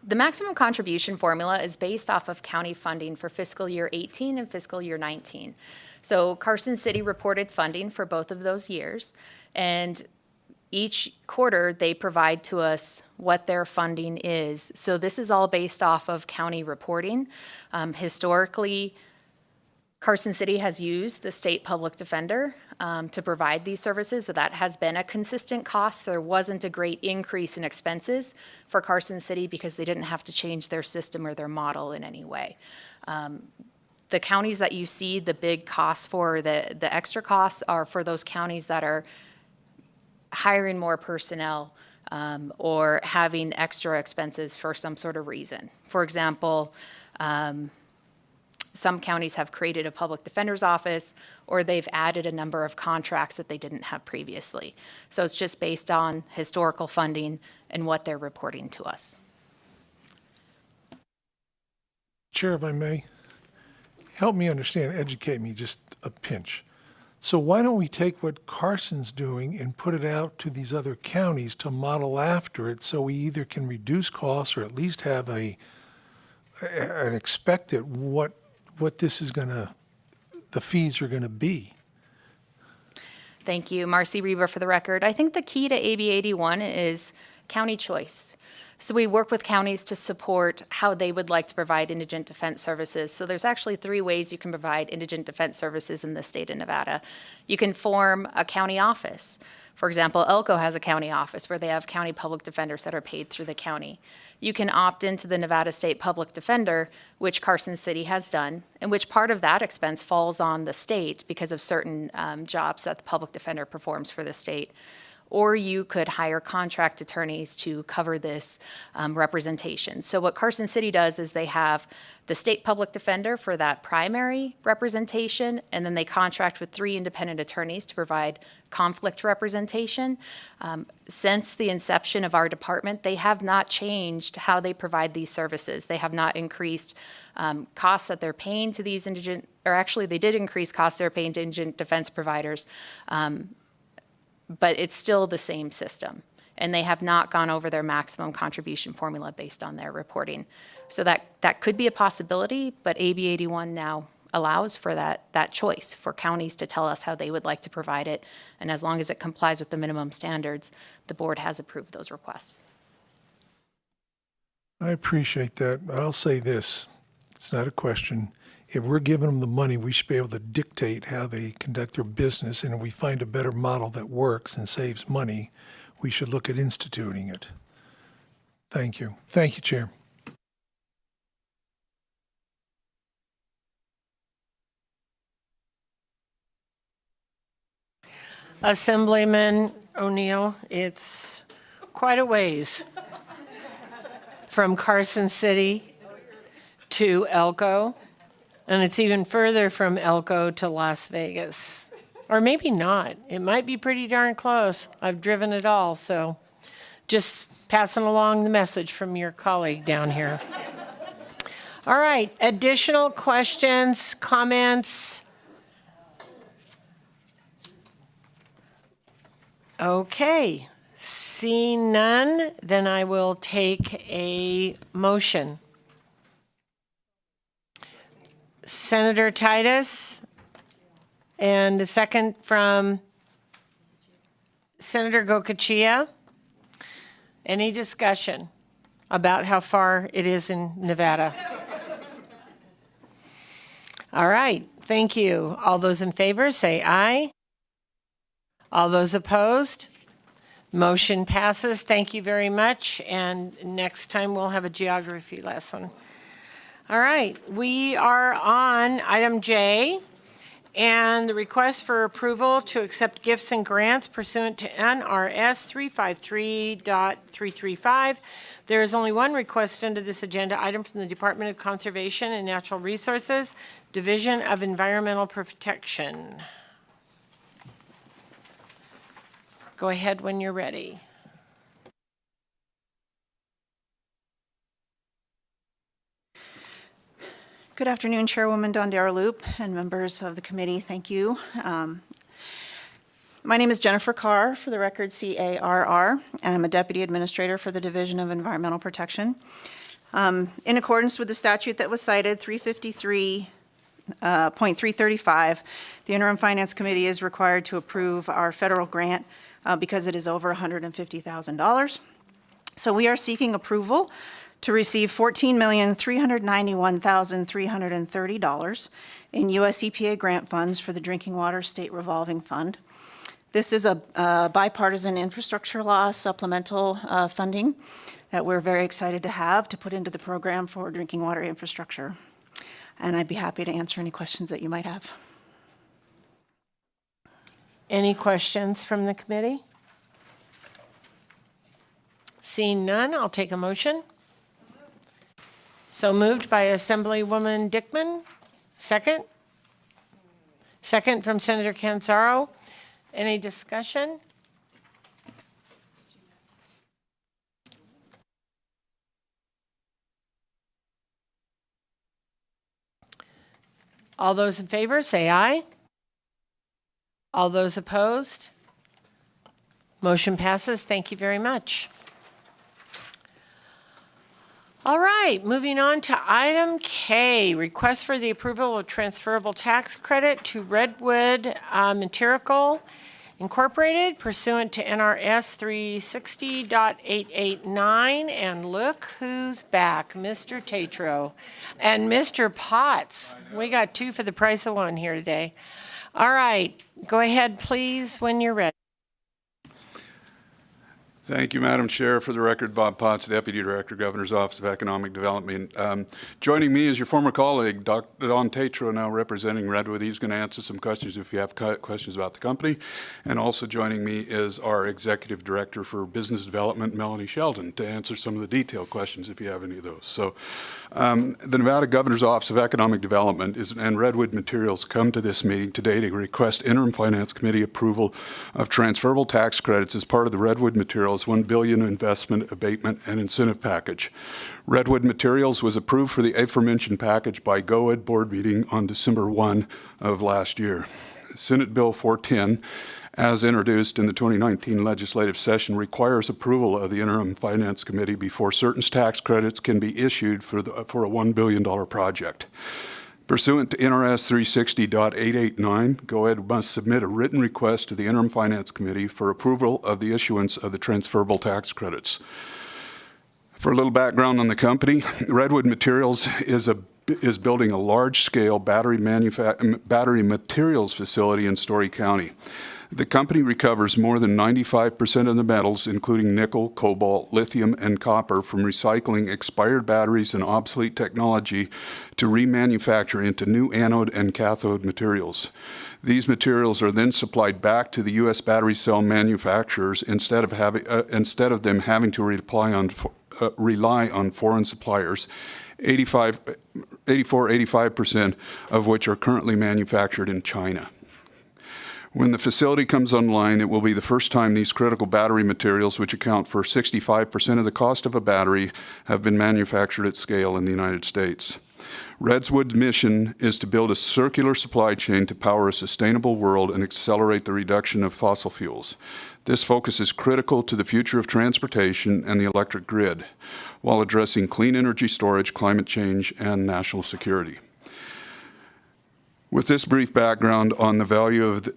The maximum contribution formula is based off of county funding for fiscal year 18 and fiscal year 19. So Carson City reported funding for both of those years, and each quarter they provide to us what their funding is. So this is all based off of county reporting. Historically, Carson City has used the state public defender to provide these services, so that has been a consistent cost. There wasn't a great increase in expenses for Carson City because they didn't have to change their system or their model in any way. The counties that you see the big costs for, the extra costs, are for those counties that are hiring more personnel or having extra expenses for some sort of reason. For example, some counties have created a public defender's office, or they've added a number of contracts that they didn't have previously. So it's just based on historical funding and what they're reporting to us. Chair, if I may, help me understand, educate me just a pinch. So why don't we take what Carson's doing and put it out to these other counties to model after it, so we either can reduce costs or at least have an expected what this is the fees are gonna be? Thank you. Marcy Reba for the record. I think the key to AB 81 is county choice. So we work with counties to support how they would like to provide indigent defense services. So there's actually 3 ways you can provide indigent defense services in the state of Nevada. You can form a county office. For example, Elko has a county office where they have county public defenders that are paid through the county. You can opt into the Nevada State Public Defender, which Carson City has done, and which part of that expense falls on the state because of certain jobs that the public defender performs for the state. Or you could hire contract attorneys to cover this representation. So what Carson City does is they have the state public defender for that primary representation, and then they contract with 3 independent attorneys to provide conflict representation. Since the inception of our department, they have not changed how they provide these services. They have not increased costs that they're paying to these indigent, or actually they did increase costs they're paying to indigent defense providers, but it's still the same system. And they have not gone over their maximum contribution formula based on their reporting. So that could be a possibility, but AB 81 now allows for that choice for counties to tell us how they would like to provide it. And as long as it complies with the minimum standards, the board has approved those requests. I appreciate that. I'll say this, it's not a question. If we're giving them the money, we should be able to dictate how they conduct their business. And if we find a better model that works and saves money, we should look at instituting it. Thank you. Thank you, Chair. Assemblyman O'Neill, it's quite a ways from Carson City to Elko, and it's even further from Elko to Las Vegas. Or maybe not. It might be pretty darn close. I've driven it all, so just passing along the message from your colleague down here. All right, additional questions, comments? Okay, seeing none, then I will take a motion. Senator Titus, and a second from Senator Gokachia. Any discussion about how far it is in Nevada? All right, thank you. All those in favor, say aye. All those opposed? Motion passes. Thank you very much. And next time we'll have a geography lesson. All right, we are on item J, and the request for approval to accept gifts and grants pursuant to NRS 353.335. There is only one request under this agenda item from the Department of Conservation and Natural Resources, Division of Environmental Protection. Go ahead when you're ready. Good afternoon, Chairwoman Dondera Loop and members of the committee. Thank you. My name is Jennifer Carr, for the record C-A-R-R, and I'm a Deputy Administrator for the Division of Environmental Protection. In accordance with the statute that was cited, 353.335, the Interim Finance Committee is required to approve our federal grant because it is over $150,000. So we are seeking approval to receive $14,391,330 in U.S. EPA grant funds for the Drinking Water State Revolving Fund. This is a bipartisan infrastructure law supplemental funding that we're very excited to have to put into the program for drinking water infrastructure. And I'd be happy to answer any questions that you might have. Any questions from the committee? Seeing none, I'll take a motion. So moved by Assemblywoman Dickman. Second? Second from Senator Cansaro. Any discussion? All those in favor, say aye. All those opposed? Motion passes. Thank you very much. All right, moving on to item K, request for the approval of transferable tax credit to Redwood Material Incorporated pursuant to NRS 360.889. And look who's back, Mr. Tatro and Mr. Potts. We got two for the price of one here today. All right, go ahead, please, when you're ready. Thank you, Madam Chair. For the record, Bob Potts, Deputy Director, Governor's Office of Economic Development. Joining me is your former colleague, Dr. Don Tatro, now representing Redwood. He's going to answer some questions if you have questions about the company. And also joining me is our Executive Director for Business Development, Melanie Sheldon, to answer some of the detailed questions if you have any of those. So the Nevada Governor's Office of Economic Development and Redwood Materials come to this meeting today to request Interim Finance Committee approval of transferable tax credits as part of the Redwood Materials $1 billion investment abatement and incentive package. Redwood Materials was approved for the aforementioned package by GOED board meeting on December 1 of last year. Senate Bill 410, as introduced in the 2019 legislative session, requires approval of the Interim Finance Committee before certain tax credits can be issued for a $1 billion project. Pursuant to NRS 360.889, GOED must submit a written request to the Interim Finance Committee for approval of the issuance of the transferable tax credits. For a little background on the company, Redwood Materials is building a large-scale battery materials facility in Story County. The company recovers more than 95% of the metals, including nickel, cobalt, lithium, and copper, from recycling expired batteries and obsolete technology to remanufacture into new anode and cathode materials. These materials are then supplied back to the U.S. battery cell manufacturers instead of them having to rely on foreign suppliers, 85% of which are currently manufactured in China. When the facility comes online, it will be the first time these critical battery materials, which account for 65% of the cost of a battery, have been manufactured at scale in the United States. Redwood's mission is to build a circular supply chain to power a sustainable world and accelerate the reduction of fossil fuels. This focus is critical to the future of transportation and the electric grid, while addressing clean energy storage, climate change, and national security. With this brief background on the value of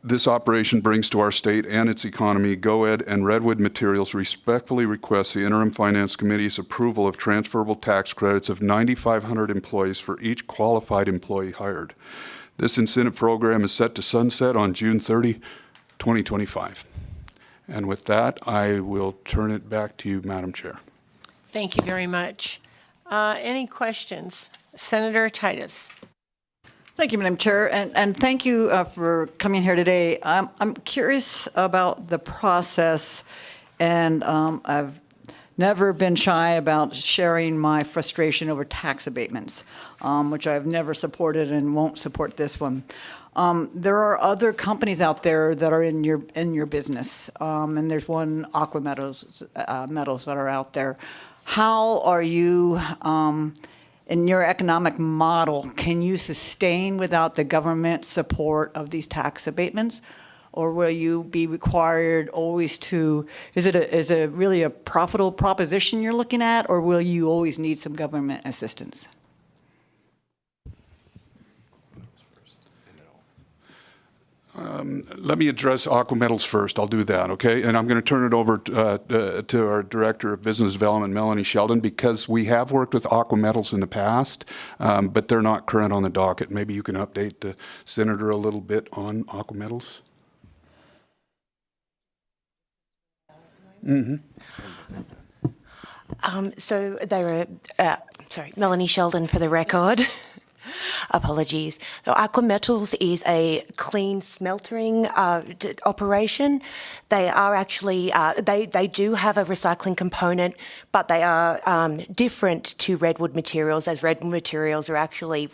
this operation brings to our state and its economy, GoEd and Redwood Materials respectfully request the Interim Finance Committee's approval of transferable tax credits of 9,500 employees for each qualified employee hired. This incentive program is set to sunset on June 30, 2025. And with that, I will turn it back to you, Madam Chair. Thank you very much. Any questions? Senator Titus. Thank you, Madam Chair, and thank you for coming here today. I'm curious about the process, and I've never been shy about sharing my frustration over tax abatements, which I've never supported and won't support this one. There are other companies out there that are in your business, and there's one, Aqua Metals that are out there. How are you? In your economic model, can you sustain without the government support of these tax abatements? Or will you be required always to, is it really a profitable proposition you're looking at, or will you always need some government assistance? Let me address Aqua Metals first. I'll do that, okay? And I'm going to turn it over to our Director of Business Development, Melanie Sheldon, because we have worked with Aqua Metals in the past, but they're not current on the docket. Maybe you can update the Senator a little bit on Aqua Metals. So they were, Melanie Sheldon for the record. Apologies. So Aqua Metals is a clean smeltering operation. They are actually, they do have a recycling component, but they are different to Redwood Materials, as Redwood Materials are actually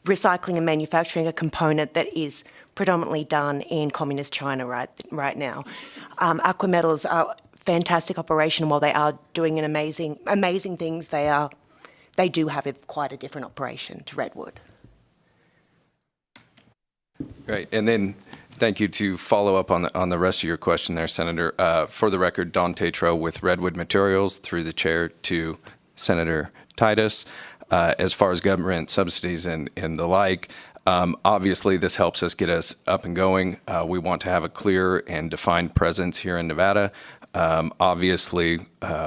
recycling and manufacturing a component that is predominantly done in communist China right now. Aqua Metals are fantastic operation. While they are doing an amazing things, they do have quite a different operation to Redwood. Right, and then thank you to follow up on the rest of your question there, Senator. For the record, Don Tatro with Redwood Materials, through the chair to Senator Titus. As far as government subsidies and the like, obviously this helps us get us up and going. We want to have a clear and defined presence here in Nevada. Obviously,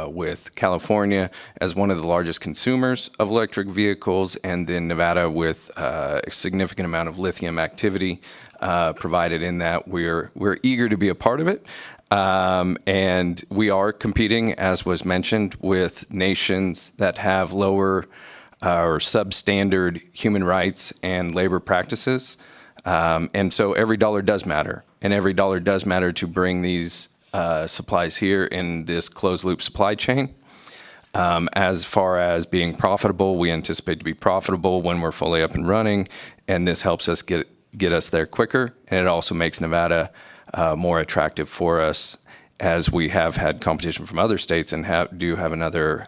with California as one of the largest consumers of electric vehicles, and then Nevada with a significant amount of lithium activity provided in that, we're eager to be a part of it. And we are competing, as was mentioned, with nations that have lower or substandard human rights and labor practices. And so every dollar does matter, and every dollar does matter to bring these supplies here in this closed loop supply chain. As far as being profitable, we anticipate to be profitable when we're fully up and running, and this helps us get us there quicker, and it also makes Nevada more attractive for us, as we have had competition from other states and do have another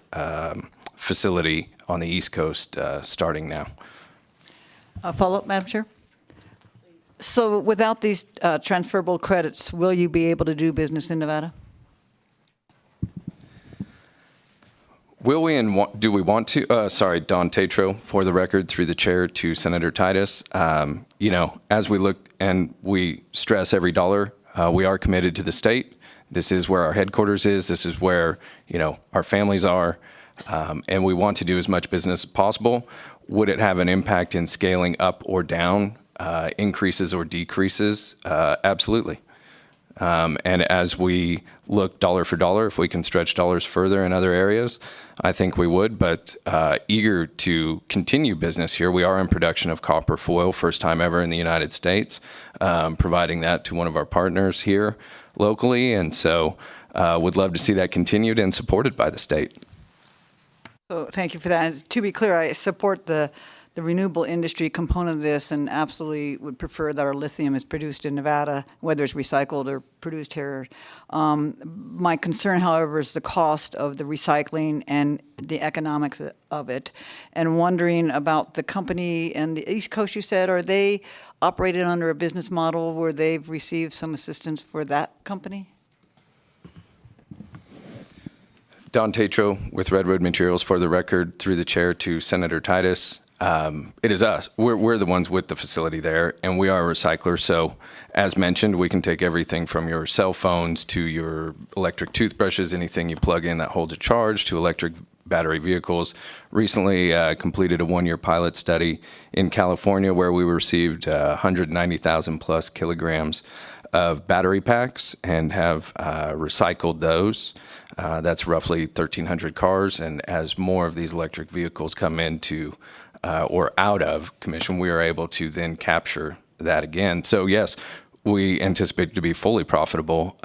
facility on the East Coast starting now. Follow-up, Madam Chair? So without these transferable credits, will you be able to do business in Nevada? Will we and do we want to? Sorry, Don Tatro, for the record, through the chair to Senator Titus. You know, as we look and we stress every dollar, we are committed to the state. This is where our headquarters is. This is where, you know, our families are. And we want to do as much business as possible. Would it have an impact in scaling up or down? increases or decreases, absolutely. And as we look dollar for dollar, if we can stretch dollars further in other areas, I think we would, but eager to continue business here. We are in production of copper foil, first time ever in the United States, providing that to one of our partners here locally. And so would love to see that continued and supported by the state. So thank you for that. And to be clear, I support the renewable industry component of this and absolutely would prefer that our lithium is produced in Nevada, whether it's recycled or produced here. My concern, however, is the cost of the recycling and the economics of it. And wondering about the company in the East Coast, you said, are they operated under a business model where they've received some assistance for that company? Don Tatro with Redwood Materials, for the record, through the chair to Senator Titus. It is us. We're the ones with the facility there, and we are a recycler. So, as mentioned, we can take everything from your cell phones to your electric toothbrushes, anything you plug in that holds a charge, to electric battery vehicles. Recently completed a one-year pilot study in California where we received 190,000 plus kilograms of battery packs and have recycled those. That's roughly 1,300 cars, and as more of these electric vehicles come into or out of commission, we are able to then capture that again. So yes, we anticipate to be fully profitable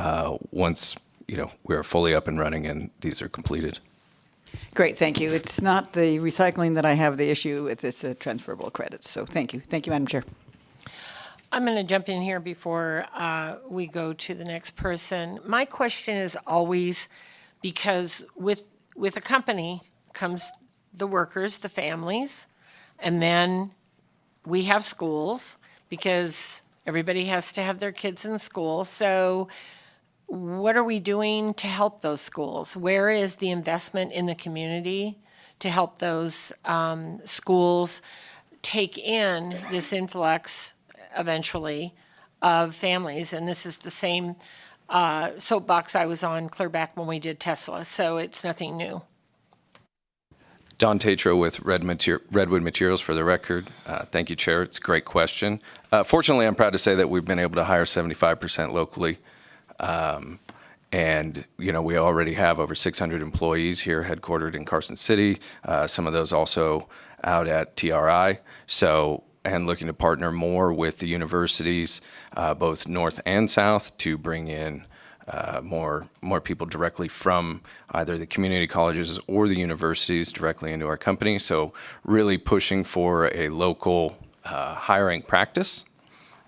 once we are fully up and running and these are completed. Great, thank you. It's not the recycling that I have the issue with, it's the transferable credits. So thank you. Thank you, Madam Chair. I'm going to jump in here before we go to the next person. My question is always, because with a company comes the workers, the families, and then we have schools because everybody has to have their kids in school. So what are we doing to help those schools? Where is the investment in the community to help those schools take in this influx eventually of families? And this is the same soapbox I was on clear back when we did Tesla, so it's nothing new. Don Tatro with Redwood Materials, for the record. Thank you, Chair. It's a great question. Fortunately, I'm proud to say that we've been able to hire 75% locally. And, we already have over 600 employees here headquartered in Carson City, some of those also out at TRI. So, and looking to partner more with the universities, both north and south, to bring in more people directly from either the community colleges or the universities directly into our company. So really pushing for a local hiring practice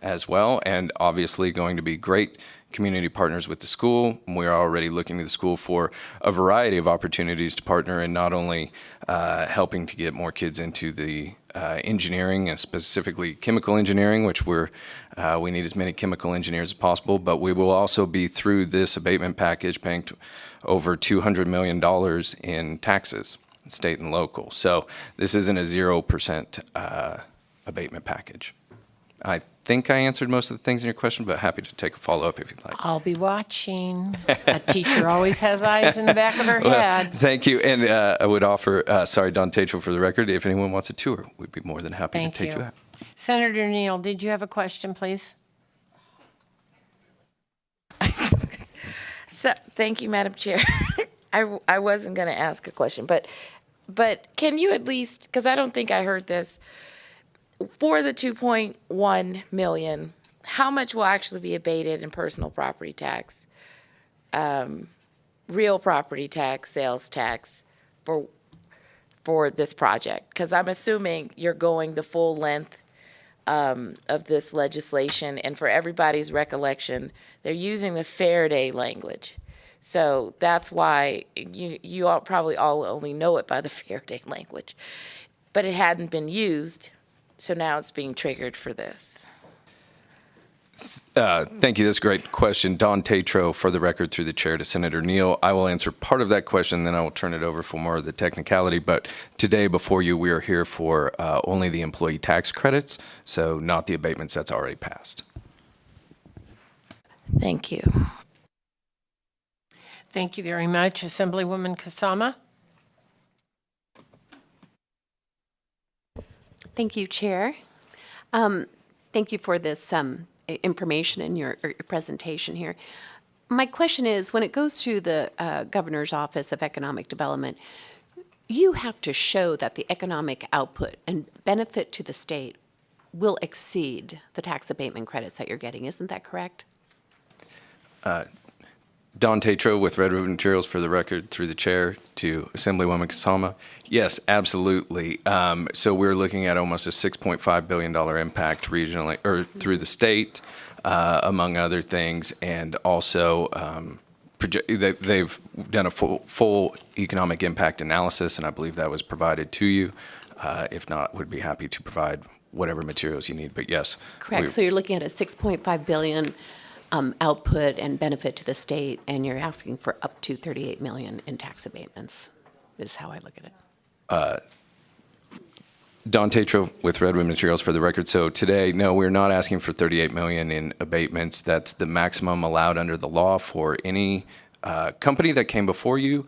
as well, and obviously going to be great community partners with the school. We're already looking to the school for a variety of opportunities to partner in not only helping to get more kids into the engineering, and specifically chemical engineering, which we need as many chemical engineers as possible, but we will also be, through this abatement package, paying over $200 million in taxes, state and local. So this isn't a 0% abatement package. I think I answered most of the things in your question, but happy to take a follow-up if you'd like. I'll be watching. A teacher always has eyes in the back of her Well, head. thank you. And I would offer, Don Tatro, for the record, if anyone wants a tour, we'd be more than happy to take you out. Senator Neal, did you have a question, please? So, thank you, Madam Chair. I wasn't going to ask a question, but can you at least, because I don't think I heard this, for the 2.1 million, how much will actually be abated in personal property tax, real property tax, sales tax for this project? Because I'm assuming you're going the full length of this legislation, and for everybody's recollection, they're using the Faraday language. So that's why you all probably all only know it by the Faraday language, but it hadn't been used. So now it's being triggered for this. Thank you. That's a great question. Don Tatro, for the record, through the chair to Senator Neal. I will answer part of that question, then I will turn it over for more of the technicality. But today before you, we are here for only the employee tax credits, so not the abatements that's already passed. Thank you. Thank you very much. Assemblywoman Kasama. Thank you, Chair. Thank you for this information in your presentation here. My question is, when it goes through the Governor's Office of Economic Development, you have to show that the economic output and benefit to the state will exceed the tax abatement credits that you're getting. Isn't that correct? Don Tatro with Redwood Materials, for the record, through the chair to Assemblywoman Kasama. Yes, absolutely. So we're looking at almost a $6.5 billion impact regionally or through the state, among other things, and also they've done a full economic impact analysis, and I believe that was provided to you. If not, would be happy to provide whatever materials you need. But yes, Correct. So you're looking at a $6.5 billion output and benefit to the state, and you're asking for up to $38 million in tax abatements, is how I look at it. Don Tatro with Redwood Materials, for the record. So today, no, we're not asking for $38 million in abatements. That's the maximum allowed under the law for any company that came before you.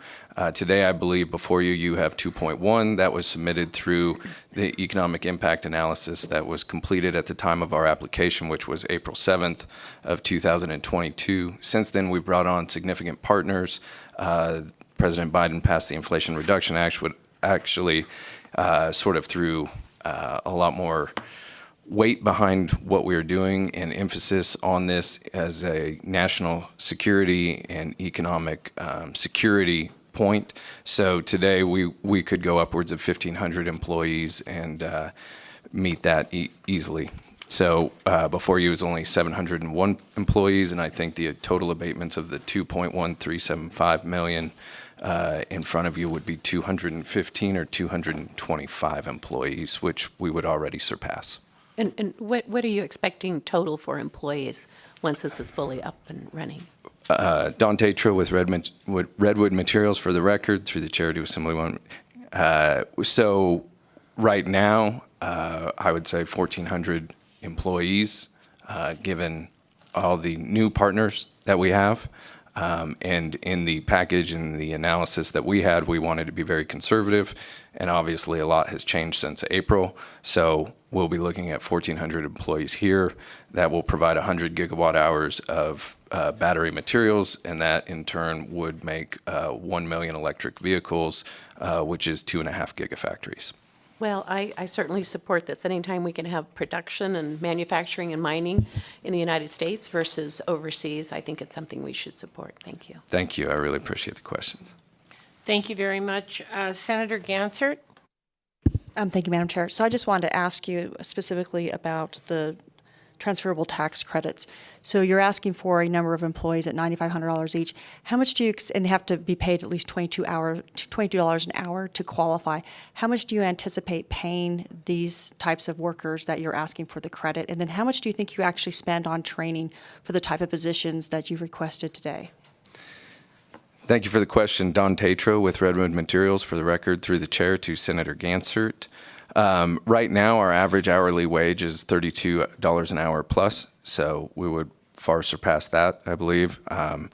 Today, I believe before you, you have 2.1 that was submitted through the economic impact analysis that was completed at the time of our application, which was April 7th of 2022. Since then, we've brought on significant partners. President Biden passed the Inflation Reduction Act, which actually sort of threw a lot more weight behind what we are doing and emphasis on this as a national security and economic security point. So today we could go upwards of 1,500 employees and meet that easily. So before you was only 701 employees, and I think the total abatements of the 2.1375 million in front of you would be 215 or 225 employees, which we would already surpass. And what are you expecting total for employees once this is fully up and running? Don Tatro with Redwood Materials, for the record, through the chair to Assemblywoman. So right now, I would say 1,400 employees, given all the new partners that we have. And in the package and the analysis that we had, we wanted to be very conservative. And obviously, a lot has changed since April. So we'll be looking at 1,400 employees here. That will provide 100 gigawatt hours of battery materials, and that in turn would make 1 million electric vehicles, which is 2.5 gigafactories. Well, I certainly support this. Anytime we can have production and manufacturing and mining in the United States versus overseas, I think it's something we should support. Thank you. Thank you. I really appreciate the questions. Thank you very much. Senator Gansert? Thank you, Madam Chair. So I just wanted to ask you specifically about the transferable tax credits. So you're asking for a number of employees at $9,500 each. How much do you, and they have to be paid at least $22 an hour to qualify. How much do you anticipate paying these types of workers that you're asking for the credit? And then how much do you think you actually spend on training for the type of positions that you've requested today? Thank you for the question. Don Tatro with Redwood Materials, for the record, through the chair to Senator Gansert. Right now, our average hourly wage is $32 an hour plus, so we would far surpass that, I believe. And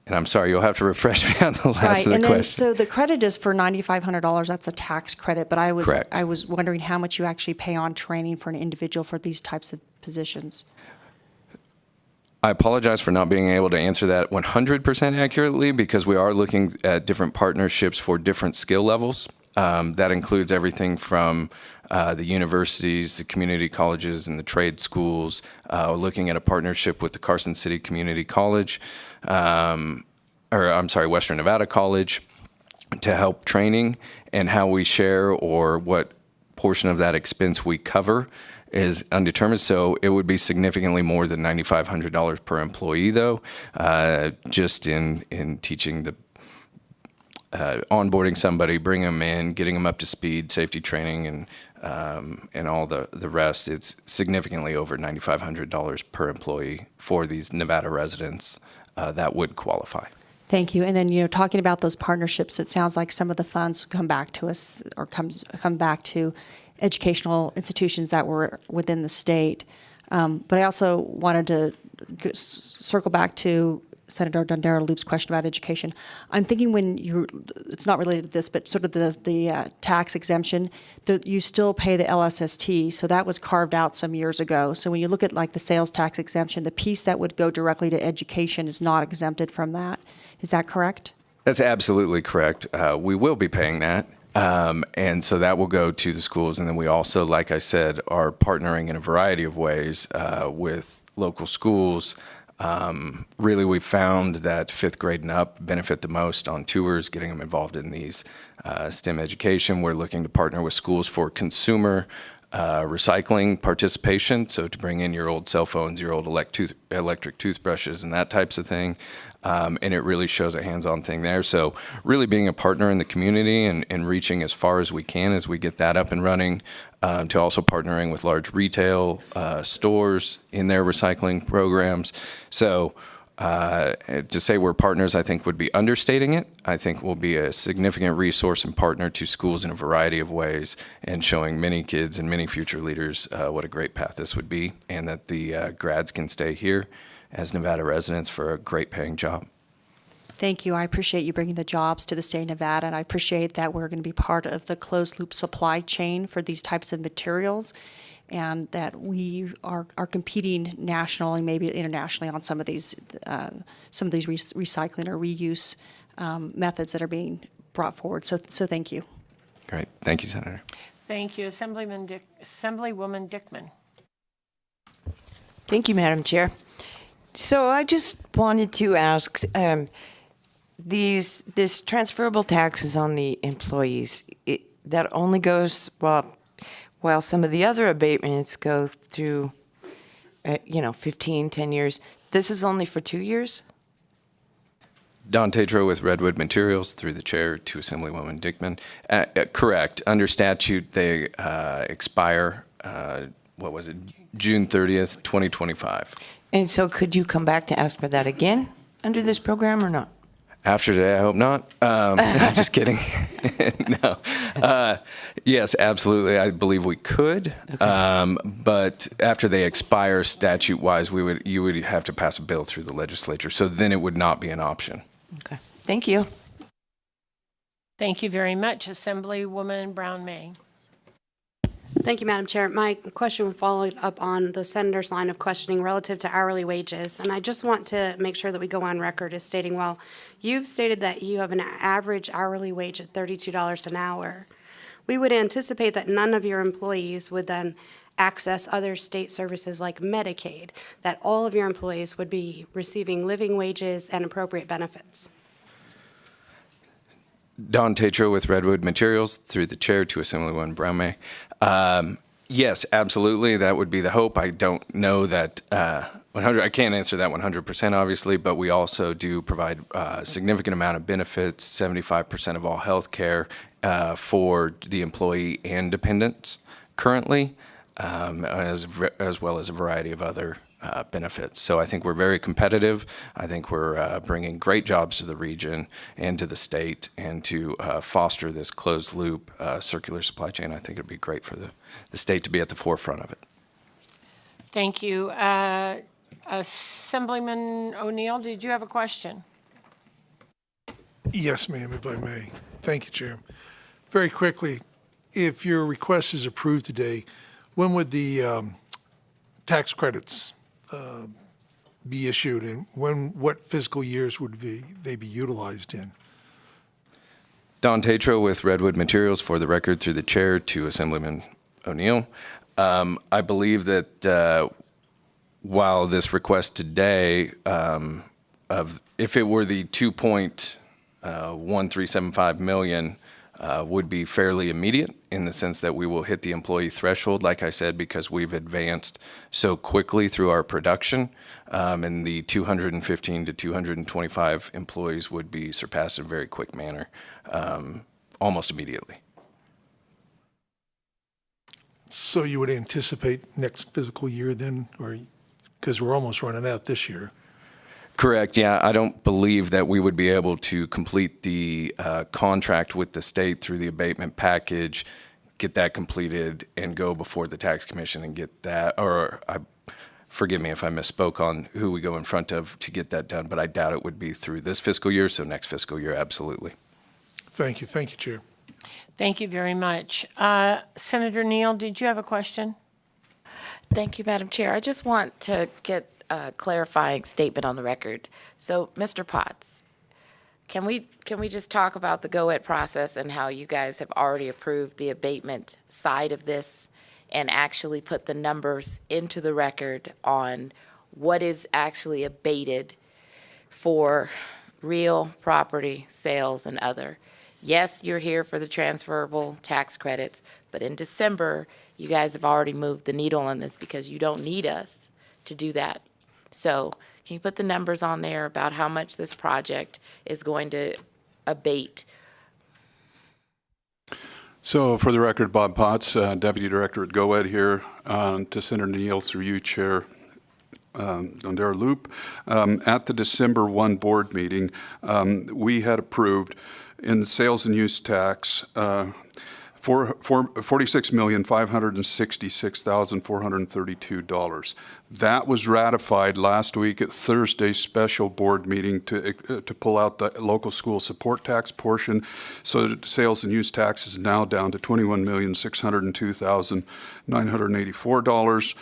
I'm sorry, you'll have to refresh me on the last of the and question. then, so the credit is for $9,500. That's a tax credit, but I was wondering how much you actually pay on training for an individual for these types of positions. I apologize for not being able to answer that 100% accurately, because we are looking at different partnerships for different skill levels. That includes everything from the universities, the community colleges, and the trade schools. We're looking at a partnership with the Carson City Community College, Western Nevada College, to help training, and how we share or what portion of that expense we cover is undetermined. So it would be significantly more than $9,500 per employee, though, just in teaching the onboarding somebody, bring them in, getting them up to speed, safety training, and all the rest. It's significantly over $9,500 per employee for these Nevada residents that would qualify. Thank you. And then, talking about those partnerships, it sounds like some of the funds come back to us or come back to educational institutions that were within the state. But I also wanted to circle back to Senator Dondero Loop's question about education. I'm thinking when it's not related to this, but sort of the tax exemption, you still pay the LSST, so that was carved out some years ago. So when you look at like the sales tax exemption, the piece that would go directly to education is not exempted from that. Is that correct? That's absolutely correct. We will be paying that. And so that will go to the schools. And then we also, like I said, are partnering in a variety of ways with local schools. Really, we found that 5th grade and up benefit the most on tours, getting them involved in these STEM education. We're looking to partner with schools for consumer recycling participation, so to bring in your old cell phones, your old electric toothbrushes, and that types of thing. And it really shows a hands-on thing there. So really being a partner in the community and reaching as far as we can as we get that up and running, to also partnering with large retail stores in their recycling programs. So to say we're partners, I think would be understating it. I think we'll be a significant resource and partner to schools in a variety of ways and showing many kids and many future leaders what a great path this would be, and that the grads can stay here as Nevada residents for a great paying job. Thank you. I appreciate you bringing the jobs to the state of Nevada, and I appreciate that we're going to be part of the closed loop supply chain for these types of materials, and that we are competing nationally, maybe internationally, on some of these recycling or reuse methods that are being brought forward. So thank you. Great. Thank you, Senator. Thank you. Assemblywoman Dickman. Thank you, Madam Chair. So I just wanted to ask, this transferable taxes on the employees, that only goes while some of the other abatements go through, 10 years. This is only for 2 years? Don Tatro with Redwood Materials, through the chair to Assemblywoman Dickman. Correct. Under statute, they expire, June 30th, 2025. And so could you come back to ask for that again under this program or not? After today, I hope not. Just kidding. No. Yes, absolutely. I believe we could. Okay. But after they expire statute-wise, you would have to pass a bill through the legislature. So then it would not be an option. Okay. Thank you. Thank you very much. Assemblywoman Brown-May. Thank you, Madam Chair. My question would follow up on the senator's line of questioning relative to hourly wages. And I just want to make sure that we go on record as stating, well, you've stated that you have an average hourly wage at $32 an hour. We would anticipate that none of your employees would then access other state services like Medicaid, that all of your employees would be receiving living wages and appropriate benefits. Don Tatro with Redwood Materials, through the chair to Assemblywoman Brown-May. Yes, absolutely. That would be the hope. I don't know that 100. I can't answer that 100%, obviously, but we also do provide a significant amount of benefits, 75% of all health care for the employee and dependents currently, as well as a variety of other benefits. So I think we're very competitive. I think we're bringing great jobs to the region and to the state, and to foster this closed loop circular supply chain. I think it'd be great for the state to be at the forefront of it. Thank you. Assemblyman O'Neill, did you have a question? Yes, ma'am, if I may. Thank you, Chair. Very quickly, if your request is approved today, when would the tax credits be issued, and what fiscal years would they be utilized in? Don Tatro with Redwood Materials, for the record, through the chair to Assemblyman O'Neill. I believe that while this request today, if it were the 2.1375 million, would be fairly immediate, in the sense that we will hit the employee threshold, like I said, because we've advanced so quickly through our production, and the 215 to 225 employees would be surpassed in a very quick manner, almost immediately. So you would anticipate next fiscal year then, or because we're almost running out this year? Correct, yeah. I don't believe that we would be able to complete the contract with the state through the abatement package, get that completed, and go before the tax commission and get that, forgive me if I misspoke on who we go in front of to get that done, but I doubt it would be through this fiscal year, so next fiscal year, absolutely. Thank you, Chair. Thank you very much. Senator Neal, did you have a question? Thank you, Madam Chair. I just want to get a clarifying statement on the record. So, Mr. Potts, can we just talk about the go-ahead process and how you guys have already approved the abatement side of this and actually put the numbers into the record on what is actually abated for real property sales and other? Yes, you're here for the transferable tax credits, but in December, you guys have already moved the needle on this because you don't need us to do that. So can you put the numbers on there about how much this project is going to abate? So for the record, Bob Potts, Deputy Director at GOED here, to Senator Neal through you, Chair Dondera Loop. At the December 1 board meeting, we had approved in the sales and use tax $46,566,432. That was ratified last week at Thursday's special board meeting to pull out the local school support tax portion. So the sales and use tax is now down to $21,602,984.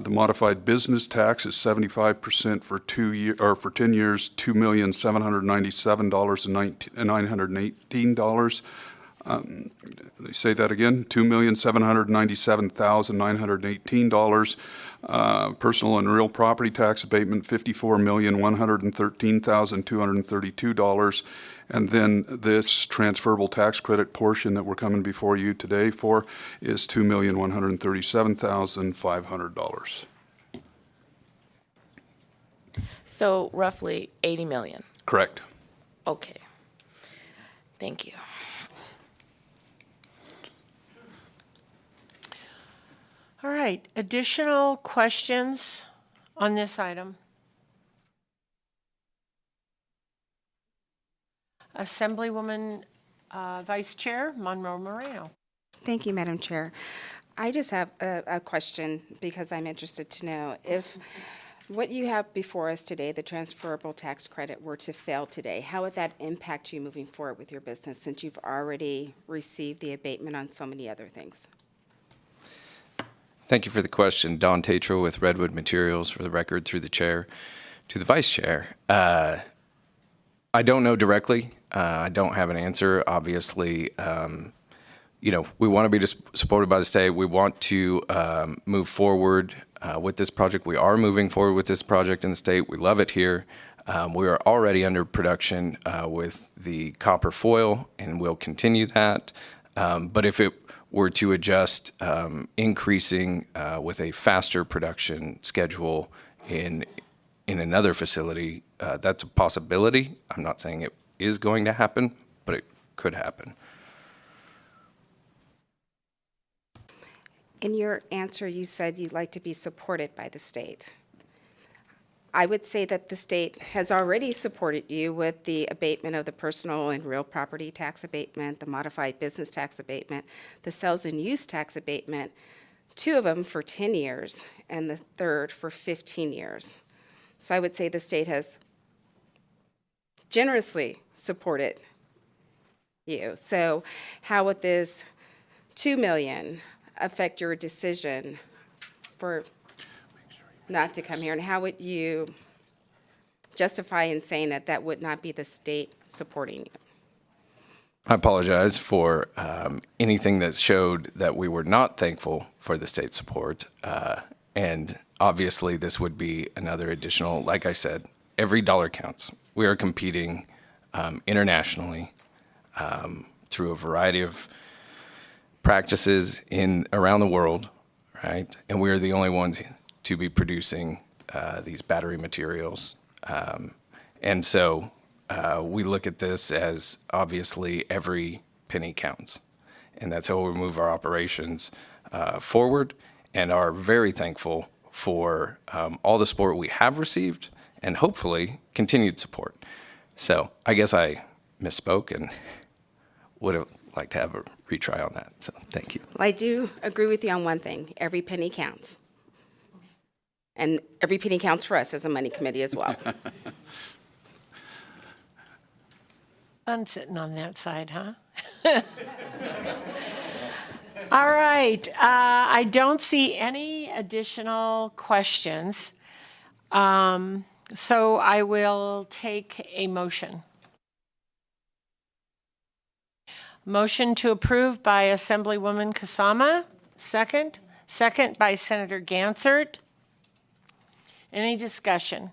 The modified business tax is 75% for 10 years, $2,797,918. They say that again, $2,797,918. Personal and real property tax abatement, $54,113,232. And then this transferable tax credit portion that we're coming before you today for is $2,137,500. So roughly 80 million. Correct. Okay. Thank you. All right, additional questions on this item? Assemblywoman Vice Chair Monroe Moreno. Thank you, Madam Chair. I just have a question because I'm interested to know if what you have before us today, the transferable tax credit, were to fail today, how would that impact you moving forward with your business since you've already received the abatement on so many other things? Thank you for the question. Don Tatro with Redwood Materials, for the record, through the chair to the vice chair. I don't know directly. I don't have an answer. Obviously, we want to be supported by the state. We want to move forward with this project. We are moving forward with this project in the state. We love it here. We are already under production with the copper foil, and we'll continue that. But if it were to adjust, increasing with a faster production schedule in another facility, that's a possibility. I'm not saying it is going to happen, but it could happen. In your answer, you said you'd like to be supported by the state. I would say that the state has already supported you with the abatement of the personal and real property tax abatement, the modified business tax abatement, the sales and use tax abatement, 2 of them for 10 years and the third for 15 years. So I would say the state has generously supported you. So how would this $2 million affect your decision for not to come here, and how would you justify in saying that that would not be the state supporting you? I apologize for anything that showed that we were not thankful for the state support. And obviously, this would be another additional, like I said, every dollar counts. We are competing internationally through a variety of practices around the world, right? And we are the only ones to be producing these battery materials. And so we look at this as obviously every penny counts. And that's how we move our operations forward, and are very thankful for all the support we have received and hopefully continued support. So I guess I misspoke and would have liked to have a retry on that. So thank you. Well, I do agree with you on one thing. Every penny counts. And every penny counts for us as a money committee as well. I'm sitting on that side, huh? All right. I don't see any additional questions. So I will take a motion. Motion to approve by Assemblywoman Kasama. Second. Second by Senator Gansert. Any discussion?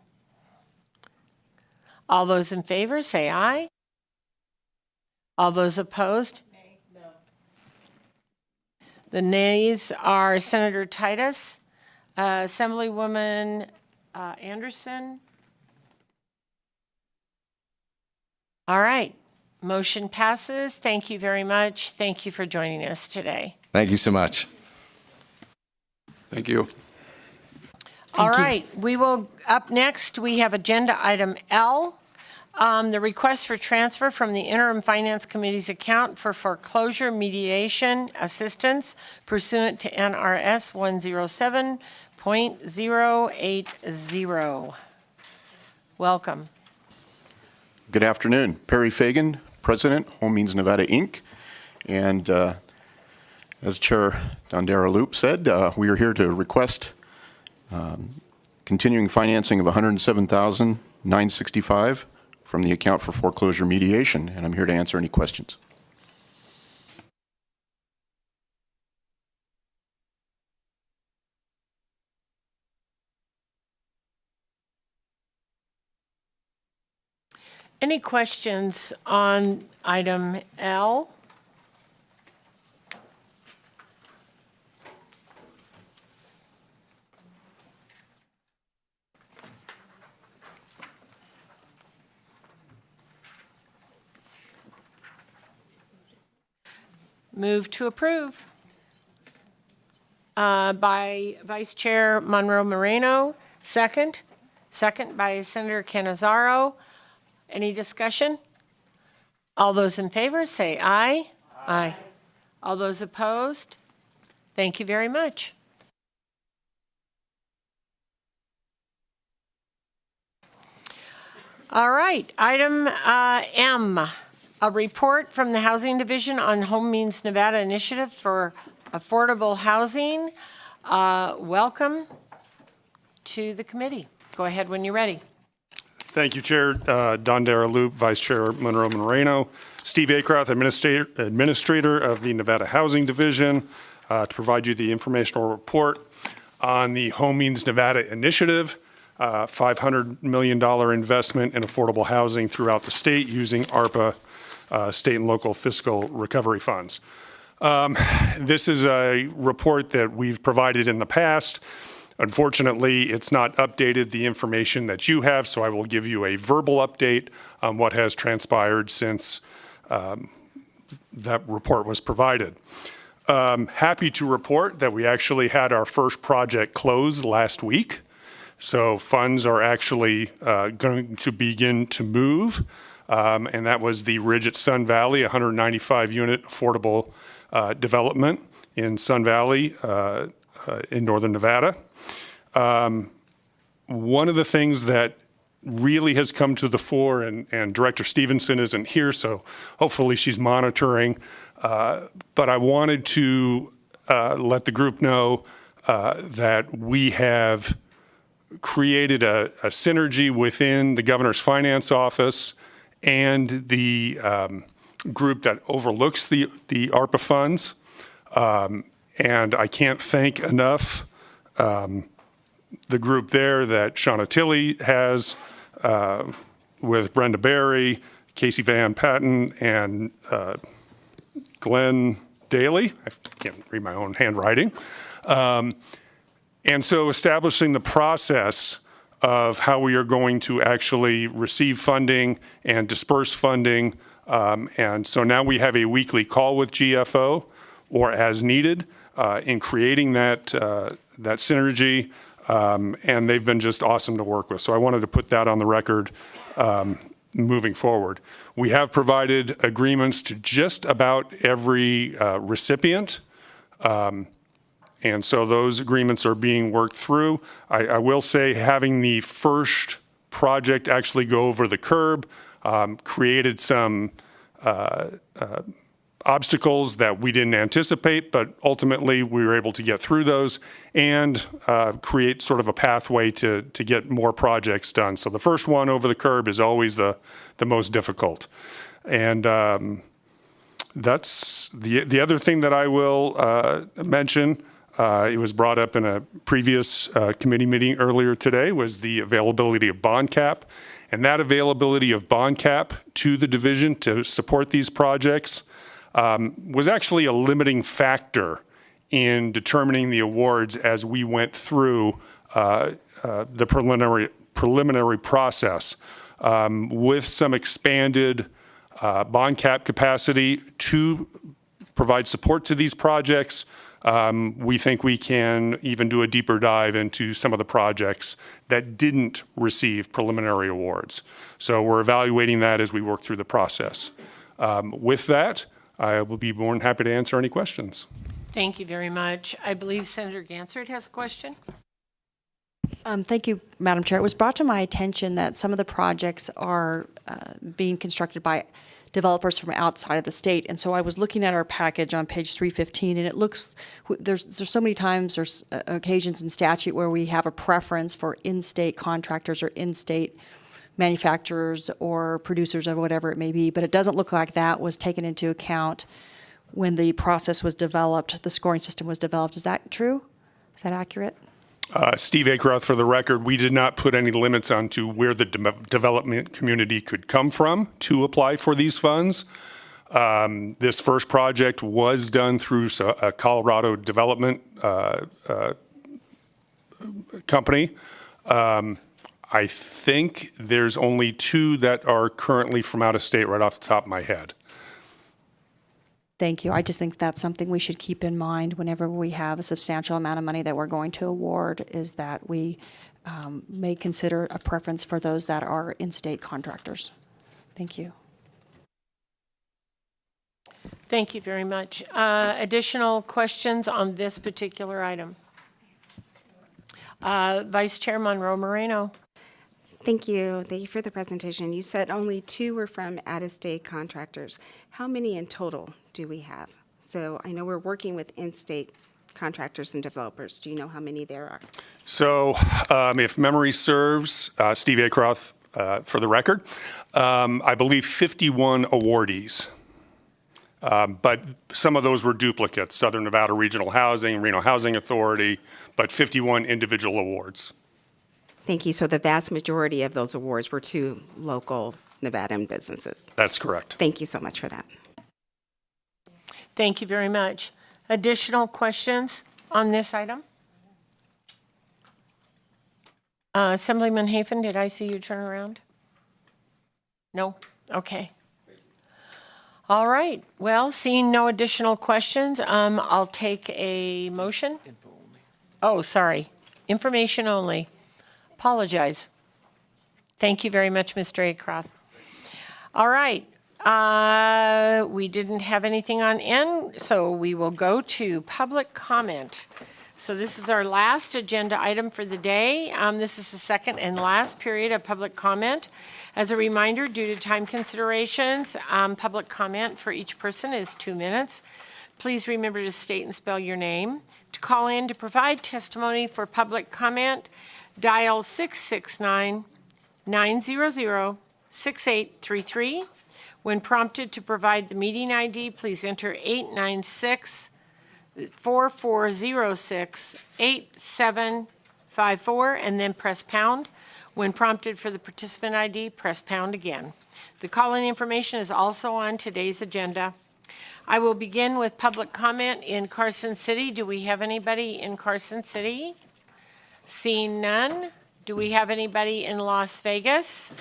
All those in favor, say aye. All those opposed? No. The nays are Senator Titus, Assemblywoman Anderson. All right. Motion passes. Thank you very much. Thank you for joining us today. Thank you so much. Thank you. All right. We will, up next, we have agenda item L. The request for transfer from the Interim Finance Committee's account for foreclosure mediation assistance pursuant to NRS 107.080. Welcome. Good afternoon. Perry Fagan, President, Home Means Nevada, Inc. And as Chair Dondera Loop said, we are here to request continuing financing of $107,965 from the account for foreclosure mediation, and I'm here to answer any questions. Any questions on item L? Move to approve. By Vice Chair Monroe Moreno. Second. Second by Senator Canizaro. Any discussion? All those in favor say aye. Aye. All those opposed? Thank you very much. All right, item M, a report from the Housing Division on Home Means Nevada Initiative for Affordable Housing. Welcome to the committee. Go ahead when you're ready. Thank you, Chair Dondera Loop, Vice Chair Monroe Moreno, Steve Acroth, Administrator of the Nevada Housing Division, to provide you the informational report on the Home Means Nevada Initiative, $500 million investment in affordable housing throughout the state using ARPA, state and local fiscal recovery funds. This is a report that we've provided in the past. Unfortunately, it's not updated the information that you have, so I will give you a verbal update on what has transpired since that report was provided. Happy to report that we actually had our first project close last week. So funds are actually going to begin to move, and that was the Ridge at Sun Valley, 195-unit affordable development in Sun Valley in northern Nevada. One of the things that really has come to the fore, and Director Stevenson isn't here, so hopefully she's monitoring, but I wanted to let the group know that we have created a synergy within the Governor's Finance Office and the group that overlooks the ARPA funds. And I can't thank enough the group there that Shauna Tilley has with Brenda Berry, Casey Van Patten, and Glenn Daly. I can't read my own handwriting. And so establishing the process of how we are going to actually receive funding and disperse funding. And so now we have a weekly call with GFO or as needed in creating that synergy. And they've been just awesome to work with. So I wanted to put that on the record moving forward. We have provided agreements to just about every recipient. And so those agreements are being worked through. I will say having the first project actually go over the curb created some obstacles that we didn't anticipate, but ultimately we were able to get through those and create sort of a pathway to get more projects done. So the first one over the curb is always the most difficult. And that's the other thing that I will mention. It was brought up in a previous committee meeting earlier today, was the availability of bond cap. And that availability of bond cap to the division to support these projects was actually a limiting factor in determining the awards as we went through the preliminary process. With some expanded bond cap capacity to provide support to these projects, we think we can even do a deeper dive into some of the projects that didn't receive preliminary awards. So we're evaluating that as we work through the process. With that, I will be more than happy to answer any questions. Thank you very much. I believe Senator Gansert has a question. Thank you, Madam Chair. It was brought to my attention that some of the projects are being constructed by developers from outside of the state. And so I was looking at our package on page 315, and it looks, there's so many times, there's occasions in statute where we have a preference for in-state contractors or in-state manufacturers or producers or whatever it may be, but it doesn't look like that was taken into account when the process was developed, the scoring system was developed. Is that true? Is that accurate? Steve Akeroth, for the record, we did not put any limits onto where the development community could come from to apply for these funds. This first project was done through a Colorado development company. I think there's only 2 that are currently from out of state right off the top of my head. Thank you. I just think that's something we should keep in mind whenever we have a substantial amount of money that we're going to award, is that we may consider a preference for those that are in-state contractors. Thank you. Thank you very much. Additional questions on this particular item? Vice Chair Monroe Moreno. Thank you. Thank you for the presentation. You said only 2 were from out-of-state contractors. How many in total do we have? So I know we're working with in-state contractors and developers. Do you know how many there are? So if memory serves, Steve Akeroth, for the record, I believe 51 awardees. But some of those were duplicates, Southern Nevada Regional Housing, Reno Housing Authority, but 51 individual awards. Thank you. So the vast majority of those awards were to local Nevadan businesses. That's correct. Thank you so much for that. Thank you very much. Additional questions on this item? Assemblyman Hafen, did I see you turn around? No? Okay. All right. Well, seeing no additional questions, I'll take a motion. Oh, sorry. Information only. Apologize. Thank you very much, Mr. Akeroth. All right. We didn't have anything on N, so we will go to public comment. So this is our last agenda item for the day. This is the second and last period of public comment. As a reminder, due to time considerations, public comment for each person is 2 minutes. Please remember to state and spell your name. To call in to provide testimony for public comment, dial 669-900-6833. When prompted to provide the meeting ID, please enter 896-4406-8754 and then press pound. When prompted for the participant ID, press pound again. The call-in information is also on today's agenda. I will begin with public comment in Carson City. Do we have anybody in Carson City? Seeing none. Do we have anybody in Las Vegas?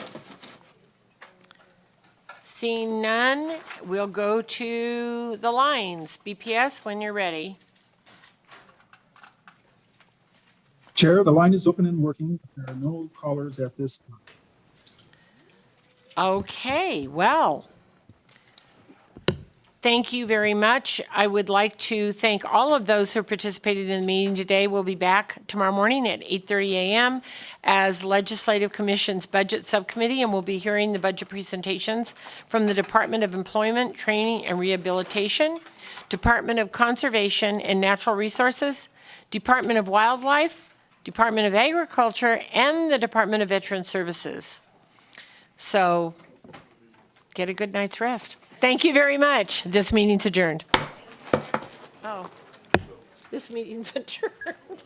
Seeing none, we'll go to the lines. BPS, when you're ready. Chair, the line is open and working. There are no callers at this time. Okay, well, Thank you very much. I would like to thank all of those who participated in the meeting today. We'll be back tomorrow morning at 8:30 a.m. as Legislative Commission's Budget Subcommittee, and we'll be hearing the budget presentations from the Department of Employment, Training, and Rehabilitation, Department of Conservation and Natural Resources, Department of Wildlife, Department of Agriculture, and the Department of Veteran Services. So get a good night's rest. Thank you very much. This meeting's adjourned. Oh, this meeting's adjourned.